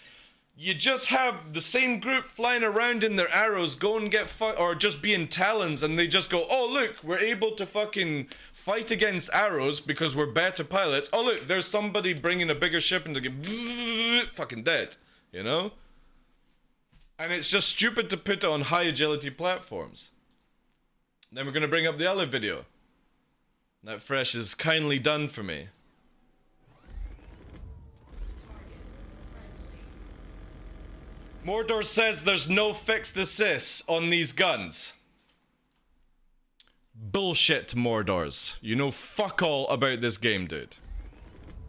you just have the same group flying around in their arrows, go and get or just be in talons, and they just go, oh look, we're able to fucking fight against arrows because we're better pilots. Oh look, there's somebody bringing a bigger ship and they get fucking dead, you know? And it's just stupid to put it on high agility platforms. Then we're gonna bring up the other video that Fresh has kindly done for me. Mordor says there's no fixed assists on these guns. Bullshit, Mordors. You know fuck all about this game, dude.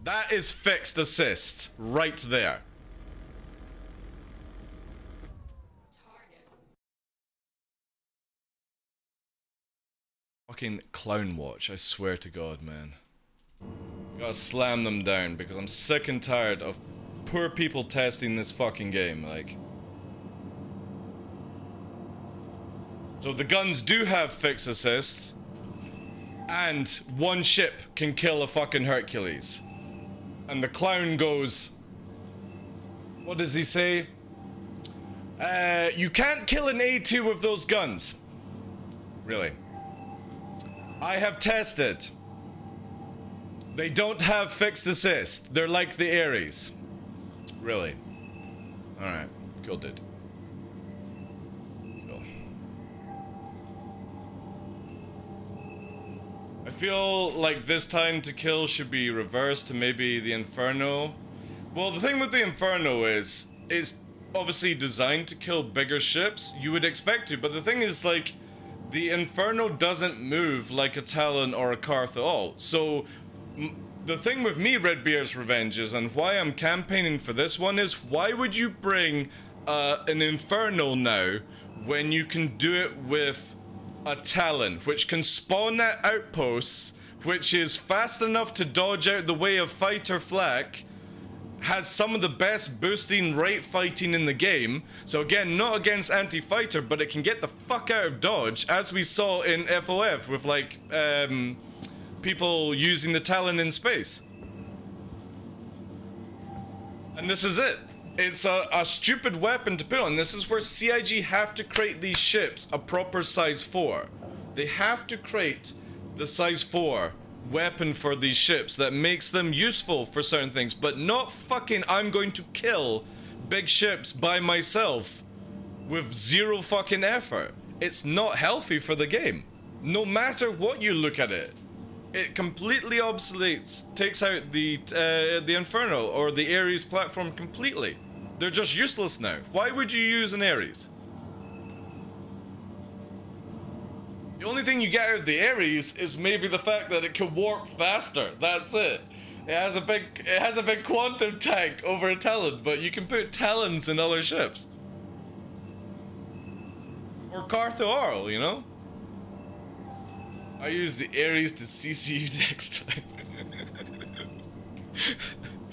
That is fixed assists right there. Fucking clown watch, I swear to God, man. Gotta slam them down because I'm sick and tired of poor people testing this fucking game, like. So the guns do have fixed assists, and one ship can kill a fucking Hercules. And the clown goes, what does he say? You can't kill an A2 with those guns. Really. I have tested. They don't have fixed assist. They're like the Ares. Really. Alright, cool, dude. Cool. I feel like this time to kill should be reversed to maybe the Inferno. Well, the thing with the Inferno is, it's obviously designed to kill bigger ships. You would expect to, but the thing is, like, the Inferno doesn't move like a Talon or a Karth at all. So, the thing with me, Redbeard's Revenge, is, and why I'm campaigning for this one is, why would you bring an Inferno now when you can do it with a Talon, which can spawn at outposts, which is fast enough to dodge out the way of fighter flak, has some of the best boosting rate fighting in the game. So again, not against anti-fighter, but it can get the fuck out of dodge, as we saw in FOF with like people using the Talon in space. And this is it. It's a stupid weapon to put on. This is where CIG have to create these ships a proper size 4. They have to create the size 4 weapon for these ships that makes them useful for certain things, but not fucking I'm going to kill big ships by myself with zero fucking effort. It's not healthy for the game. No matter what you look at it. It completely obsoletes, takes out the Inferno or the Ares platform completely. They're just useless now. Why would you use an Ares? The only thing you get out of the Ares is maybe the fact that it can warp faster. That's it. It has a big quantum tank over a Talon, but you can put Talons in other ships. Or Cartho Oral, you know? I use the Ares to CC you next time.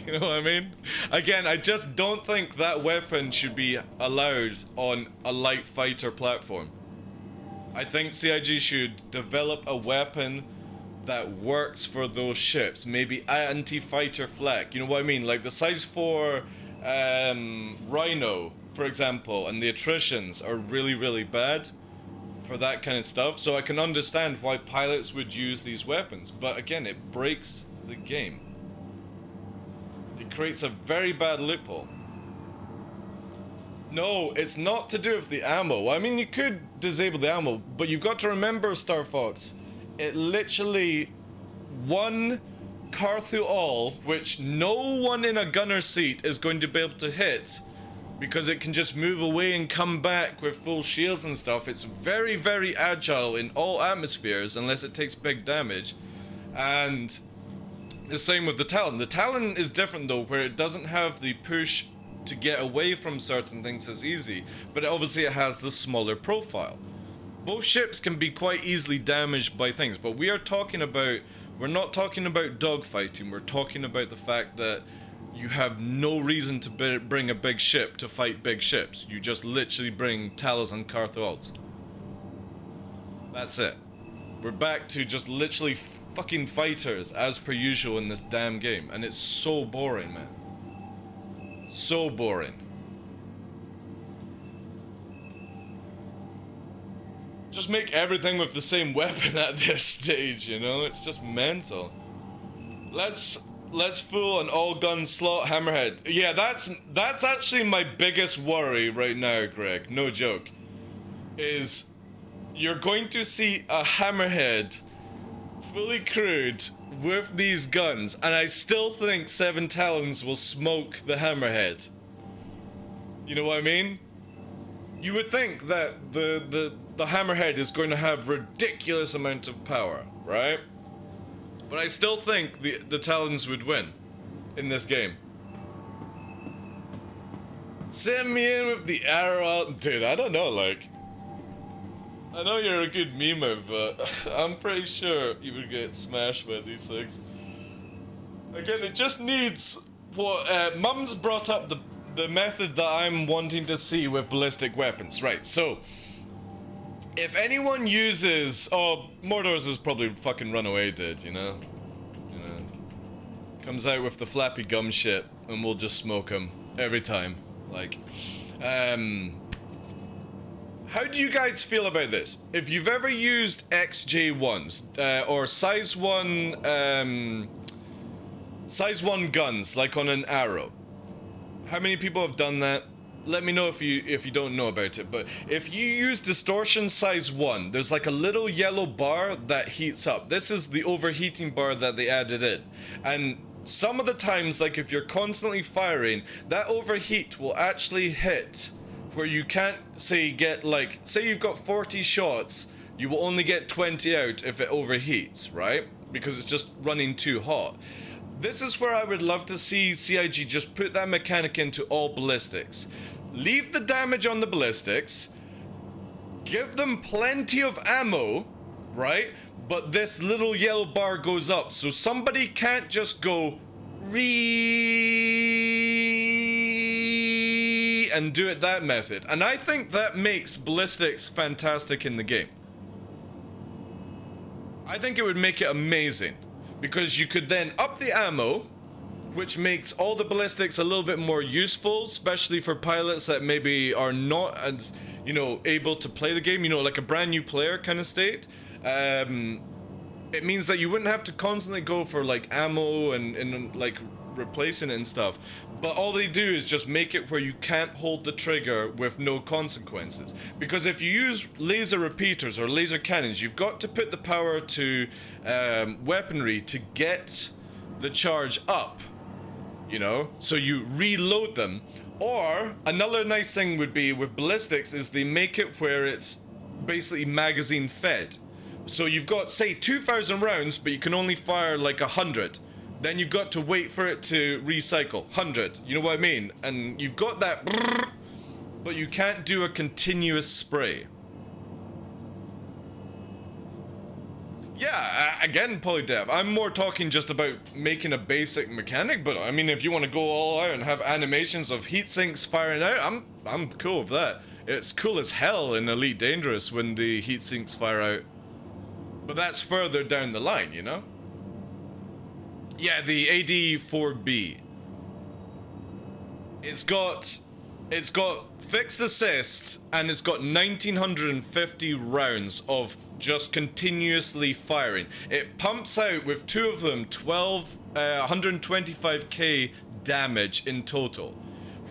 You know what I mean? Again, I just don't think that weapon should be allowed on a light fighter platform. I think CIG should develop a weapon that works for those ships. Maybe anti-fighter flak. You know what I mean? Like the size 4 Rhino, for example, and the attritions are really, really bad for that kind of stuff. So I can understand why pilots would use these weapons. But again, it breaks the game. It creates a very bad loophole. No, it's not to do with the ammo. I mean, you could disable the ammo, but you've got to remember, Star Fox, it literally one Carthu all, which no one in a gunner seat is going to be able to hit, because it can just move away and come back with full shields and stuff. It's very, very agile in all atmospheres, unless it takes big damage. And the same with the Talon. The Talon is different though, where it doesn't have the push to get away from certain things as easy, but obviously it has the smaller profile. Both ships can be quite easily damaged by things, but we're not talking about dogfighting. We're talking about the fact that you have no reason to bring a big ship to fight big ships. You just literally bring Talos and Carthoals. That's it. We're back to just literally fucking fighters as per usual in this damn game, and it's so boring, man. So boring. Just make everything with the same weapon at this stage, you know? It's just mental. Let's fool an all-gun slot hammerhead. Yeah, that's actually my biggest worry right now, Greg. No joke. Is you're going to see a hammerhead fully crewed with these guns, and I still think Seven Talons will smoke the hammerhead. You know what I mean? You would think that the hammerhead is going to have ridiculous amount of power, right? But I still think the Talons would win in this game. Send me in with the arrow out. Dude, I don't know, like, I know you're a good memer, but I'm pretty sure you would get smashed by these things. Again, it just needs what Mum's brought up the method that I'm wanting to see with ballistic weapons. Right, so if anyone uses, oh, Mordor's is probably fucking Runaway did, you know? Comes out with the flappy gum shit, and we'll just smoke him every time. Like, how do you guys feel about this? If you've ever used XJ1s, or size 1 guns, like on an arrow, how many people have done that? Let me know if you don't know about it. But if you use distortion size 1, there's like a little yellow bar that heats up. This is the overheating bar that they added in. And some of the times, like if you're constantly firing, that overheat will actually hit where you can't, say, get like, say you've got 40 shots, you will only get 20 out if it overheats, right? Because it's just running too hot. This is where I would love to see CIG just put that mechanic into all ballistics. Leave the damage on the ballistics, give them plenty of ammo, right? But this little yellow bar goes up, so somebody can't just go and do it that method. And I think that makes ballistics fantastic in the game. I think it would make it amazing, because you could then up the ammo, which makes all the ballistics a little bit more useful, especially for pilots that maybe are not as, you know, able to play the game, you know, like a brand new player kind of state. It means that you wouldn't have to constantly go for like ammo and like replacing it and stuff. But all they do is just make it where you can't hold the trigger with no consequences. Because if you use laser repeaters or laser cannons, you've got to put the power to weaponry to get the charge up, you know? So you reload them. Or another nice thing would be with ballistics is they make it where it's basically magazine fed. So you've got, say, 2,000 rounds, but you can only fire like 100. Then you've got to wait for it to recycle. 100, you know what I mean? And you've got that, but you can't do a continuous spray. Yeah, again, Polydev, I'm more talking just about making a basic mechanic, but I mean, if you want to go all out and have animations of heat sinks firing out, I'm cool with that. It's cool as hell in Elite Dangerous when the heat sinks fire out. But that's further down the line, you know? Yeah, the AD4B. It's got fixed assist, and it's got 1950 rounds of just continuously firing. It pumps out with two of them 125k damage in total,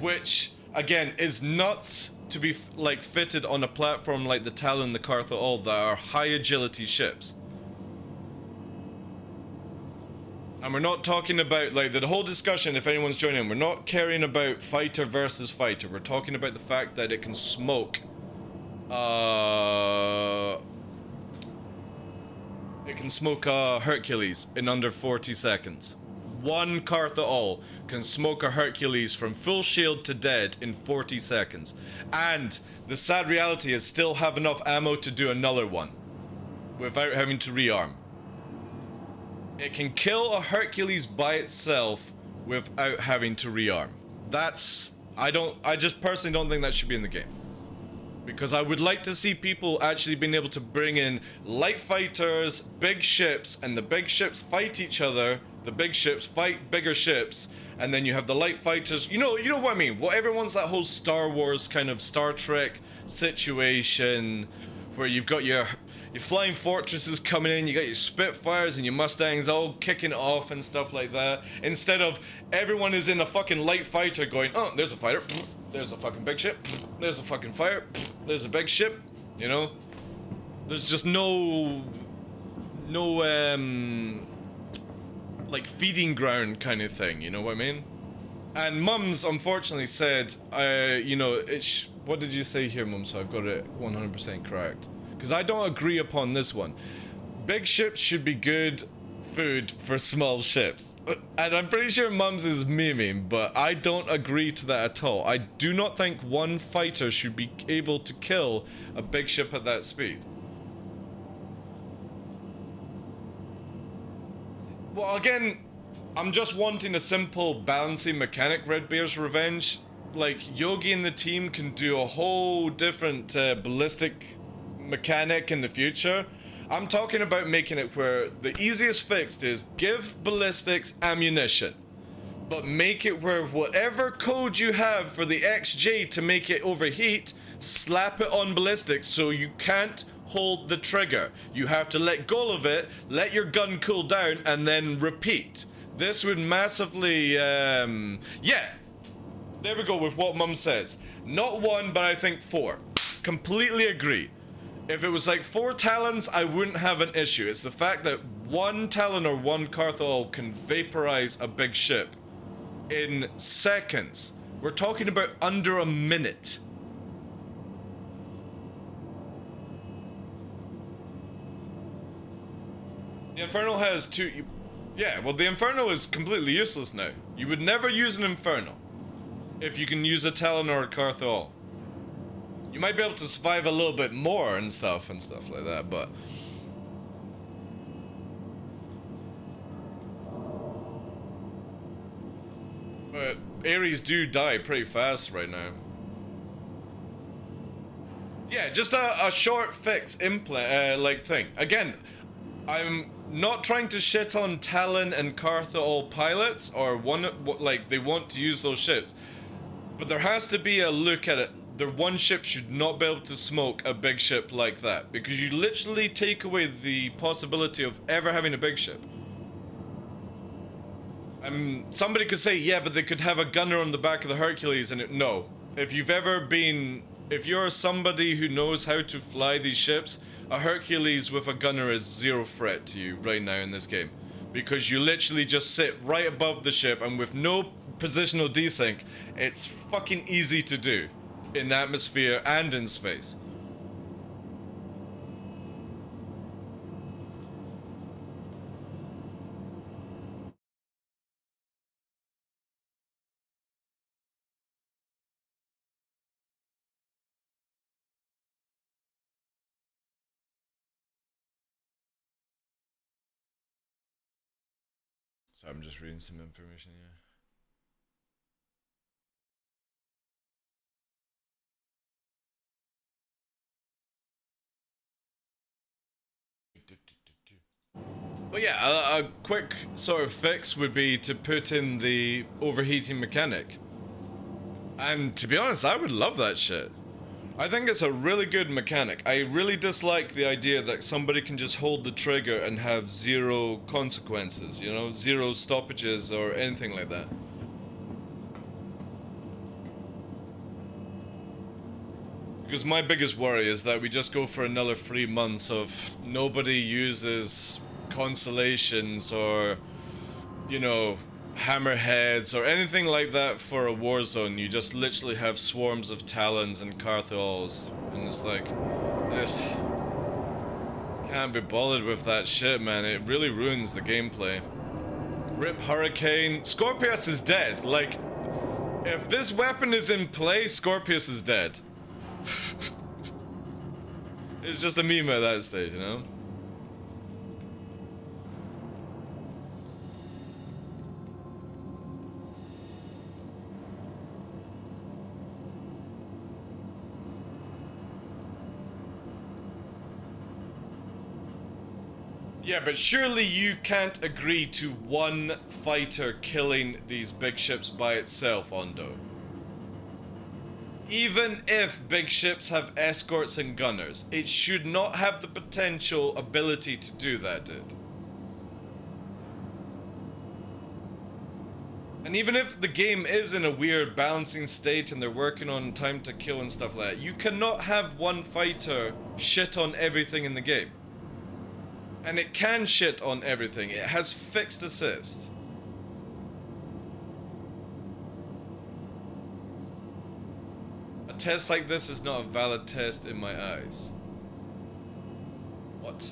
which again is nuts to be like fitted on a platform like the Talon, the Cartha all that are high agility ships. And we're not talking about, like, the whole discussion, if anyone's joining, we're not caring about fighter versus fighter. We're talking about the fact that it can smoke, Hercules in under 40 seconds. One Cartha all can smoke a Hercules from full shield to dead in 40 seconds. And the sad reality is still have enough ammo to do another one without having to rearm. It can kill a Hercules by itself without having to rearm. That's, I just personally don't think that should be in the game. Because I would like to see people actually being able to bring in light fighters, big ships, and the big ships fight each other, the big ships fight bigger ships, and then you have the light fighters, you know what I mean? Well, everyone's that whole Star Wars kind of Star Trek situation, where you've got your flying fortresses coming in, you got your Spitfires and your Mustangs all kicking it off and stuff like that, instead of everyone is in a fucking light fighter going, oh, there's a fighter, there's a fucking big ship, there's a fucking fire, there's a big ship, you know? There's just no like feeding ground kind of thing, you know what I mean? And Mums unfortunately said, you know, what did you say here, Mum? So I've got it 100% correct. Because I don't agree upon this one. Big ships should be good food for small ships. And I'm pretty sure Mums is memeing, but I don't agree to that at all. I do not think one fighter should be able to kill a big ship at that speed. Well, again, I'm just wanting a simple balancing mechanic, Redbear's Revenge. Like, Yogi and the team can do a whole different ballistic mechanic in the future. I'm talking about making it where the easiest fix is give ballistics ammunition, but make it where whatever code you have for the XJ to make it overheat, slap it on ballistics so you can't hold the trigger. You have to let go of it, let your gun cool down, and then repeat. This would massively, yeah. There we go with what Mum says. Not 1, but I think 4. Completely agree. If it was like 4 Talons, I wouldn't have an issue. It's the fact that 1 Talon or 1 Carthol can vaporize a big ship in seconds. We're talking about under a minute. The Inferno has 2... Yeah, well, the Inferno is completely useless now. You would never use an Inferno if you can use a Talon or a Carthol. You might be able to survive a little bit more and stuff like that, but... But Ares do die pretty fast right now. Yeah, just a short fix like thing. Again, I'm not trying to shit on Talon and Carthol pilots, or like they want to use those ships. But there has to be a look at it. One ship should not be able to smoke a big ship like that, because you literally take away the possibility of ever having a big ship. Somebody could say, yeah, but they could have a gunner on the back of the Hercules, and no. If you're somebody who knows how to fly these ships, a Hercules with a gunner is 0 threat to you right now in this game. Because you literally just sit right above the ship, and with no positional desync, it's fucking easy to do. In atmosphere and in space. So I'm just reading some information here. But yeah, a quick sort of fix would be to put in the overheating mechanic. And to be honest, I would love that shit. I think it's a really good mechanic. I really dislike the idea that somebody can just hold the trigger and have 0 consequences, you know, 0 stoppages or anything like that. Because my biggest worry is that we just go for another 3 months of nobody uses constellations or, you know, hammerheads or anything like that for a war zone. You just literally have swarms of Talons and Carthols, and it's like, can't be bothered with that shit, man. It really ruins the gameplay. Rip Hurricane. Scorpius is dead. Like, if this weapon is in play, Scorpius is dead. It's just a meme at that stage, you know? Yeah, but surely you can't agree to one fighter killing these big ships by itself, Ondo. Even if big ships have escorts and gunners, it should not have the potential ability to do that, dude. And even if the game is in a weird balancing state and they're working on time to kill and stuff like that, you cannot have one fighter shit on everything in the game. And it can shit on everything. It has fixed assist. A test like this is not a valid test in my eyes. What?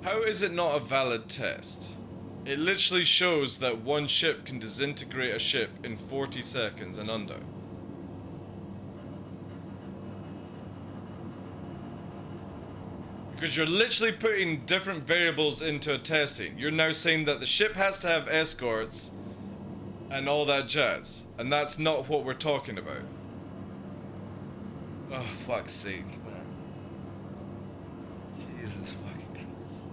How is it not a valid test? It literally shows that one ship can disintegrate a ship in 40 seconds and under. Because you're literally putting different variables into a testing. You're now saying that the ship has to have escorts and all that jazz. And that's not what we're talking about. Oh, fuck's sake, man. Jesus fucking Christ.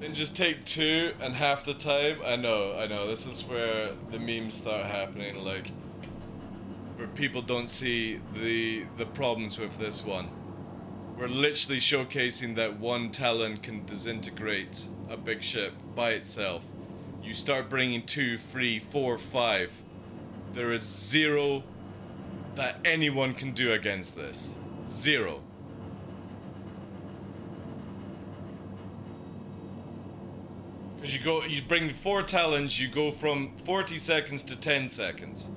Then just take two and half the time. I know. This is where the memes start happening, like where people don't see the problems with this one. We're literally showcasing that one Talon can disintegrate a big ship by itself. You start bringing 2, 3, 4, 5. There is zero that anyone can do against this. Zero. Because you bring 4 Talons, you go from 40 seconds to 10 seconds.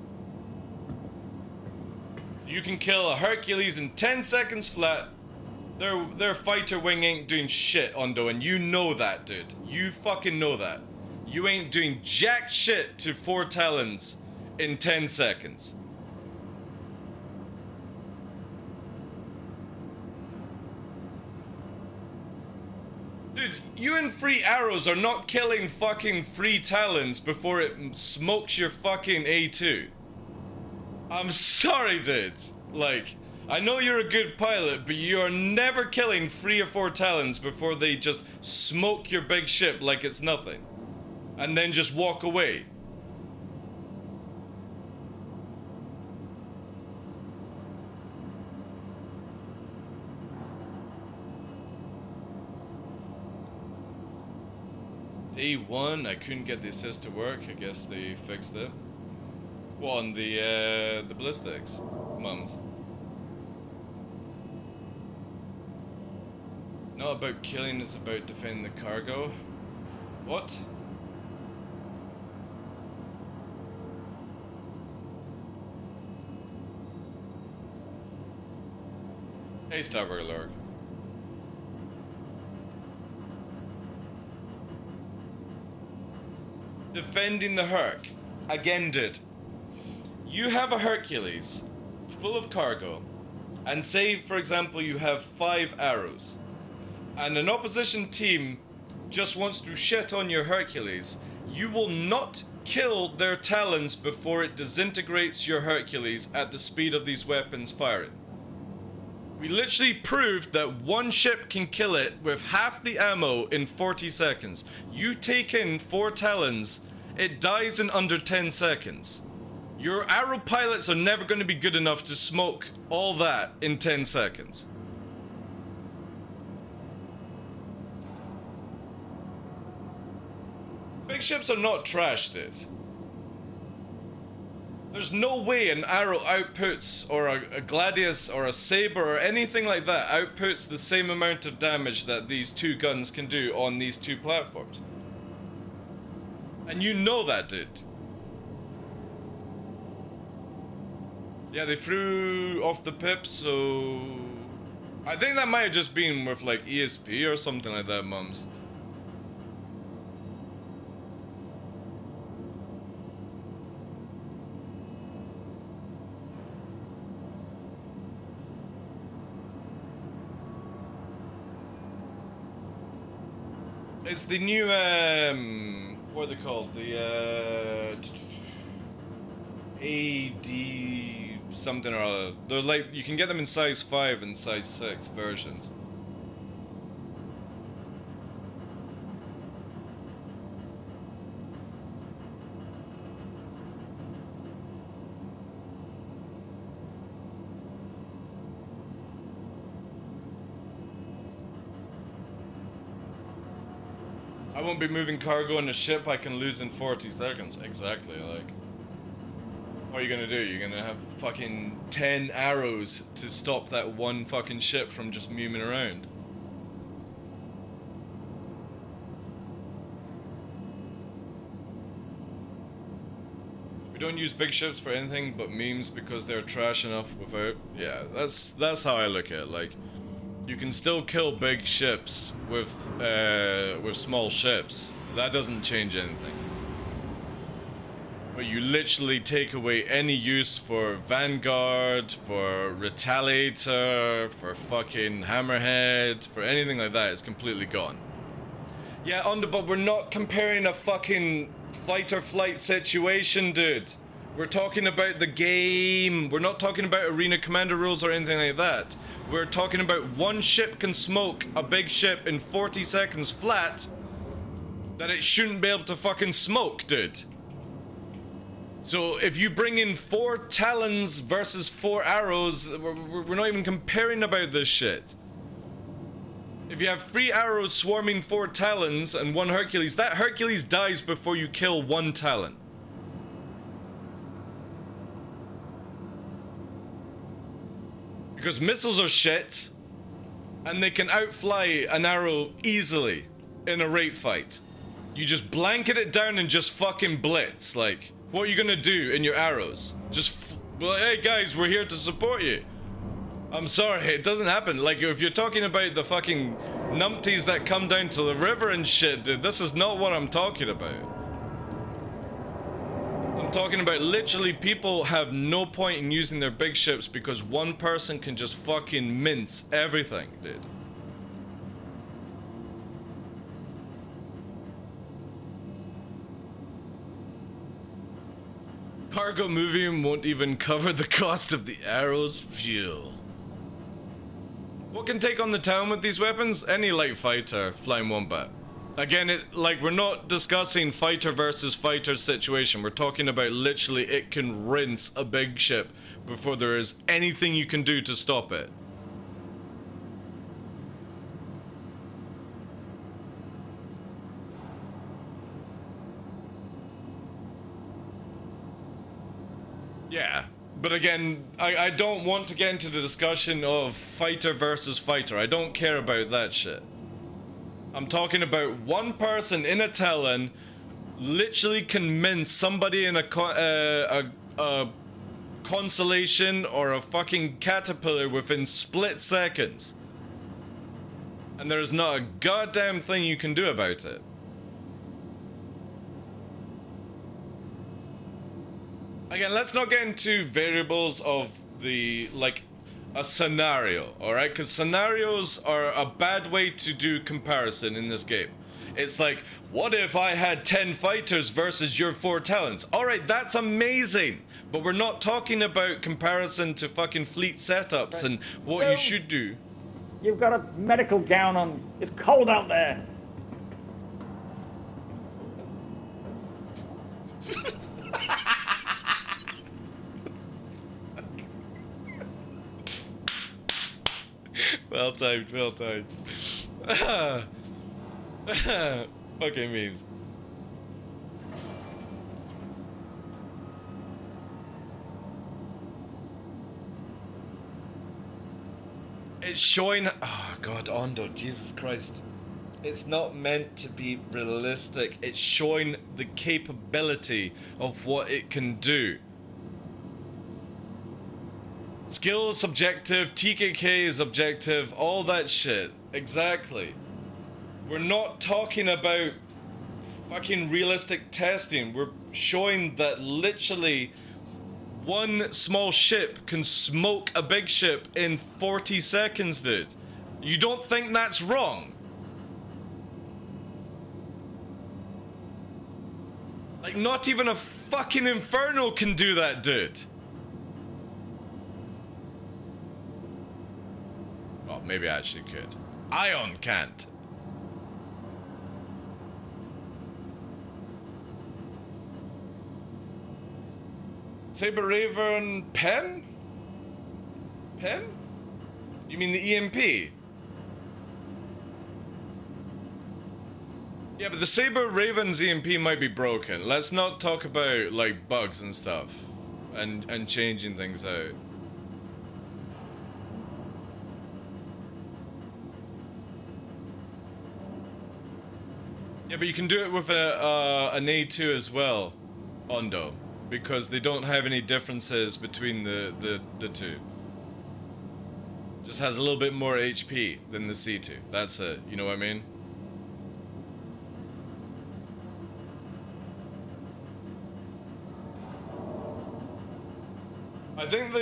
You can kill a Hercules in 10 seconds flat. Their fighter wing ain't doing shit, Ondo, and you know that, dude. You fucking know that. You ain't doing jack shit to 4 Talons in 10 seconds. Dude, you and 3 arrows are not killing fucking 3 Talons before it smokes your fucking A2. I'm sorry, dude. Like, I know you're a good pilot, but you are never killing 3 or 4 Talons before they just smoke your big ship like it's nothing. And then just walk away. Day 1, I couldn't get the assist to work. I guess they fixed it. Well, on the ballistics. Mums. Not about killing, it's about defending the cargo. What? Hey, Starburg. Defending the Herc. Again, dude. You have a Hercules full of cargo, and say, for example, you have 5 arrows, and an opposition team just wants to shit on your Hercules. You will not kill their Talons before it disintegrates your Hercules at the speed of these weapons firing. We literally proved that one ship can kill it with half the ammo in 40 seconds. You take in 4 Talons, it dies in under 10 seconds. Your arrow pilots are never going to be good enough to smoke all that in 10 seconds. Big ships are not trash, dude. There's no way an arrow outputs, or a gladius, or a saber, or anything like that outputs the same amount of damage that these 2 guns can do on these 2 platforms. And you know that, dude. Yeah, they threw off the pip, so... I think that might have just been with, like, ESP or something like that, mums. It's the new, what are they called? The, AD something or other. They're like, you can get them in size 5 and size 6 versions. I won't be moving cargo on a ship I can lose in 40 seconds. Exactly, like. What are you gonna do? You're gonna have fucking 10 arrows to stop that one fucking ship from just moving around. We don't use big ships for anything but memes because they're trash enough without... Yeah, that's how I look at it. Like, you can still kill big ships with small ships. That doesn't change anything. But you literally take away any use for Vanguard, for Retaliator, for fucking Hammerhead, for anything like that. It's completely gone. Yeah, but we're not comparing a fucking fight or flight situation, dude. We're talking about the game. We're not talking about arena commander rules or anything like that. We're talking about one ship can smoke a big ship in 40 seconds flat that it shouldn't be able to fucking smoke, dude. So if you bring in 4 Talons versus 4 arrows, we're not even comparing about this shit. If you have 3 arrows swarming 4 Talons and 1 Hercules, that Hercules dies before you kill 1 Talon. Because missiles are shit, and they can outfly an arrow easily in a rate fight. You just blanket it down and just fucking blitz, like... What are you gonna do in your arrows? Just, well, hey guys, we're here to support you. I'm sorry, it doesn't happen. Like, if you're talking about the fucking numpties that come down to the river and shit, dude, this is not what I'm talking about. I'm talking about literally people have no point in using their big ships because one person can just fucking mince everything, dude. Cargo moving won't even cover the cost of the arrow's fuel. What can take on the town with these weapons? Any light fighter, flying wombat. Again, we're not discussing fighter versus fighter situation. We're talking about literally it can rinse a big ship before there is anything you can do to stop it. Yeah, but again, I don't want to get into the discussion of fighter versus fighter. I don't care about that shit. I'm talking about one person in a Talon literally can mince somebody in a Constellation or a fucking Caterpillar within split seconds. And there's not a goddamn thing you can do about it. Again, let's not get into variables of the, like, a scenario, alright? Because scenarios are a bad way to do comparison in this game. It's like, what if I had 10 fighters versus your 4 Talons? Alright, that's amazing! But we're not talking about comparison to fucking fleet setups and what you should do. You've got a medical gown on. It's cold out there. Well timed, well timed. Okay, memes. It's showing... Oh god, Ondo, Jesus Christ. It's not meant to be realistic. It's showing the capability of what it can do. Skill is subjective, TKK is objective, all that shit. Exactly. We're not talking about fucking realistic testing. We're showing that literally one small ship can smoke a big ship in 40 seconds, dude. You don't think that's wrong? Like, not even a fucking Inferno can do that, dude. Well, maybe I actually could. Ion can't. Saber Raven Pen? Pen? You mean the EMP? Yeah, but the Saber Raven's EMP might be broken. Let's not talk about, like, bugs and stuff. And changing things out. Yeah, but you can do it with an A2 as well, Ondo. Because they don't have any differences between the two. Just has a little bit more HP than the C2. That's it, you know what I mean? I think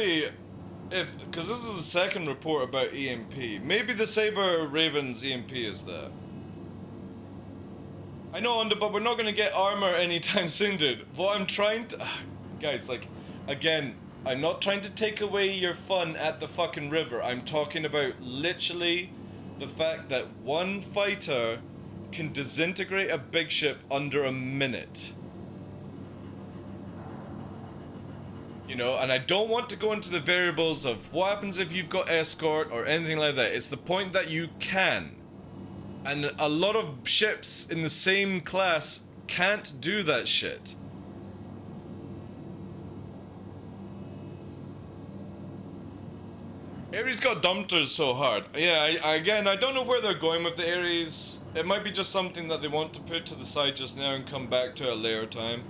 because this is the second report about EMP, maybe the Saber Raven's EMP is there. I know, Under, but we're not gonna get armor anytime soon, dude. What I'm trying to... guys, like, again, I'm not trying to take away your fun at the fucking river. I'm talking about literally the fact that one fighter can disintegrate a big ship under a minute. You know, and I don't want to go into the variables of what happens if you've got escort or anything like that. It's the point that you can. And a lot of ships in the same class can't do that shit. Ares got dumped so hard. Yeah, again, I don't know where they're going with the Ares. It might be just something that they want to put to the side just now and come back to a later time.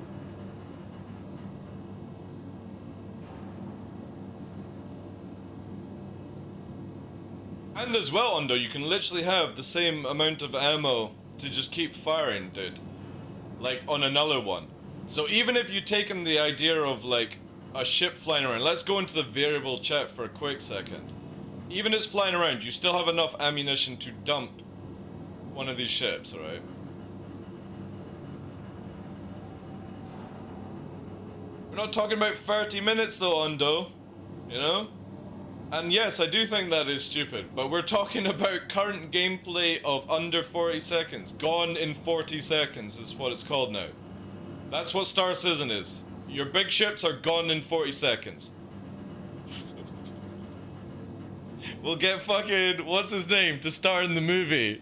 And as well, Ondo, you can literally have the same amount of ammo to just keep firing, dude. Like, on another one. So even if you've taken the idea of, like, a ship flying around, let's go into the variable chat for a quick second. Even if it's flying around, you still have enough ammunition to dump one of these ships, alright? We're not talking about 30 minutes though, Ondo. You know? And yes, I do think that is stupid, but we're talking about current gameplay of under 40 seconds. Gone in 40 seconds is what it's called now. That's what Star Citizen is. Your big ships are gone in 40 seconds. We'll get fucking, what's his name, to star in the movie.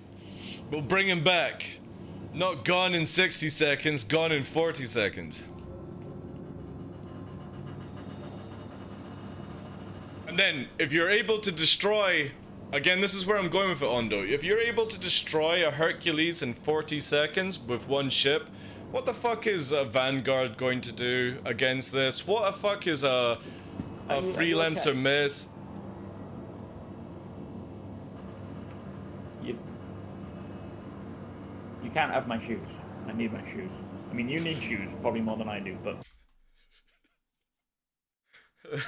We'll bring him back. Not gone in 60 seconds, gone in 40 seconds. And then, if you're able to destroy... Again, this is where I'm going with it, Ondo. If you're able to destroy a Hercules in 40 seconds with one ship, what the fuck is a Vanguard going to do against this? What the fuck is a Freelancer miss? You can't have my shoes. I need my shoes. I mean, you need shoes probably more than I do, but...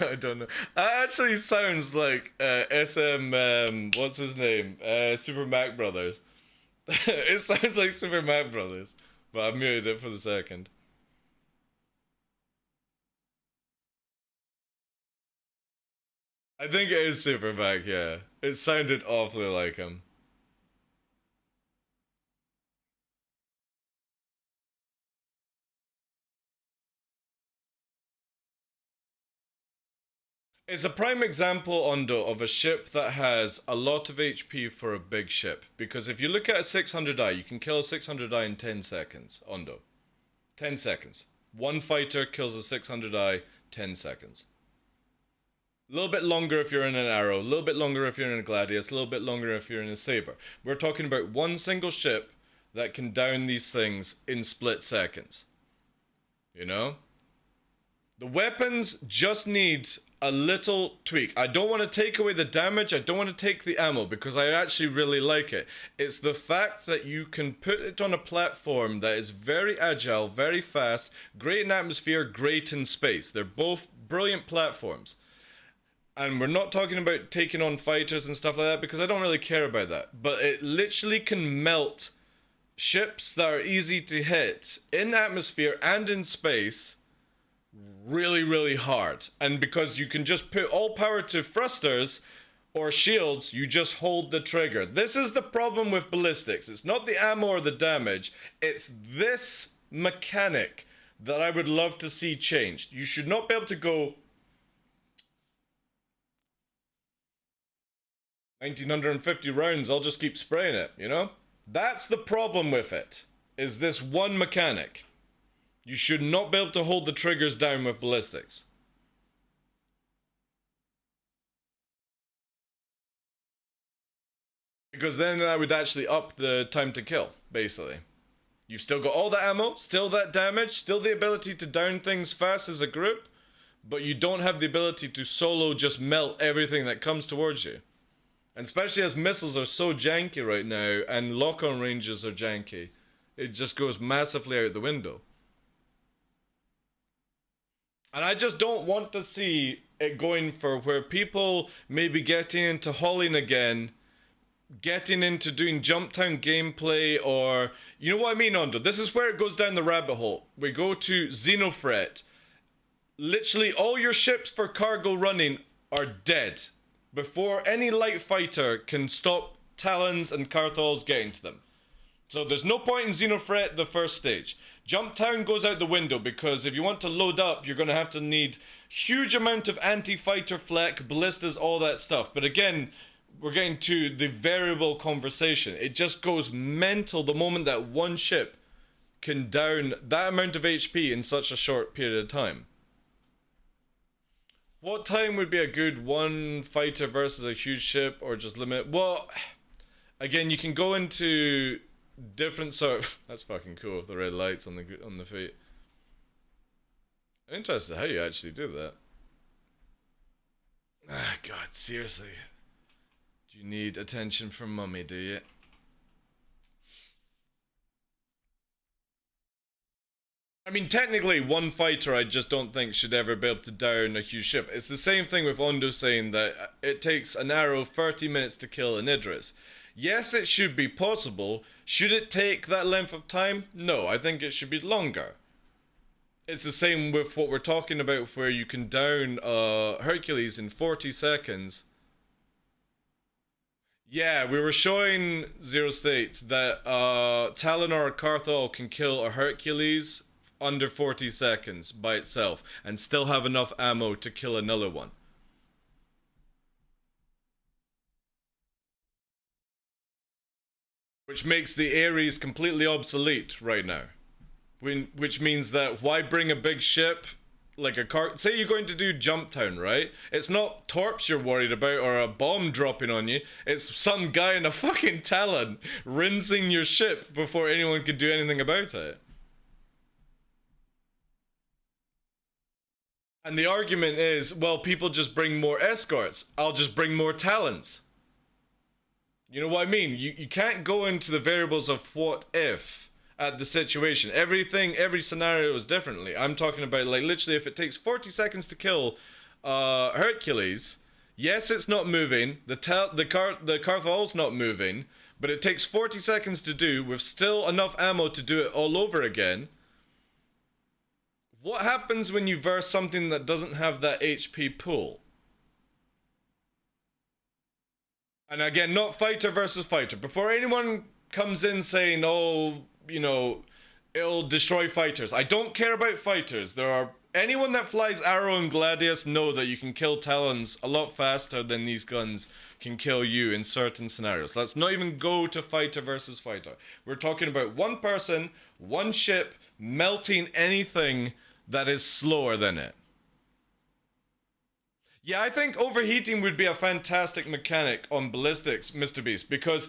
I don't know. That actually sounds like what's his name? Super Mac Brothers. It sounds like Super Mac Brothers. But I muted it for the second. I think it is Super Mac, yeah. It sounded awfully like him. It's a prime example, Ondo, of a ship that has a lot of HP for a big ship. Because if you look at a 600i, you can kill a 600i in 10 seconds, Ondo. 10 seconds. One fighter kills a 600i, 10 seconds. A little bit longer if you're in an Arrow, a little bit longer if you're in a Gladius, a little bit longer if you're in a Saber. We're talking about one single ship that can down these things in split seconds. You know? The weapons just need a little tweak. I don't want to take away the damage, I don't want to take the ammo, because I actually really like it. It's the fact that you can put it on a platform that is very agile, very fast, great in atmosphere, great in space. They're both brilliant platforms. And we're not talking about taking on fighters and stuff like that, because I don't really care about that. But it literally can melt ships that are easy to hit in atmosphere and in space really, really hard. And because you can just put all power to thrusters or shields, you just hold the trigger. This is the problem with ballistics. It's not the ammo or the damage. It's this mechanic that I would love to see changed. You should not be able to go 1950 rounds, I'll just keep spraying it, you know? That's the problem with it, is this one mechanic. You should not be able to hold the triggers down with ballistics. Because then that would actually up the time to kill, basically. You've still got all the ammo, still that damage, still the ability to down things fast as a group, but you don't have the ability to solo just melt everything that comes towards you. And especially as missiles are so janky right now, and lock-on ranges are janky, it just goes massively out the window. And I just don't want to see it going for where people may be getting into hauling again, getting into doing jump town gameplay, or you know what I mean, Ondo? This is where it goes down the rabbit hole. We go to Xenofret. Literally all your ships for cargo running are dead before any light fighter can stop Talons and Carthals getting to them. So there's no point in Xenofret the first stage. Jump town goes out the window because if you want to load up, you're going to have to need huge amount of anti-fighter flak, ballistas, all that stuff. But again, we're getting to the variable conversation. It just goes mental the moment that one ship can down that amount of HP in such a short period of time. What time would be a good one fighter versus a huge ship, or just limit? Well, again, you can go into different sort of... That's fucking cool with the red lights on the feet. I'm interested how you actually do that. Ah, God, seriously. Do you need attention from mummy, do you? I mean, technically, one fighter I just don't think should ever be able to down a huge ship. It's the same thing with Ondo saying that it takes an arrow 30 minutes to kill an Idris. Yes, it should be possible. Should it take that length of time? No, I think it should be longer. It's the same with what we're talking about where you can down Hercules in 40 seconds. Yeah, we were showing Zero State that Talon or a Carthal can kill a Hercules under 40 seconds by itself and still have enough ammo to kill another one. Which makes the Ares completely obsolete right now. Which means that why bring a big ship like a car? Say you're going to do Jump Town, right? It's not torps you're worried about or a bomb dropping on you. It's some guy in a fucking Talon rinsing your ship before anyone can do anything about it. And the argument is, well, people just bring more escorts. I'll just bring more Talons. You know what I mean? You can't go into the variables of what if at the situation. Every scenario is differently. I'm talking about, like, literally if it takes 40 seconds to kill Hercules, yes, it's not moving. The Carthal's not moving, but it takes 40 seconds to do with still enough ammo to do it all over again. What happens when you verse something that doesn't have that HP pool? And again, not fighter versus fighter. Before anyone comes in saying, oh, you know, it'll destroy fighters. I don't care about fighters. Anyone that flies Arrow and Gladius know that you can kill Talons a lot faster than these guns can kill you in certain scenarios. Let's not even go to fighter versus fighter. We're talking about one person, one ship, melting anything that is slower than it. Yeah, I think overheating would be a fantastic mechanic on ballistics, Mr. Beast, because,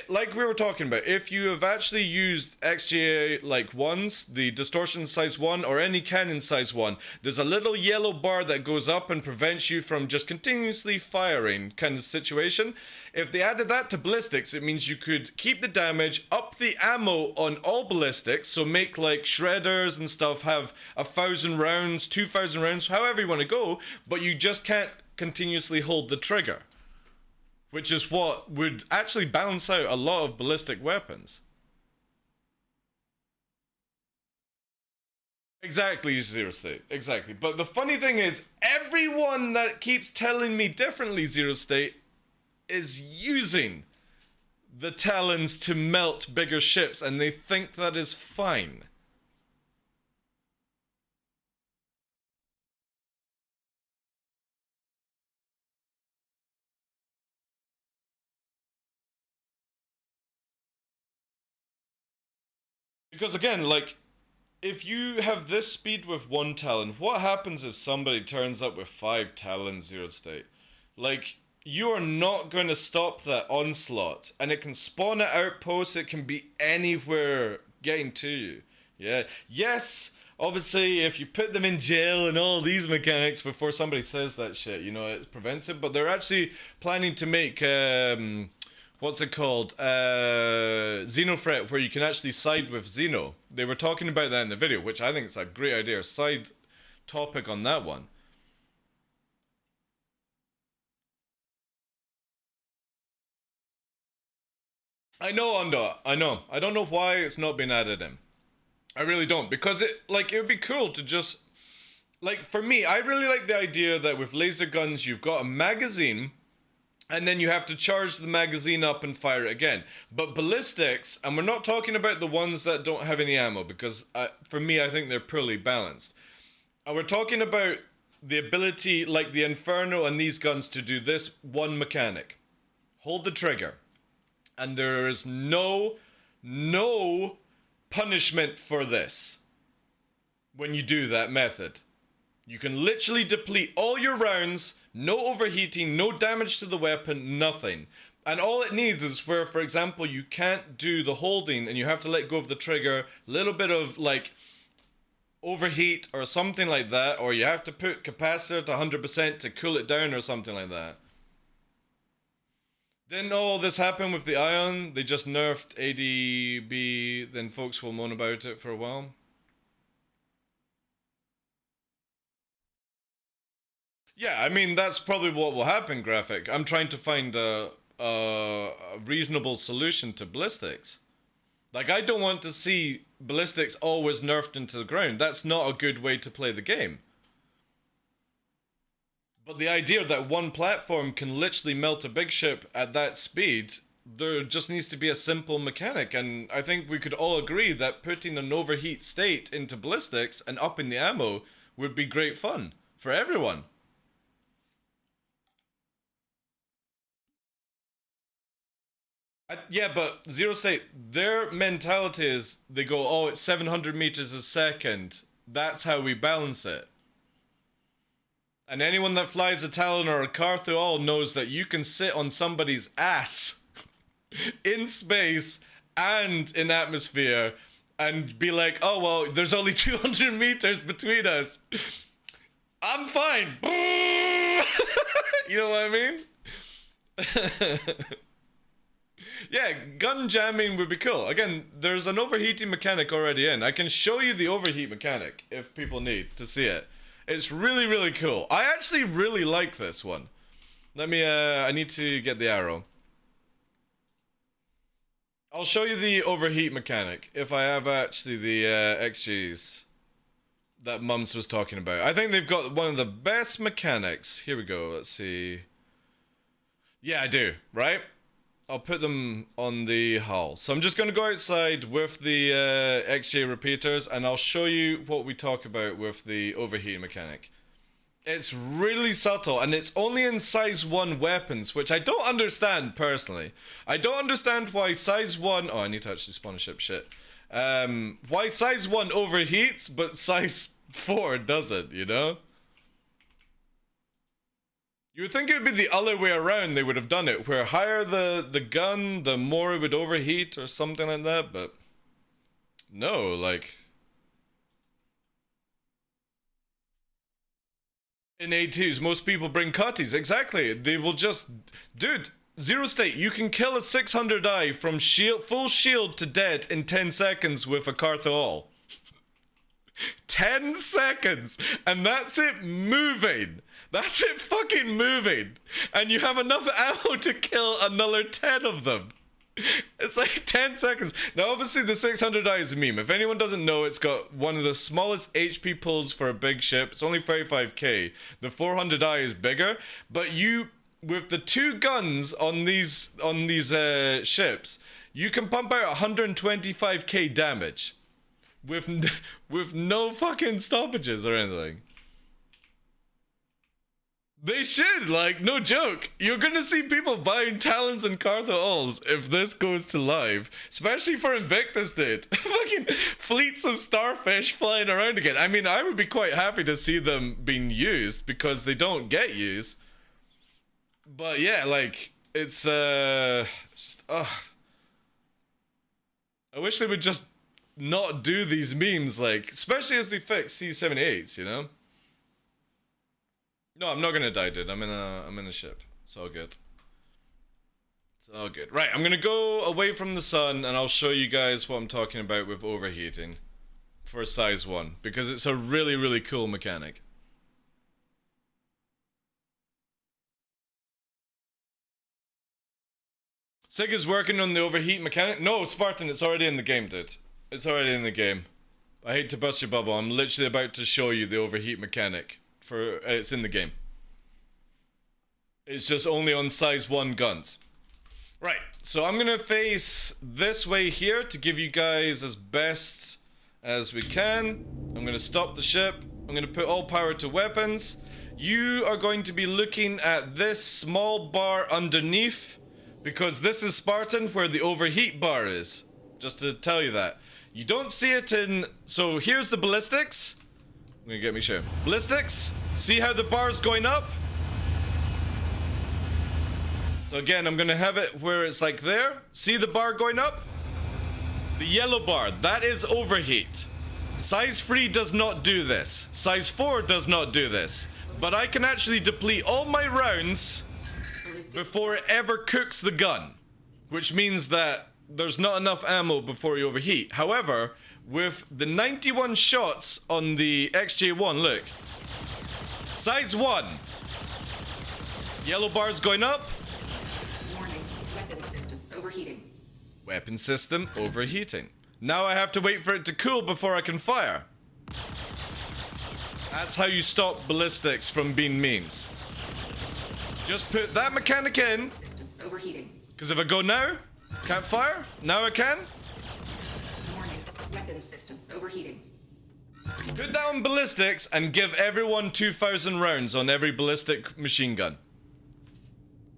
like we were talking about, if you have actually used XGA like 1s, the distortion size 1, or any cannon size 1, there's a little yellow bar that goes up and prevents you from just continuously firing kind of situation. If they added that to ballistics, it means you could keep the damage, up the ammo on all ballistics, so make like shredders and stuff have 1,000 rounds, 2,000 rounds, however you want to go, but you just can't continuously hold the trigger, which is what would actually balance out a lot of ballistic weapons. Exactly, Zero State. Exactly. But the funny thing is, everyone that keeps telling me differently, Zero State, is using the Talons to melt bigger ships, and they think that is fine. Because again, like, if you have this speed with one Talon, what happens if somebody turns up with 5 Talons, Zero State? Like, you are not going to stop that onslaught, and it can spawn at outposts, it can be anywhere getting to you. Yeah. Yes, obviously, if you put them in jail and all these mechanics before somebody says that shit, you know, it prevents it, but they're actually planning to make, what's it called? Xenofret, where you can actually side with Xeno. They were talking about that in the video, which I think is a great idea. Side topic on that one. I know, Undo. I know. I don't know why it's not been added in. I really don't. Because it would be cool to just... Like, for me, I really like the idea that with laser guns, you've got a magazine, and then you have to charge the magazine up and fire it again. But ballistics, and we're not talking about the ones that don't have any ammo, because for me, I think they're poorly balanced. And we're talking about the ability, like the Inferno and these guns, to do this one mechanic. Hold the trigger. And there is no punishment for this when you do that method. You can literally deplete all your rounds, no overheating, no damage to the weapon, nothing. And all it needs is where, for example, you can't do the holding and you have to let go of the trigger, a little bit of like overheat or something like that, or you have to put capacitor to 100% to cool it down or something like that. Didn't all this happen with the Ion? They just nerfed ADB, then folks will moan about it for a while. Yeah, I mean, that's probably what will happen, Graphic. I'm trying to find a reasonable solution to ballistics. Like, I don't want to see ballistics always nerfed into the ground. That's not a good way to play the game. But the idea that one platform can literally melt a big ship at that speed, there just needs to be a simple mechanic. And I think we could all agree that putting an overheat state into ballistics and upping the ammo would be great fun for everyone. Yeah, but Zero State, their mentality is they go, oh, it's 700 meters a second. That's how we balance it. And anyone that flies a Talon or a Carthual knows that you can sit on somebody's ass in space and in atmosphere and be like, oh, well, there's only 200 meters between us. I'm fine. You know what I mean? Yeah, gun jamming would be cool. Again, there's an overheating mechanic already in. I can show you the overheat mechanic if people need to see it. It's really, really cool. I actually really like this one. Let me, I need to get the arrow. I'll show you the overheat mechanic if I have actually the XGs that Mums was talking about. I think they've got one of the best mechanics. Here we go, let's see. Yeah, I do, right? I'll put them on the hull. So I'm just going to go outside with the XJ repeaters and I'll show you what we talk about with the overheating mechanic. It's really subtle and it's only in size 1 weapons, which I don't understand personally. I don't understand why size 1... Oh, I need to actually spawn a ship, shit. Why size 1 overheats, but size 4 doesn't, you know? You would think it would be the other way around they would have done it, where higher the gun, the more it would overheat or something like that, but no, like... In A2s, most people bring cutties, exactly, they will just... Dude, Zero State, you can kill a 600i from shield, full shield to dead in 10 seconds with a Carthual. 10 seconds! And that's it moving! That's it fucking moving! And you have enough ammo to kill another 10 of them! It's like 10 seconds. Now, obviously, the 600i is a meme. If anyone doesn't know, it's got one of the smallest HP pulls for a big ship. It's only 35k. The 400i is bigger, but you, with the two guns on these ships, you can pump out 125k damage with no fucking stoppages or anything. They should, like, no joke. You're gonna see people buying Talons and Cartha Alls if this goes to live. Especially for Invictus, dude. Fucking fleets of starfish flying around again. I mean, I would be quite happy to see them being used because they don't get used. But yeah, like, it's just, I wish they would just not do these memes, like, especially as they fix C-78s, you know? No, I'm not gonna die, dude. I'm in a ship. It's all good. It's all good. Right, I'm gonna go away from the sun and I'll show you guys what I'm talking about with overheating for size 1 because it's a really, really cool mechanic. Sig is working on the overheat mechanic. No, Spartan, it's already in the game, dude. It's already in the game. I hate to bust your bubble. I'm literally about to show you the overheat mechanic. It's in the game. It's just only on size 1 guns. Right, so I'm gonna face this way here to give you guys as best as we can. I'm gonna stop the ship. I'm gonna put all power to weapons. You are going to be looking at this small bar underneath because this is Spartan where the overheat bar is. Just to tell you that. You don't see it in... So here's the ballistics. I'm gonna get me show. Ballistics. See how the bar's going up? So again, I'm gonna have it where it's like there. See the bar going up? The yellow bar, that is overheat. Size 3 does not do this. Size 4 does not do this. But I can actually deplete all my rounds before it ever cooks the gun. Which means that there's not enough ammo before you overheat. However, with the 91 shots on the XJ1, look. Size 1. Yellow bar's going up. Warning, weapon system overheating. Weapon system overheating. Now I have to wait for it to cool before I can fire. That's how you stop ballistics from being memes. Just put that mechanic in. System overheating. Because if I go now, can't fire. Now I can. Warning, weapon system overheating. Put down ballistics and give everyone 2,000 rounds on every ballistic machine gun.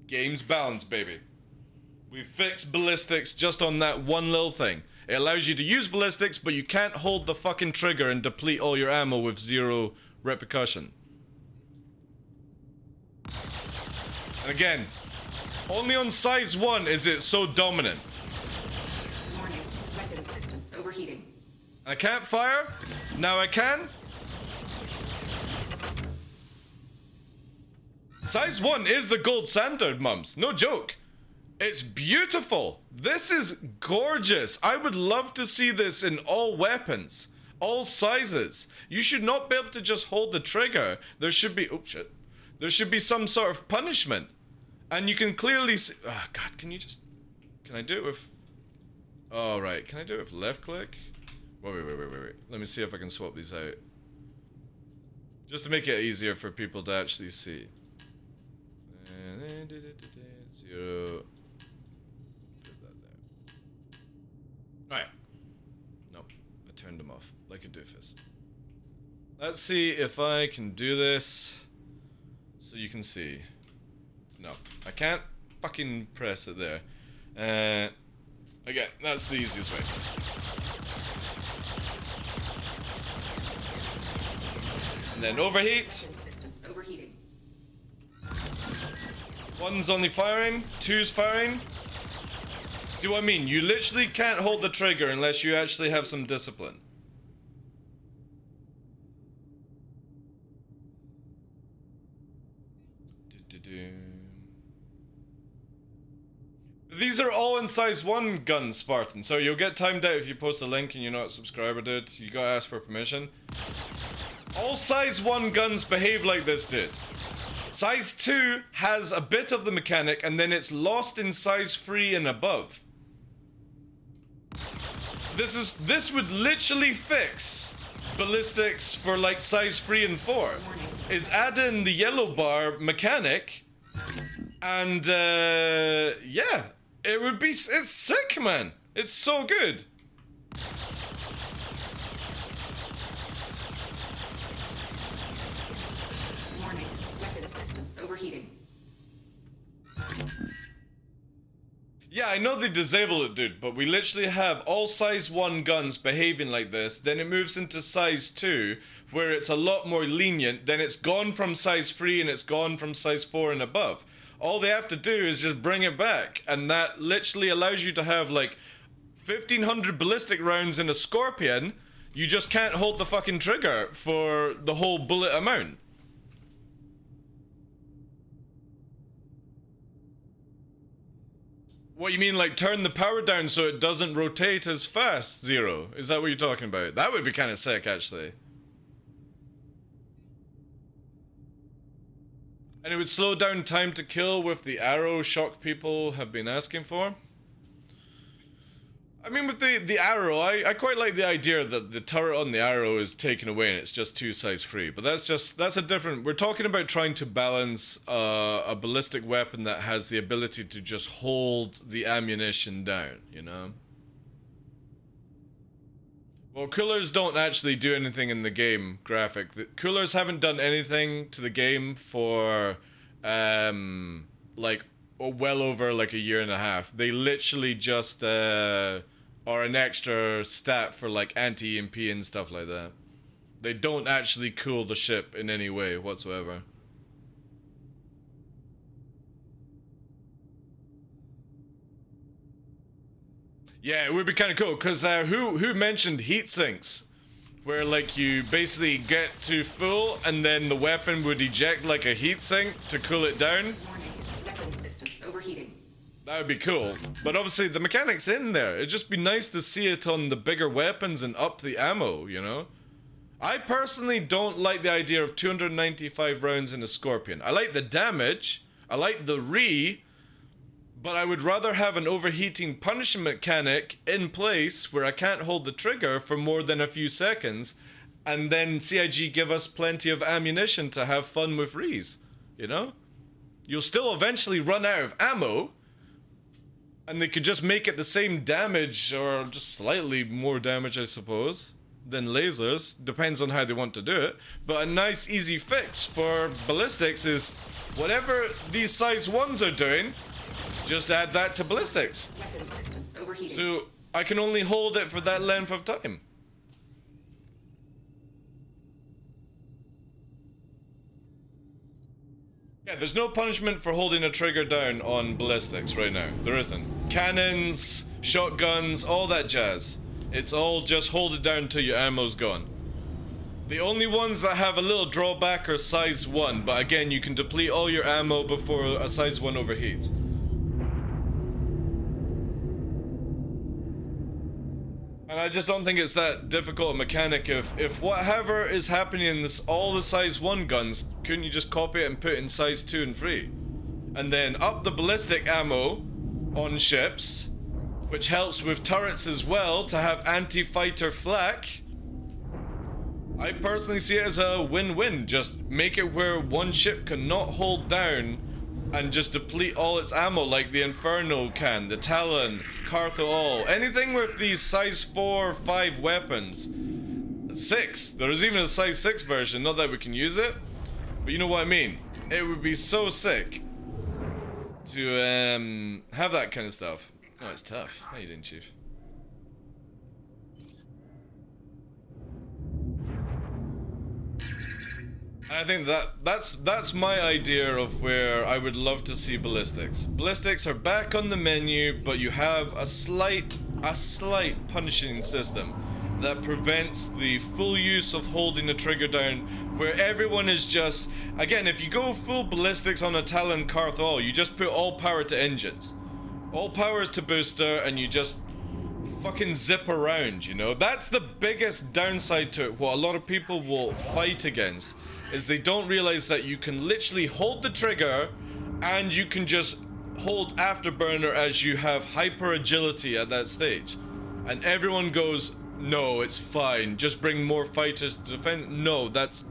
Game's balanced, baby. We fixed ballistics just on that one little thing. It allows you to use ballistics, but you can't hold the fucking trigger and deplete all your ammo with 0 repercussion. And again, only on size 1 is it so dominant. Warning, weapon system overheating. I can't fire. Now I can. Size 1 is the gold standard, mums. No joke. It's beautiful. This is gorgeous. I would love to see this in all weapons. All sizes. You should not be able to just hold the trigger. There should be... Oh, shit. There should be some sort of punishment. And you can clearly see... Oh, God, can you just... Can I do it with... Oh, right. Can I do it with left click? Wait. Let me see if I can swap these out. Just to make it easier for people to actually see. 0. Put that there. Alright. Nope. I turned them off. Like a doofus. Let's see if I can do this so you can see. No. I can't fucking press it there. Again, that's the easiest way. And then overheat. System overheating. 1's only firing, 2's firing. See what I mean? You literally can't hold the trigger unless you actually have some discipline. These are all in size 1 guns, Spartan, so you'll get timed out if you post a link and you're not a subscriber, dude. You gotta ask for permission. All size 1 guns behave like this, dude. Size 2 has a bit of the mechanic and then it's lost in size 3 and above. This would literally fix ballistics for like size 3 and 4. Is add in the yellow bar mechanic, and yeah, it would be. It's sick, man. It's so good. Warning, weapon system overheating. Yeah, I know they disable it, dude, but we literally have all size 1 guns behaving like this, then it moves into size 2, where it's a lot more lenient, then it's gone from size 3 and it's gone from size 4 and above. All they have to do is just bring it back, and that literally allows you to have like 1,500 ballistic rounds in a Scorpion. You just can't hold the fucking trigger for the whole bullet amount. What you mean, like turn the power down so it doesn't rotate as fast, Zero? Is that what you're talking about? That would be kind of sick, actually. And it would slow down time to kill with the arrow shock people have been asking for. I mean, with the arrow, I quite like the idea that the turret on the arrow is taken away and it's just 2 size 3. But that's a different... We're talking about trying to balance a ballistic weapon that has the ability to just hold the ammunition down, you know? Well, coolers don't actually do anything in the game graphic. The coolers haven't done anything to the game for, like, well over like a year and a half. They literally just, are an extra stat for like anti-EMP and stuff like that. They don't actually cool the ship in any way whatsoever. Yeah, it would be kind of cool, because who mentioned heat sinks? Where like you basically get to full and then the weapon would eject like a heat sink to cool it down? Warning, weapon system overheating. That would be cool. But obviously the mechanic's in there. It'd just be nice to see it on the bigger weapons and up the ammo, you know? I personally don't like the idea of 295 rounds in a Scorpion. I like the damage, I like the but I would rather have an overheating punishment mechanic in place where I can't hold the trigger for more than a few seconds, and then CIG give us plenty of ammunition to have fun with you know? You'll still eventually run out of ammo, and they could just make it the same damage, or just slightly more damage, I suppose, than lasers. Depends on how they want to do it. But a nice, easy fix for ballistics is whatever these size 1s are doing, just add that to ballistics. Weapon system overheating. So I can only hold it for that length of time. Yeah, there's no punishment for holding a trigger down on ballistics right now. There isn't. Cannons, shotguns, all that jazz. It's all just hold it down till your ammo's gone. The only ones that have a little drawback are size 1, but again, you can deplete all your ammo before a size 1 overheats. And I just don't think it's that difficult a mechanic. If whatever is happening in this, all the size 1 guns, couldn't you just copy it and put it in size 2 and 3? And then up the ballistic ammo on ships, which helps with turrets as well to have anti-fighter flak. I personally see it as a win-win. Just make it where one ship cannot hold down and just deplete all its ammo like the Inferno can, the Talon, Cartho all. Anything with these size 4 or 5 weapons. 6. There's even a size 6 version, not that we can use it, but you know what I mean. It would be so sick to have that kind of stuff. Oh, it's tough. How you doing, Chief? I think that's my idea of where I would love to see ballistics. Ballistics are back on the menu, but you have a slight punishing system that prevents the full use of holding the trigger down, where everyone is just, again, if you go full ballistics on a Talon Carthol, you just put all power to engines. All power is to booster, and you just fucking zip around, you know? That's the biggest downside to it, what a lot of people will fight against, is they don't realize that you can literally hold the trigger, and you can just hold afterburner as you have hyper agility at that stage. and everyone goes, no, it's fine, just bring more fighters to defend. No, that's,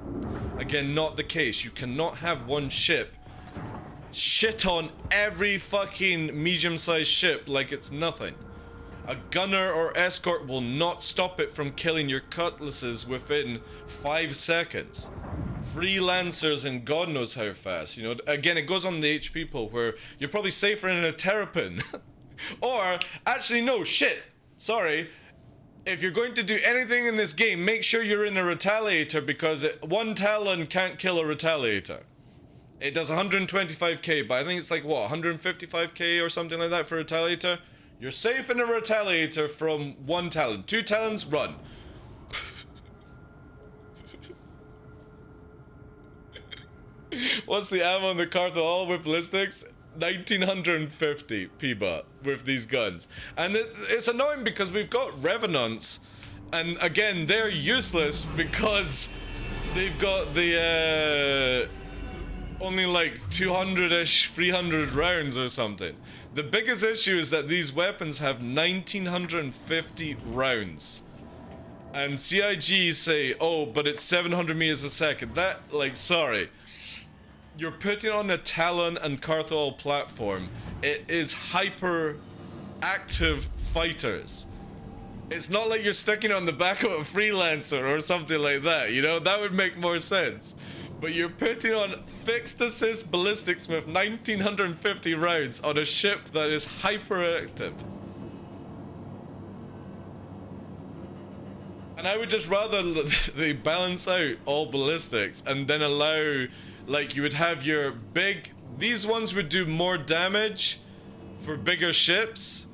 again, not the case. You cannot have one ship shit on every fucking medium-sized ship like it's nothing. A gunner or escort will not stop it from killing your cutlasses within 5 seconds. Freelancers and God knows how fast, you know. Again, it goes on the HP pool where you're probably safer in a terrapin. Or, actually no, shit, sorry. If you're going to do anything in this game, make sure you're in a retaliator, because one Talon can't kill a retaliator. It does 125k, but I think it's like, what, 155k or something like that for a retaliator? You're safe in a retaliator from one Talon. 2 Talons, run. What's the ammo on the Cartho all with ballistics? 1950 P-Bot with these guns. And it's annoying because we've got Revenants, and again, they're useless because they've got the only like 200-ish, 300 rounds or something. The biggest issue is that these weapons have 1950 rounds. And CIG say, oh, but it's 700 meters a second. That, like, sorry. You're putting on a Talon and Carthol platform. It is hyper active fighters. It's not like you're sticking on the back of a Freelancer or something like that, you know? That would make more sense. But you're putting on fixed assist ballistics with 1950 rounds on a ship that is hyperactive. And I would just rather they balance out all ballistics and then allow, like, you would have your big, these ones would do more damage for bigger ships,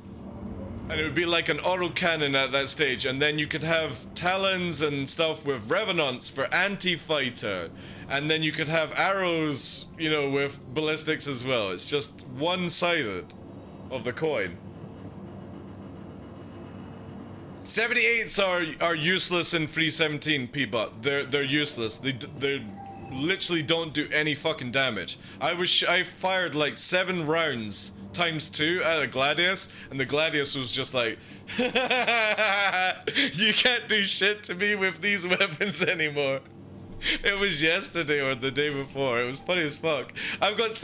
and it would be like an autocannon at that stage, and then you could have Talons and stuff with Revenants for anti-fighter, and then you could have arrows, you know, with ballistics as well. It's just one-sided of the coin. 78s are useless in 317 P-Bot. They're useless. They literally don't do any fucking damage. I fired like 7 rounds times 2 at a Gladius, and the Gladius was just like, you can't do shit to me with these weapons anymore. It was yesterday or the day before. It was funny as fuck. I've got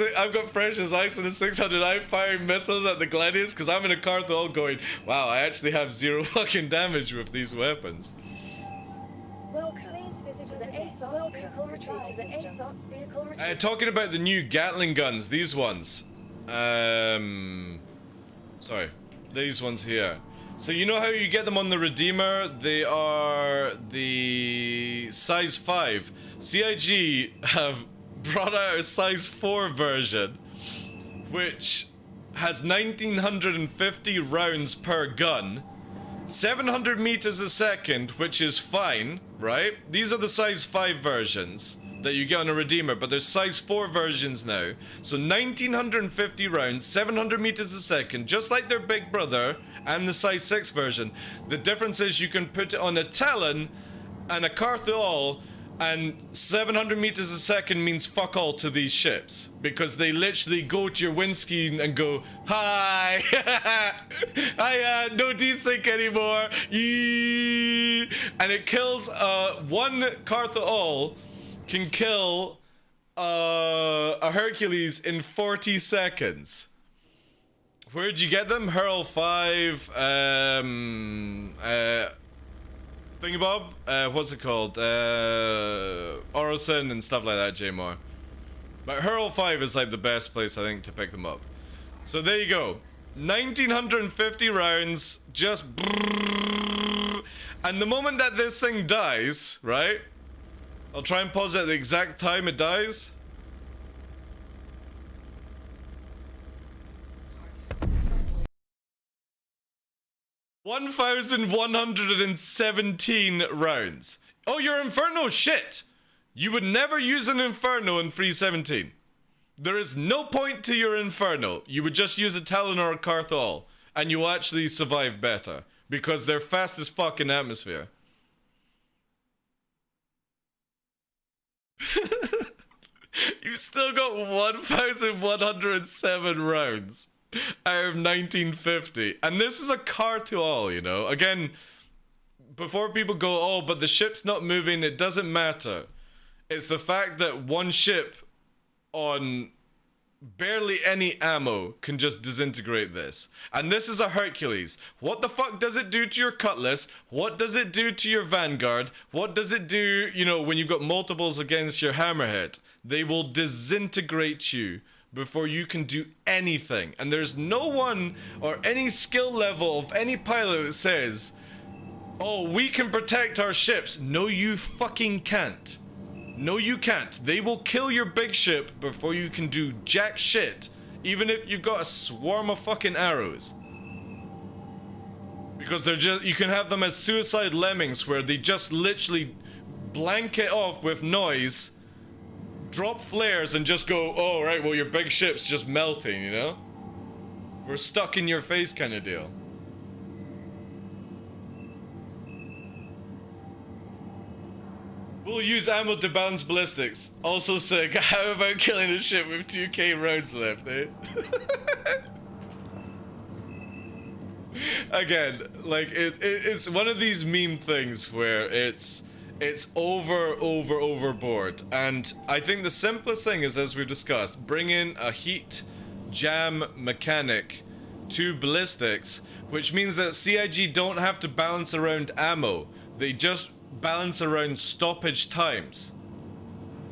fresh as ice in the 600. I'm firing missiles at the Gladius because I'm in a Carthol going, wow, I actually have 0 fucking damage with these weapons. Welcome. Please visit the ASOC vehicle retrieval system. Talking about the new Gatling guns, these ones. Sorry, these ones here. So you know how you get them on the Redeemer? They are the size 5. CIG have brought out a size 4 version, which has 1950 rounds per gun, 700 meters a second, which is fine, right? These are the size 5 versions that you get on a Redeemer, but there's size 4 versions now. So 1950 rounds, 700 meters a second, just like their big brother and the size 6 version. The difference is you can put it on a Talon and a Carthol, and 700 meters a second means fuck all to these ships, because they literally go to your windscreen and go, hi, hi, no desync anymore, yee. And it kills, one Carthol can kill a Hercules in 40 seconds. Where'd you get them? Hurl 5, Thingabob? What's it called? Orison and stuff like that, J-More. But Hurl 5 is like the best place, I think, to pick them up. So there you go. 1950 rounds, just... And the moment that this thing dies, right? I'll try and pause it at the exact time it dies. 1,117 rounds. Oh, your Inferno, shit! You would never use an Inferno in 317. There is no point to your Inferno. You would just use a Talon or a Carthol, and you will actually survive better, because they're fast as fuck in atmosphere. You've still got 1,107 rounds. out of 1950. And this is a car to all, you know? Again, before people go, oh, but the ship's not moving, it doesn't matter. It's the fact that one ship on barely any ammo can just disintegrate this. And this is a Hercules. What the fuck does it do to your Cutlass? What does it do to your Vanguard? What does it do, you know, when you've got multiples against your Hammerhead? They will disintegrate you before you can do anything. And there's no one or any skill level of any pilot that says, oh, we can protect our ships. No, you fucking can't. No, you can't. They will kill your big ship before you can do jack shit, even if you've got a swarm of fucking arrows. Because they're just, you can have them as suicide lemmings where they just literally blanket off with noise, drop flares and just go, oh, right, well, your big ship's just melting, you know? We're stuck in your face kind of deal. We'll use ammo to balance ballistics. Also sick. How about killing a ship with 2k rounds left, eh? Again, like, it's one of these meme things where it's overboard. And I think the simplest thing is, as we've discussed, bring in a heat jam mechanic to ballistics, which means that CIG don't have to balance around ammo. They just balance around stoppage times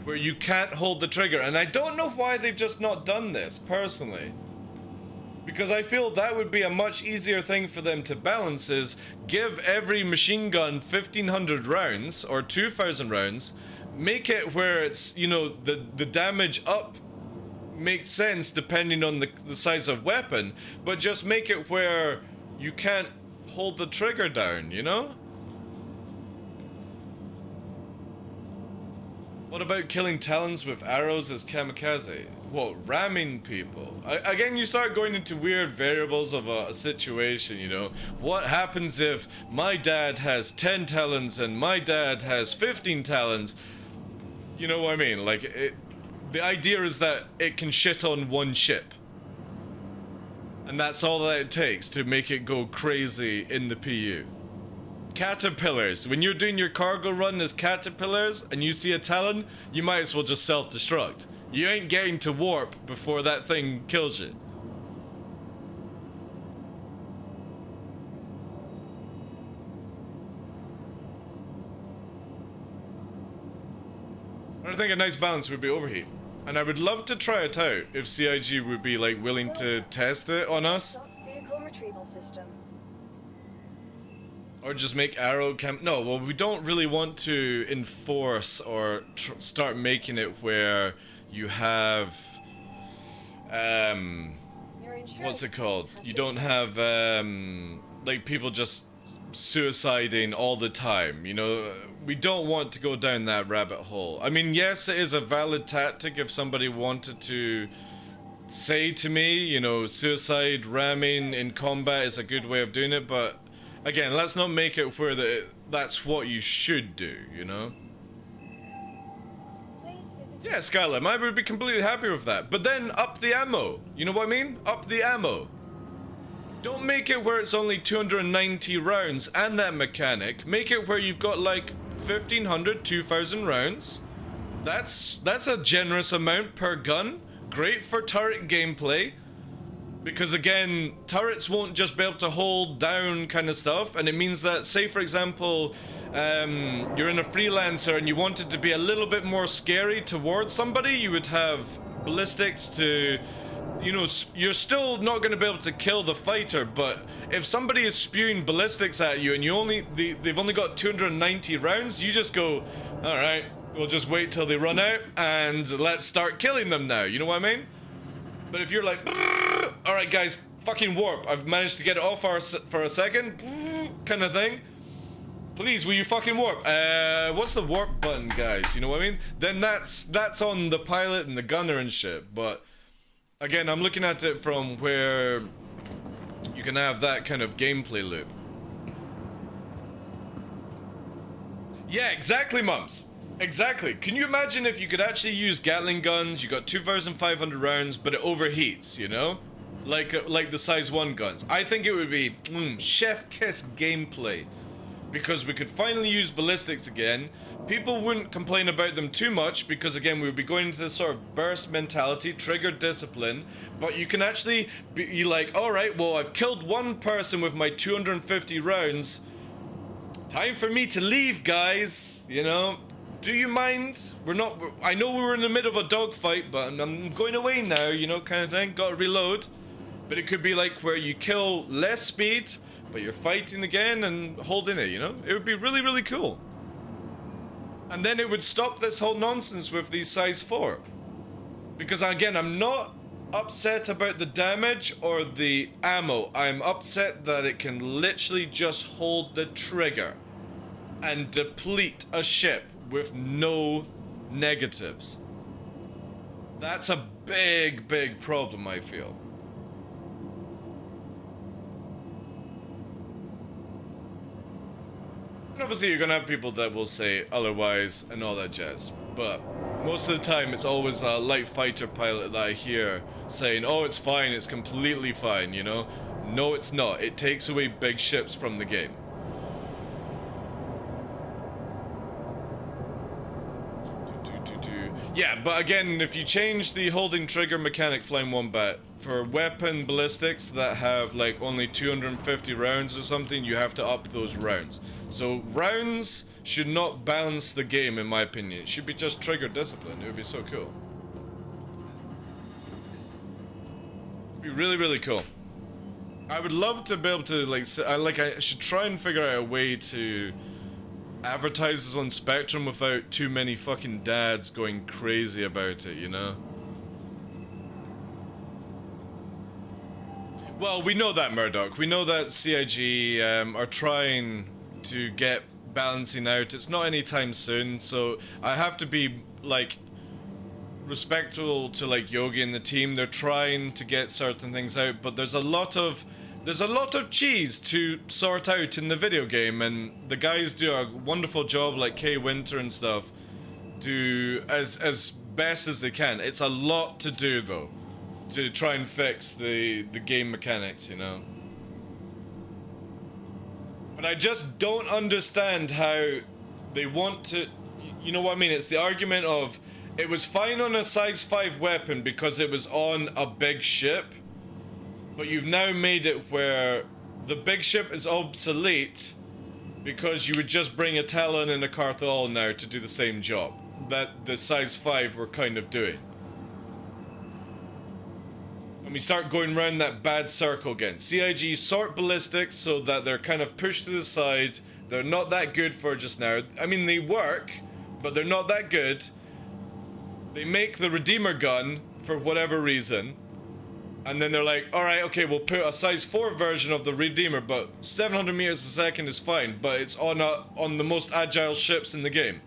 where you can't hold the trigger. And I don't know why they've just not done this personally, because I feel that would be a much easier thing for them to balance, is give every machine gun 1500 rounds or 2000 rounds, make it where it's, you know, the damage up makes sense depending on the size of weapon, but just make it where you can't hold the trigger down, you know? What about killing Talons with arrows as kamikaze? What, ramming people? Again, you start going into weird variables of a situation, you know? What happens if my dad has 10 Talons and my dad has 15 Talons? You know what I mean? Like, the idea is that it can shit on one ship. And that's all that it takes to make it go crazy in the PU. Caterpillars. When you're doing your cargo run as caterpillars and you see a Talon, you might as well just self-destruct. You ain't getting to warp before that thing kills you. I think a nice balance would be overheat. And I would love to try it out if CIG would be like willing to test it on us. Vehicle retrieval system. Or just make arrow cam. No, well, we don't really want to enforce or start making it where you have what's it called? You don't have like people just suiciding all the time, you know? We don't want to go down that rabbit hole. I mean, yes, it is a valid tactic if somebody wanted to say to me, you know, suicide ramming in combat is a good way of doing it, but again, let's not make it where that's what you should do, you know? Yeah, Skylar, I would be completely happy with that. But then up the ammo. You know what I mean? Up the ammo. Don't make it where it's only 290 rounds and that mechanic. Make it where you've got like 1500, 2000 rounds. That's a generous amount per gun. Great for turret gameplay. Because again, turrets won't just be able to hold down kind of stuff, and it means that, say for example, you're in a freelancer and you want it to be a little bit more scary towards somebody, you would have ballistics to, you know, you're still not going to be able to kill the fighter, but if somebody is spewing ballistics at you and they've only got 290 rounds, you just go, alright, we'll just wait till they run out and let's start killing them now, you know what I mean? But if you're like, alright guys, fucking warp, I've managed to get it off for a second, kind of thing. Please, will you fucking warp? What's the warp button, guys? You know what I mean? Then that's on the pilot and the gunner and shit. But again, I'm looking at it from where you can have that kind of gameplay loop. Yeah, exactly, mums. Exactly. Can you imagine if you could actually use Gatling guns, you got 2,500 rounds, but it overheats, you know? like the size 1 guns. I think it would be chef kiss gameplay, because we could finally use ballistics again. People wouldn't complain about them too much because, again, we would be going into this sort of burst mentality, trigger discipline, but you can actually be like, alright, well, I've killed 1 person with my 250 rounds. Time for me to leave, guys, you know? Do you mind? I know we were in the middle of a dogfight, but I'm going away now, you know, kind of thing. Gotta reload. But it could be like where you kill less speed, but you're fighting again and holding it, you know? It would be really, really cool. And then it would stop this whole nonsense with these size 4. Because again, I'm not upset about the damage or the ammo. I'm upset that it can literally just hold the trigger and deplete a ship with no negatives. That's a big, big problem, I feel. And obviously you're gonna have people that will say otherwise and all that jazz, but most of the time it's always a light fighter pilot that I hear saying, oh, it's fine, it's completely fine, you know? No, it's not. It takes away big ships from the game. Yeah, but again, if you change the holding trigger mechanic, Flying Wombat, for weapon ballistics that have like only 250 rounds or something, you have to up those rounds. So rounds should not balance the game, in my opinion. It should be just trigger discipline. It would be so cool. It'd be really, really cool. I would love to be able to I should try and figure out a way to advertise this on Spectrum without too many fucking dads going crazy about it, you know? Well, we know that, Murdoch. We know that CIG are trying to get balancing out. It's not anytime soon, so I have to be, like, respectful to, like, Yogi and the team. They're trying to get certain things out, but there's a lot of cheese to sort out in the video game, and the guys do a wonderful job, like Kay Winter and stuff, do as best as they can. It's a lot to do, though, to try and fix the game mechanics, you know? But I just don't understand how they want to... You know what I mean? It's the argument of, it was fine on a size 5 weapon because it was on a big ship, but you've now made it where the big ship is obsolete because you would just bring a Talon and a Carthol now to do the same job that the size 5 were kind of doing. And we start going around that bad circle again. CIG sort ballistics so that they're kind of pushed to the side. They're not that good for just now. I mean, they work, but they're not that good. They make the Redeemer gun for whatever reason. And then they're like, alright, okay, we'll put a size 4 version of the Redeemer, but 700 meters a second is fine, but it's on the most agile ships in the game.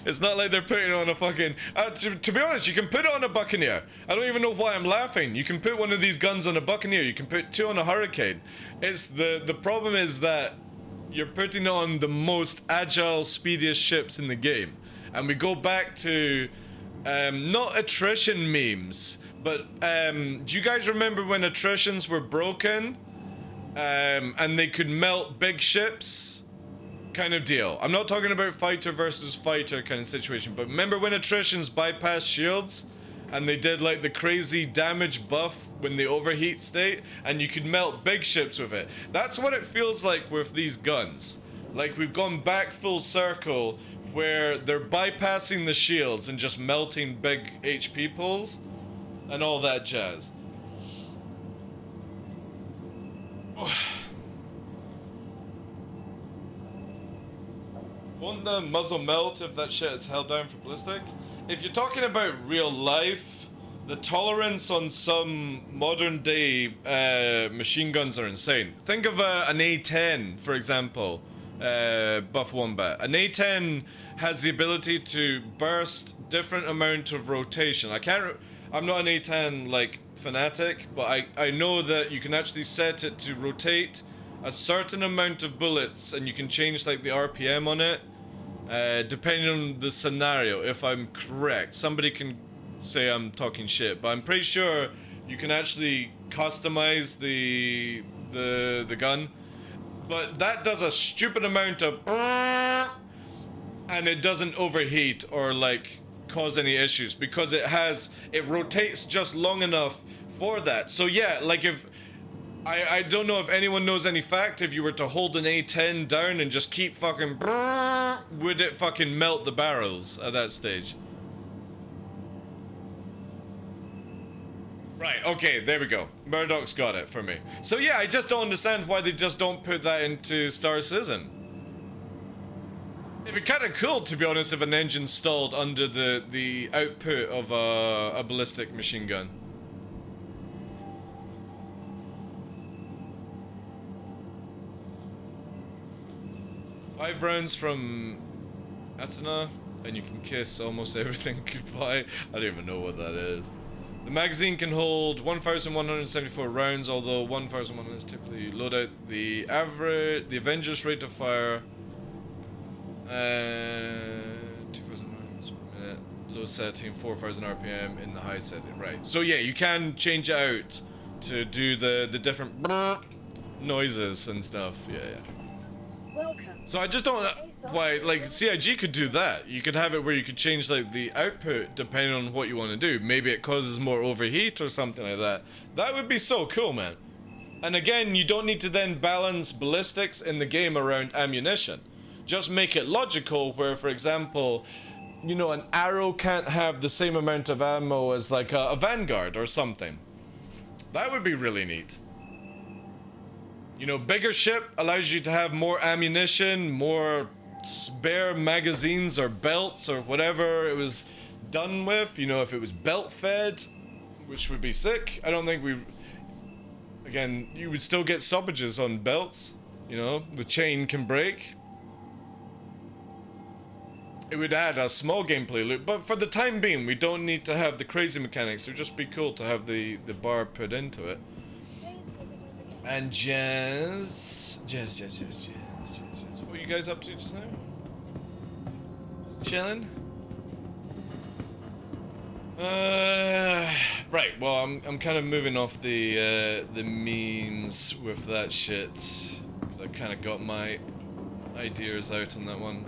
It's not like they're putting it on a fucking... to be honest, you can put it on a Buccaneer. I don't even know why I'm laughing. You can put one of these guns on a Buccaneer. You can put 2 on a Hurricane. It's the problem is that you're putting it on the most agile, speediest ships in the game. And we go back to... not attrition memes, but do you guys remember when attritions were broken? And they could melt big ships? Kind of deal. I'm not talking about fighter versus fighter kind of situation, but remember when attritions bypassed shields? And they did like the crazy damage buff when they overheat state, and you could melt big ships with it. That's what it feels like with these guns. Like we've gone back full circle where they're bypassing the shields and just melting big HP pools and all that jazz. Won't the muzzle melt if that shit is held down for ballistic? If you're talking about real life, the tolerance on some modern day machine guns are insane. Think of an A10, for example, Buff Wombat. An A10 has the ability to burst different amount of rotation. I'm not an A10 like fanatic, but I know that you can actually set it to rotate a certain amount of bullets, and you can change like the RPM on it, depending on the scenario, if I'm correct. Somebody can say I'm talking shit, but I'm pretty sure you can actually customize the gun. But that does a stupid amount of and it doesn't overheat or like cause any issues because it rotates just long enough for that. So yeah, like if I don't know if anyone knows any fact, if you were to hold an A10 down and just keep fucking would it fucking melt the barrels at that stage? Right, okay, there we go. Murdoch's got it for me. So yeah, I just don't understand why they just don't put that into Star Citizen. It'd be kind of cool, to be honest, if an engine stalled under the output of a ballistic machine gun. Five rounds from Athena, and you can kiss almost everything goodbye. I don't even know what that is. The magazine can hold 1,174 rounds, although 1,100 is typically loaded. The Avengers rate of fire, 2,000 rounds per minute. Low setting, 4,000 RPM in the high setting. Right. So yeah, you can change it out to do the different noises and stuff. Yeah. Welcome. So I just don't why, like, CIG could do that. You could have it where you could change like the output depending on what you want to do. Maybe it causes more overheat or something like that. That would be so cool, man. And again, you don't need to then balance ballistics in the game around ammunition. Just make it logical where, for example, you know, an arrow can't have the same amount of ammo as like a Vanguard or something. That would be really neat. You know, bigger ship allows you to have more ammunition, more spare magazines or belts or whatever it was done with. You know, if it was belt fed, which would be sick. I don't think we... Again, you would still get stoppages on belts. You know, the chain can break. It would add a small gameplay loop, but for the time being, we don't need to have the crazy mechanics. It would just be cool to have the bar put into it. And Jazz. What are you guys up to just now? Just chilling? Right, well, I'm kind of moving off the memes with that shit. Because I kind of got my ideas out on that one.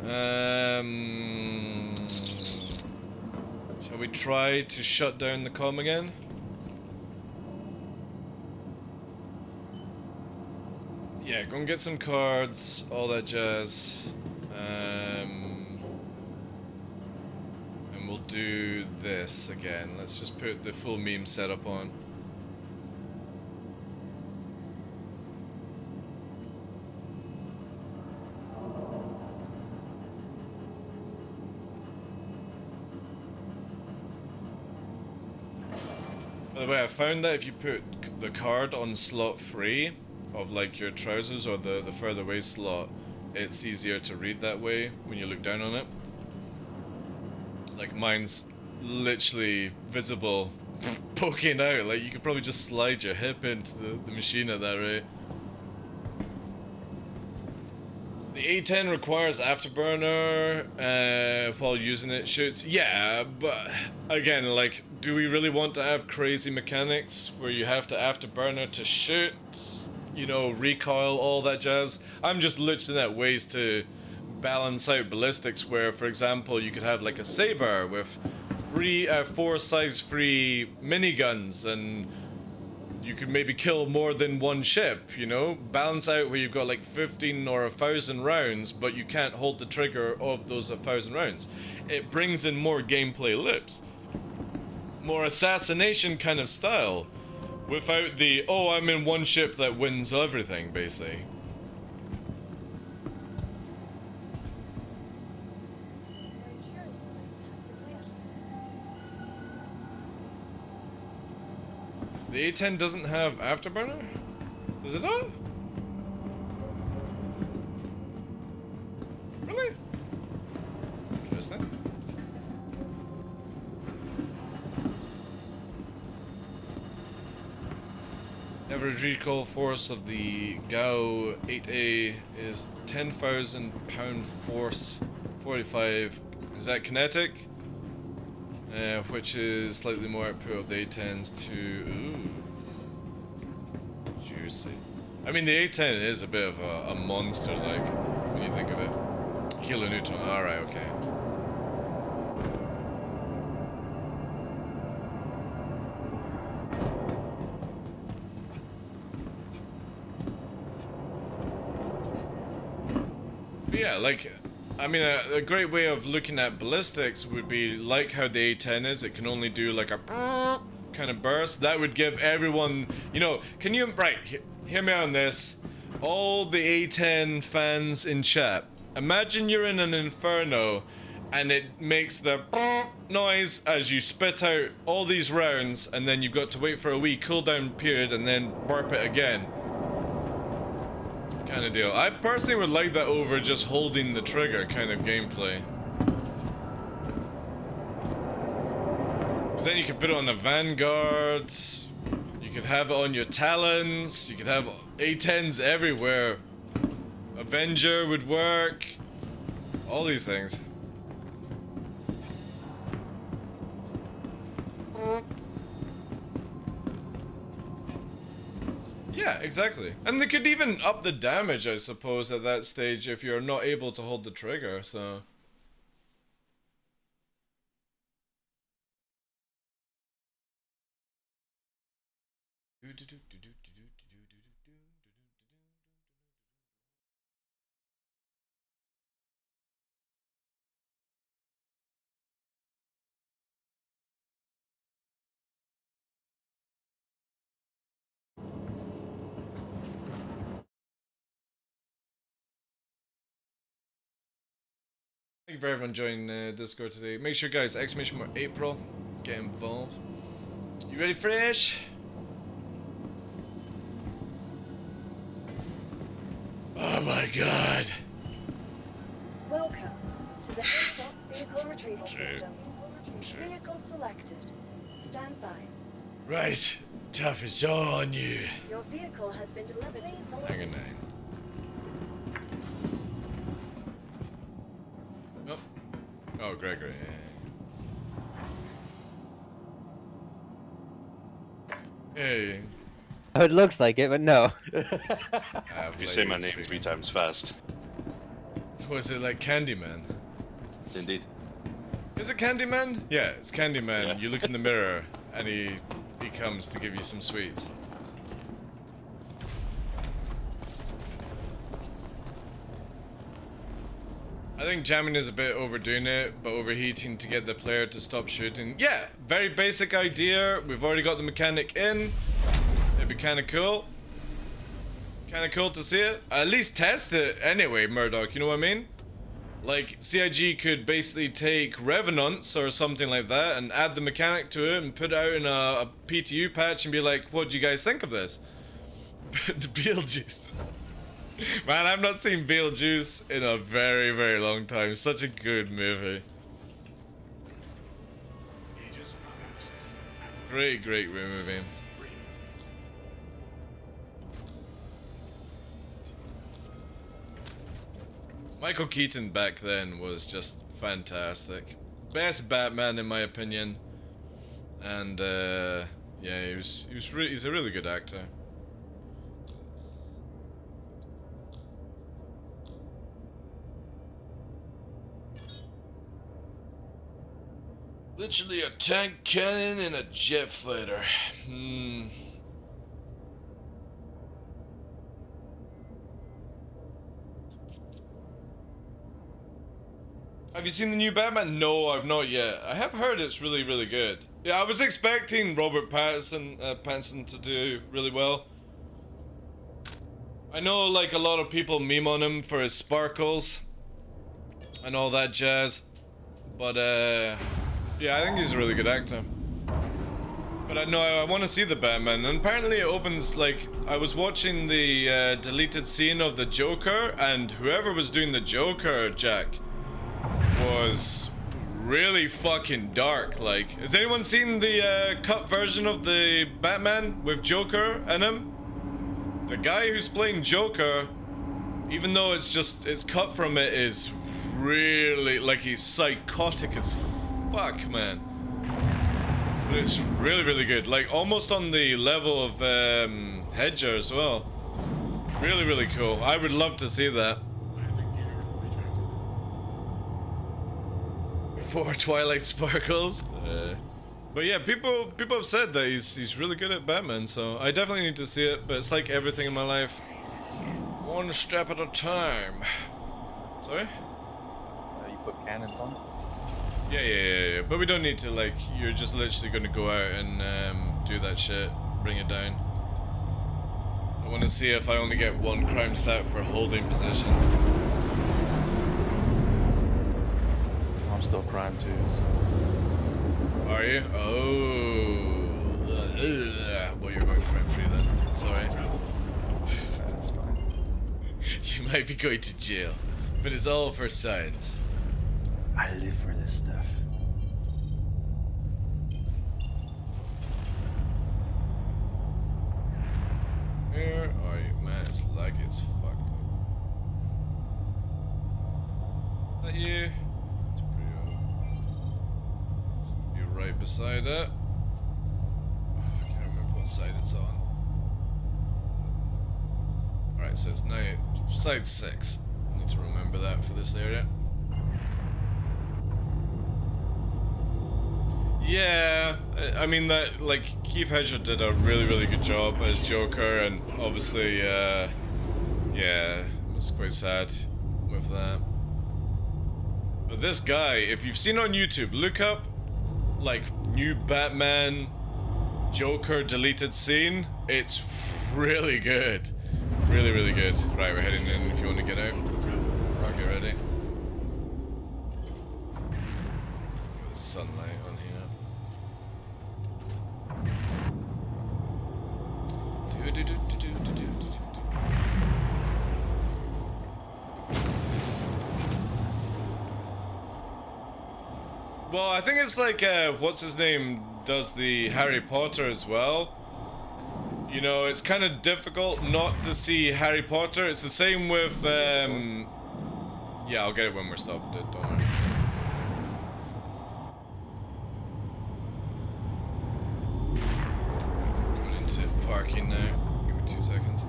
Shall we try to shut down the comm again? Yeah, go and get some cards, all that jazz. And we'll do this again. Let's just put the full meme setup on. By the way, I found that if you put the card on slot 3 of like your trousers or the further away slot, it's easier to read that way when you look down on it. Like mine's literally visible poking out, like you could probably just slide your hip into the machine at that rate. The A10 requires afterburner while using it. Shoots. Yeah, but again, like, do we really want to have crazy mechanics where you have to afterburner to shoot? You know, recoil, all that jazz. I'm just looking at ways to balance out ballistics where, for example, you could have like a Saber with 4 size-free miniguns and you could maybe kill more than one ship, you know? Balance out where you've got like 15 or 1,000 rounds, but you can't hold the trigger of those 1,000 rounds. It brings in more gameplay loops. More assassination kind of style. Without the, oh, I'm in one ship that wins everything, basically. The A10 doesn't have afterburner? Does it not? Really? Interesting. Average recoil force of the GAU 8A is 10,000 pound force 45. Is that kinetic? which is slightly more output of the A10s to... Ooh. Juicy. I mean, the A10 is a bit of a monster, like, when you think of it. Kiloneutron, alright, okay. But yeah, like, I mean, a great way of looking at ballistics would be like how the A10 is. It can only do like a kind of burst. That would give everyone, you know, can you, right, hear me out on this. All the A10 fans in chat, imagine you're in an inferno and it makes the noise as you spit out all these rounds, and then you've got to wait for a wee cooldown period and then burp it again. Kind of deal. I personally would like that over just holding the trigger kind of gameplay. Because then you could put it on the Vanguard, you could have it on your Talons, you could have A10s everywhere. Avenger would work. All these things. Yeah, exactly. And they could even up the damage, I suppose, at that stage if you're not able to hold the trigger, so... Thank you for everyone joining Discord today. Make sure, guys, exclamation mark April, get involved. You ready, Fresh? Oh my god. Welcome to the ASOP Vehicle Retrieval System. Vehicle selected. Stand by. Right, tough, it's all on you. Your vehicle has been delivered to the following. Hang on, 9. Oh, oh, Gregory. Hey. Oh, it looks like it, but no. If you say my name 3 times fast. Was it like Candyman? Indeed. Is it Candyman? Yeah, it's Candyman. Yeah. You look in the mirror and he comes to give you some sweets. I think jamming is a bit overdoing it, but overheating to get the player to stop shooting. Yeah, very basic idea. We've already got the mechanic in. It'd be kind of cool. Kind of cool to see it. At least test it anyway, Murdoch, you know what I mean? Like, CIG could basically take Revenants or something like that and add the mechanic to it and put it out in a PTU patch and be like, what do you guys think of this? The Beetlejuice. Man, I've not seen Beetlejuice in a very, very long time. Such a good movie. Great, great movie. Michael Keaton back then was just fantastic. Best Batman in my opinion. And yeah, he's a really good actor. Literally a tank cannon and a jet fighter. Have you seen the new Batman? No, I've not yet. I have heard it's really, really good. Yeah, I was expecting Robert Pattinson to do really well. I know, like, a lot of people meme on him for his sparkles and all that jazz. But, yeah, I think he's a really good actor. But I want to see the Batman. And apparently it opens, like, I was watching the deleted scene of the Joker, and whoever was doing the Joker, Jack, was really fucking dark. Like, has anyone seen the cut version of the Batman with Joker in him? The guy who's playing Joker, even though it's cut from it, is really, like, he's psychotic as fuck, man. But it's really, really good. Like, almost on the level of Hedger as well. Really, really cool. I would love to see that. Before Twilight Sparkles. But yeah, people have said that he's really good at Batman, so I definitely need to see it, but it's like everything in my life. One step at a time. Sorry? You put cannons on it? Yeah. But we don't need to, like, you're just literally gonna go out and do that shit. Bring it down. I wanna see if I only get one crime stat for holding position. I'm still crime twos. Are you? Oh. Well, you're going crime free then. Sorry. That's fine. You might be going to jail, but it's all for science. I live for this stuff. Where are you? Man, it's like it's fucked. Is that you? It's pretty You're right beside it. Oh, I can't remember what side it's on. Alright, so it's now side 6. I need to remember that for this area. Yeah, I mean that, like, Keith Hedger did a really, really good job as Joker, and obviously, yeah, it was quite sad with that. But this guy, if you've seen on YouTube, look up, like, new Batman Joker deleted scene. It's really good. Really, really good. Right, we're heading in if you want to get out. I'll get ready. Got the sunlight on here. Well, I think it's like, what's his name does the Harry Potter as well. You know, it's kind of difficult not to see Harry Potter. It's the same with, yeah, I'll get it when we're stopped, don't worry. Going into parking now. Give me 2 seconds.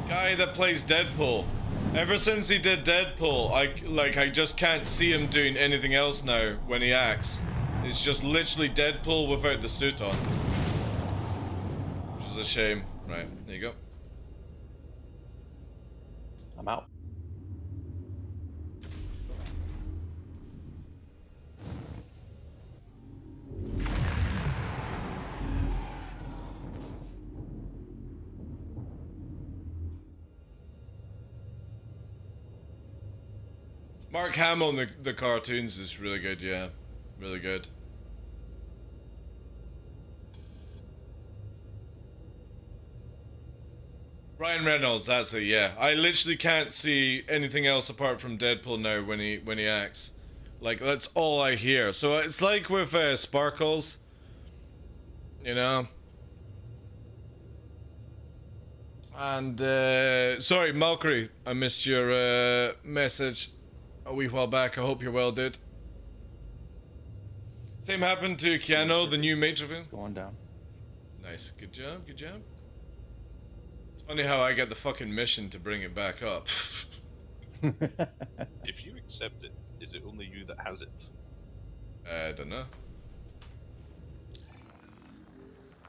Guy that plays Deadpool. Ever since he did Deadpool, I just can't see him doing anything else now when he acts. It's just literally Deadpool without the suit on. Which is a shame. Right, there you go. I'm out. Mark Hamill in the cartoons is really good, yeah. Really good. Ryan Reynolds, that's it, yeah. I literally can't see anything else apart from Deadpool now when he acts. Like, that's all I hear. So it's like with Sparkles, you know. And, sorry, Malkery, I missed your message a wee while back. I hope you're well, dude. Same happened to Keanu, the new Major film. It's going down. Nice, good job, good job. It's funny how I get the fucking mission to bring it back up. If you accept it, is it only you that has it? I don't know.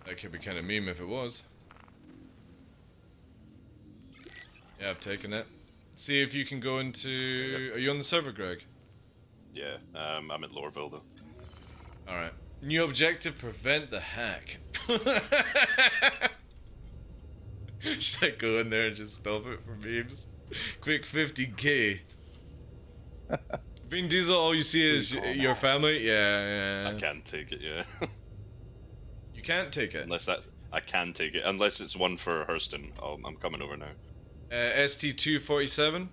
That could be kind of meme if it was. Yeah, I've taken it. See if you can go into... Are you on the server, Greg? Yeah, I'm at lower builder. Alright. New objective, prevent the hack. Should I go in there and just stop it for memes? Quick 50k. Vin Diesel, all you see is your family? Yeah. I can take it, yeah. You can't take it? Unless that... I can take it, unless it's one for Hurston. I'm coming over now. ST247?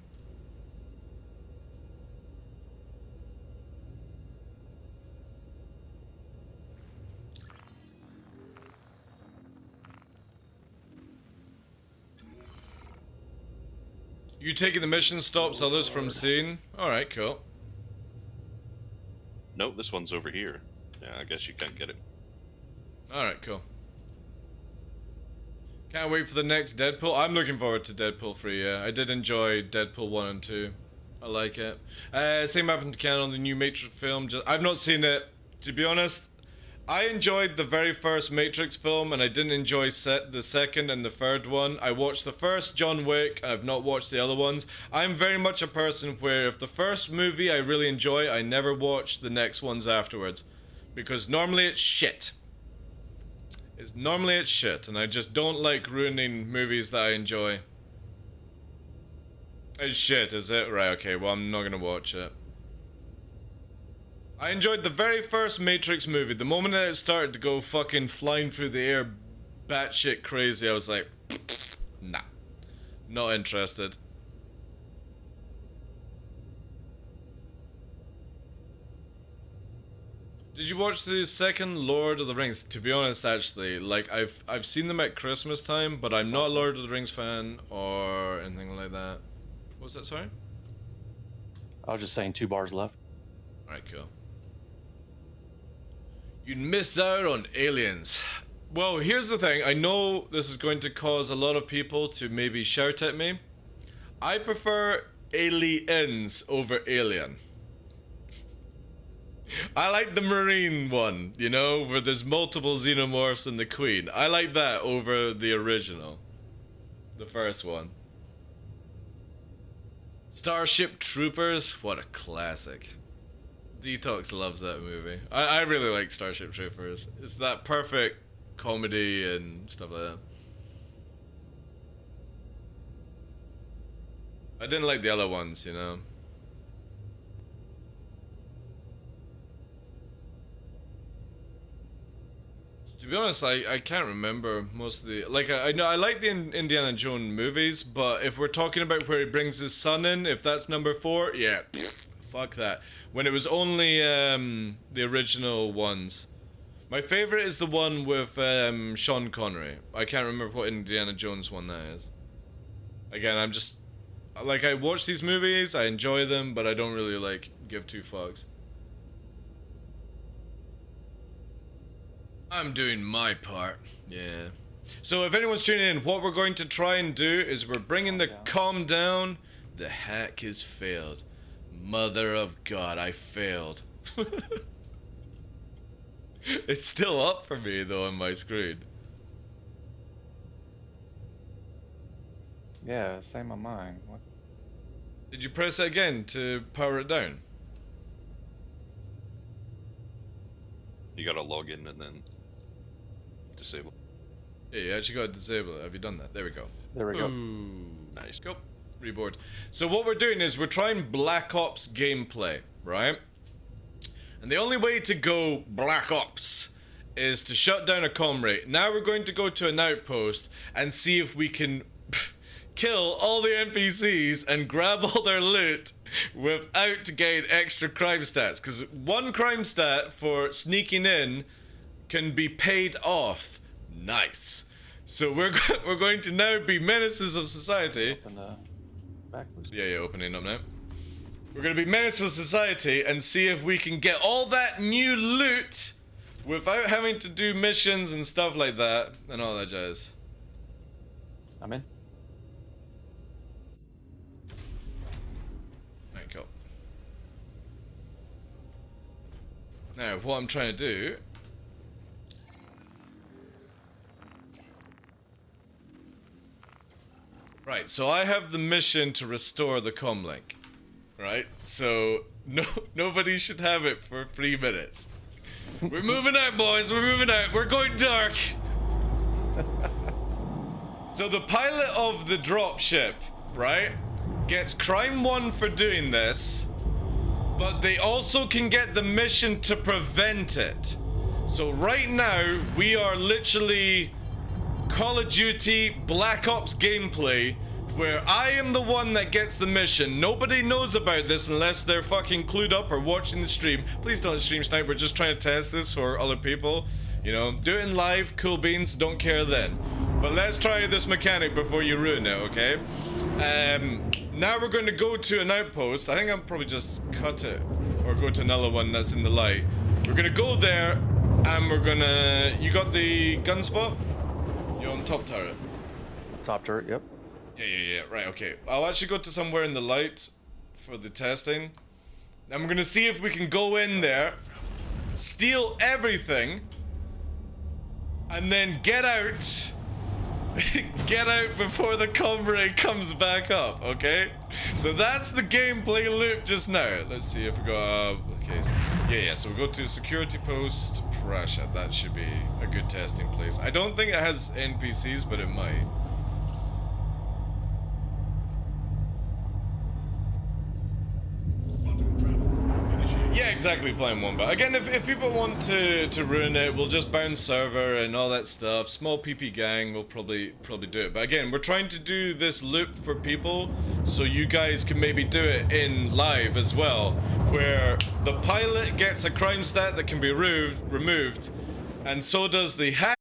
You taking the mission stops others from seeing? Alright, cool. Nope, this one's over here. Yeah, I guess you can't get it. Alright, cool. Can't wait for the next Deadpool. I'm looking forward to Deadpool 3, yeah. I did enjoy Deadpool 1 and 2. I like it. Same happened to Ken on the new Matrix film. I've not seen it. To be honest, I enjoyed the very first Matrix film, and I didn't enjoy the second and the third one. I watched the first John Wick, and I've not watched the other ones. I'm very much a person where if the first movie I really enjoy, I never watch the next ones afterwards. Because normally it's shit. Normally it's shit, and I just don't like ruining movies that I enjoy. It's shit, is it? Right, okay, well I'm not gonna watch it. I enjoyed the very first Matrix movie. The moment that it started to go fucking flying through the air batshit crazy, I was like, nah. Not interested. Did you watch the second Lord of the Rings? To be honest, actually, like I've seen them at Christmas time, but I'm not a Lord of the Rings fan or anything like that. What was that, sorry? I was just saying 2 bars left. Alright, cool. You'd miss out on Aliens. Well, here's the thing. I know this is going to cause a lot of people to maybe shout at me. I prefer Aliens over Alien. I like the Marine one, you know, where there's multiple xenomorphs and the Queen. I like that over the original. The first one. Starship Troopers, what a classic. Detox loves that movie. I really like Starship Troopers. It's that perfect comedy and stuff like that. I didn't like the other ones, you know. To be honest, I can't remember most of the... Like, I know I like the Indiana Jones movies, but if we're talking about where he brings his son in, if that's number 4, yeah, fuck that. When it was only the original ones. My favorite is the one with Sean Connery. I can't remember what Indiana Jones one that is. Again, I'm just... Like, I watch these movies, I enjoy them, but I don't really, like, give 2 fucks. I'm doing my part, yeah. So if anyone's tuning in, what we're going to try and do is we're bringing the calm down. The hack has failed. Mother of God, I failed. It's still up for me though on my screen. Yeah, same on mine. What? Did you press it again to power it down? You gotta log in and then disable. Yeah, you actually gotta disable it. Have you done that? There we go. There we go. Ooh. Nice. Go. Reboard. So what we're doing is we're trying Black Ops gameplay, right? And the only way to go Black Ops is to shut down a comm rate. Now we're going to go to an outpost and see if we can kill all the NPCs and grab all their loot without getting extra crime stats. Because 1 crime stat for sneaking in can be paid off. Nice. So we're going to now be menaces of society. Open the backwards. Yeah, opening up now. We're going to be menaces of society and see if we can get all that new loot without having to do missions and stuff like that and all that jazz. I'm in. Right, cool. Now, what I'm trying to do... Right, so I have the mission to restore the comlink. Right? So, nobody should have it for 3 minutes. We're moving out, boys, we're moving out, we're going dark! So the pilot of the dropship, right, gets crime 1 for doing this, but they also can get the mission to prevent it. So right now, we are literally Call of Duty Black Ops gameplay, where I am the one that gets the mission. Nobody knows about this unless they're fucking clued up or watching the stream. Please don't stream snipe, we're just trying to test this for other people. You know, do it in live, cool beans, don't care then. But let's try this mechanic before you ruin it, okay? Now we're going to go to an outpost. I think I'll probably just cut it or go to another one that's in the light. We're gonna go there, and we're gonna... You got the gun spot? You're on top turret. Top turret, yep. Yeah, right, okay. I'll actually go to somewhere in the light for the testing. And we're gonna see if we can go in there, steal everything, and then get out. Get out before the comrade comes back up, okay? So that's the gameplay loop just now. Let's see if we go, okay, so, yeah, so we go to security post, Prussia. That should be a good testing place. I don't think it has NPCs, but it might. Yeah, exactly, Flying Wombat. Again, if people want to ruin it, we'll just bounce server and all that stuff. Small PP gang will probably do it. But again, we're trying to do this loop for people so you guys can maybe do it in live as well, where the pilot gets a crime stat that can be removed, and so does the hack.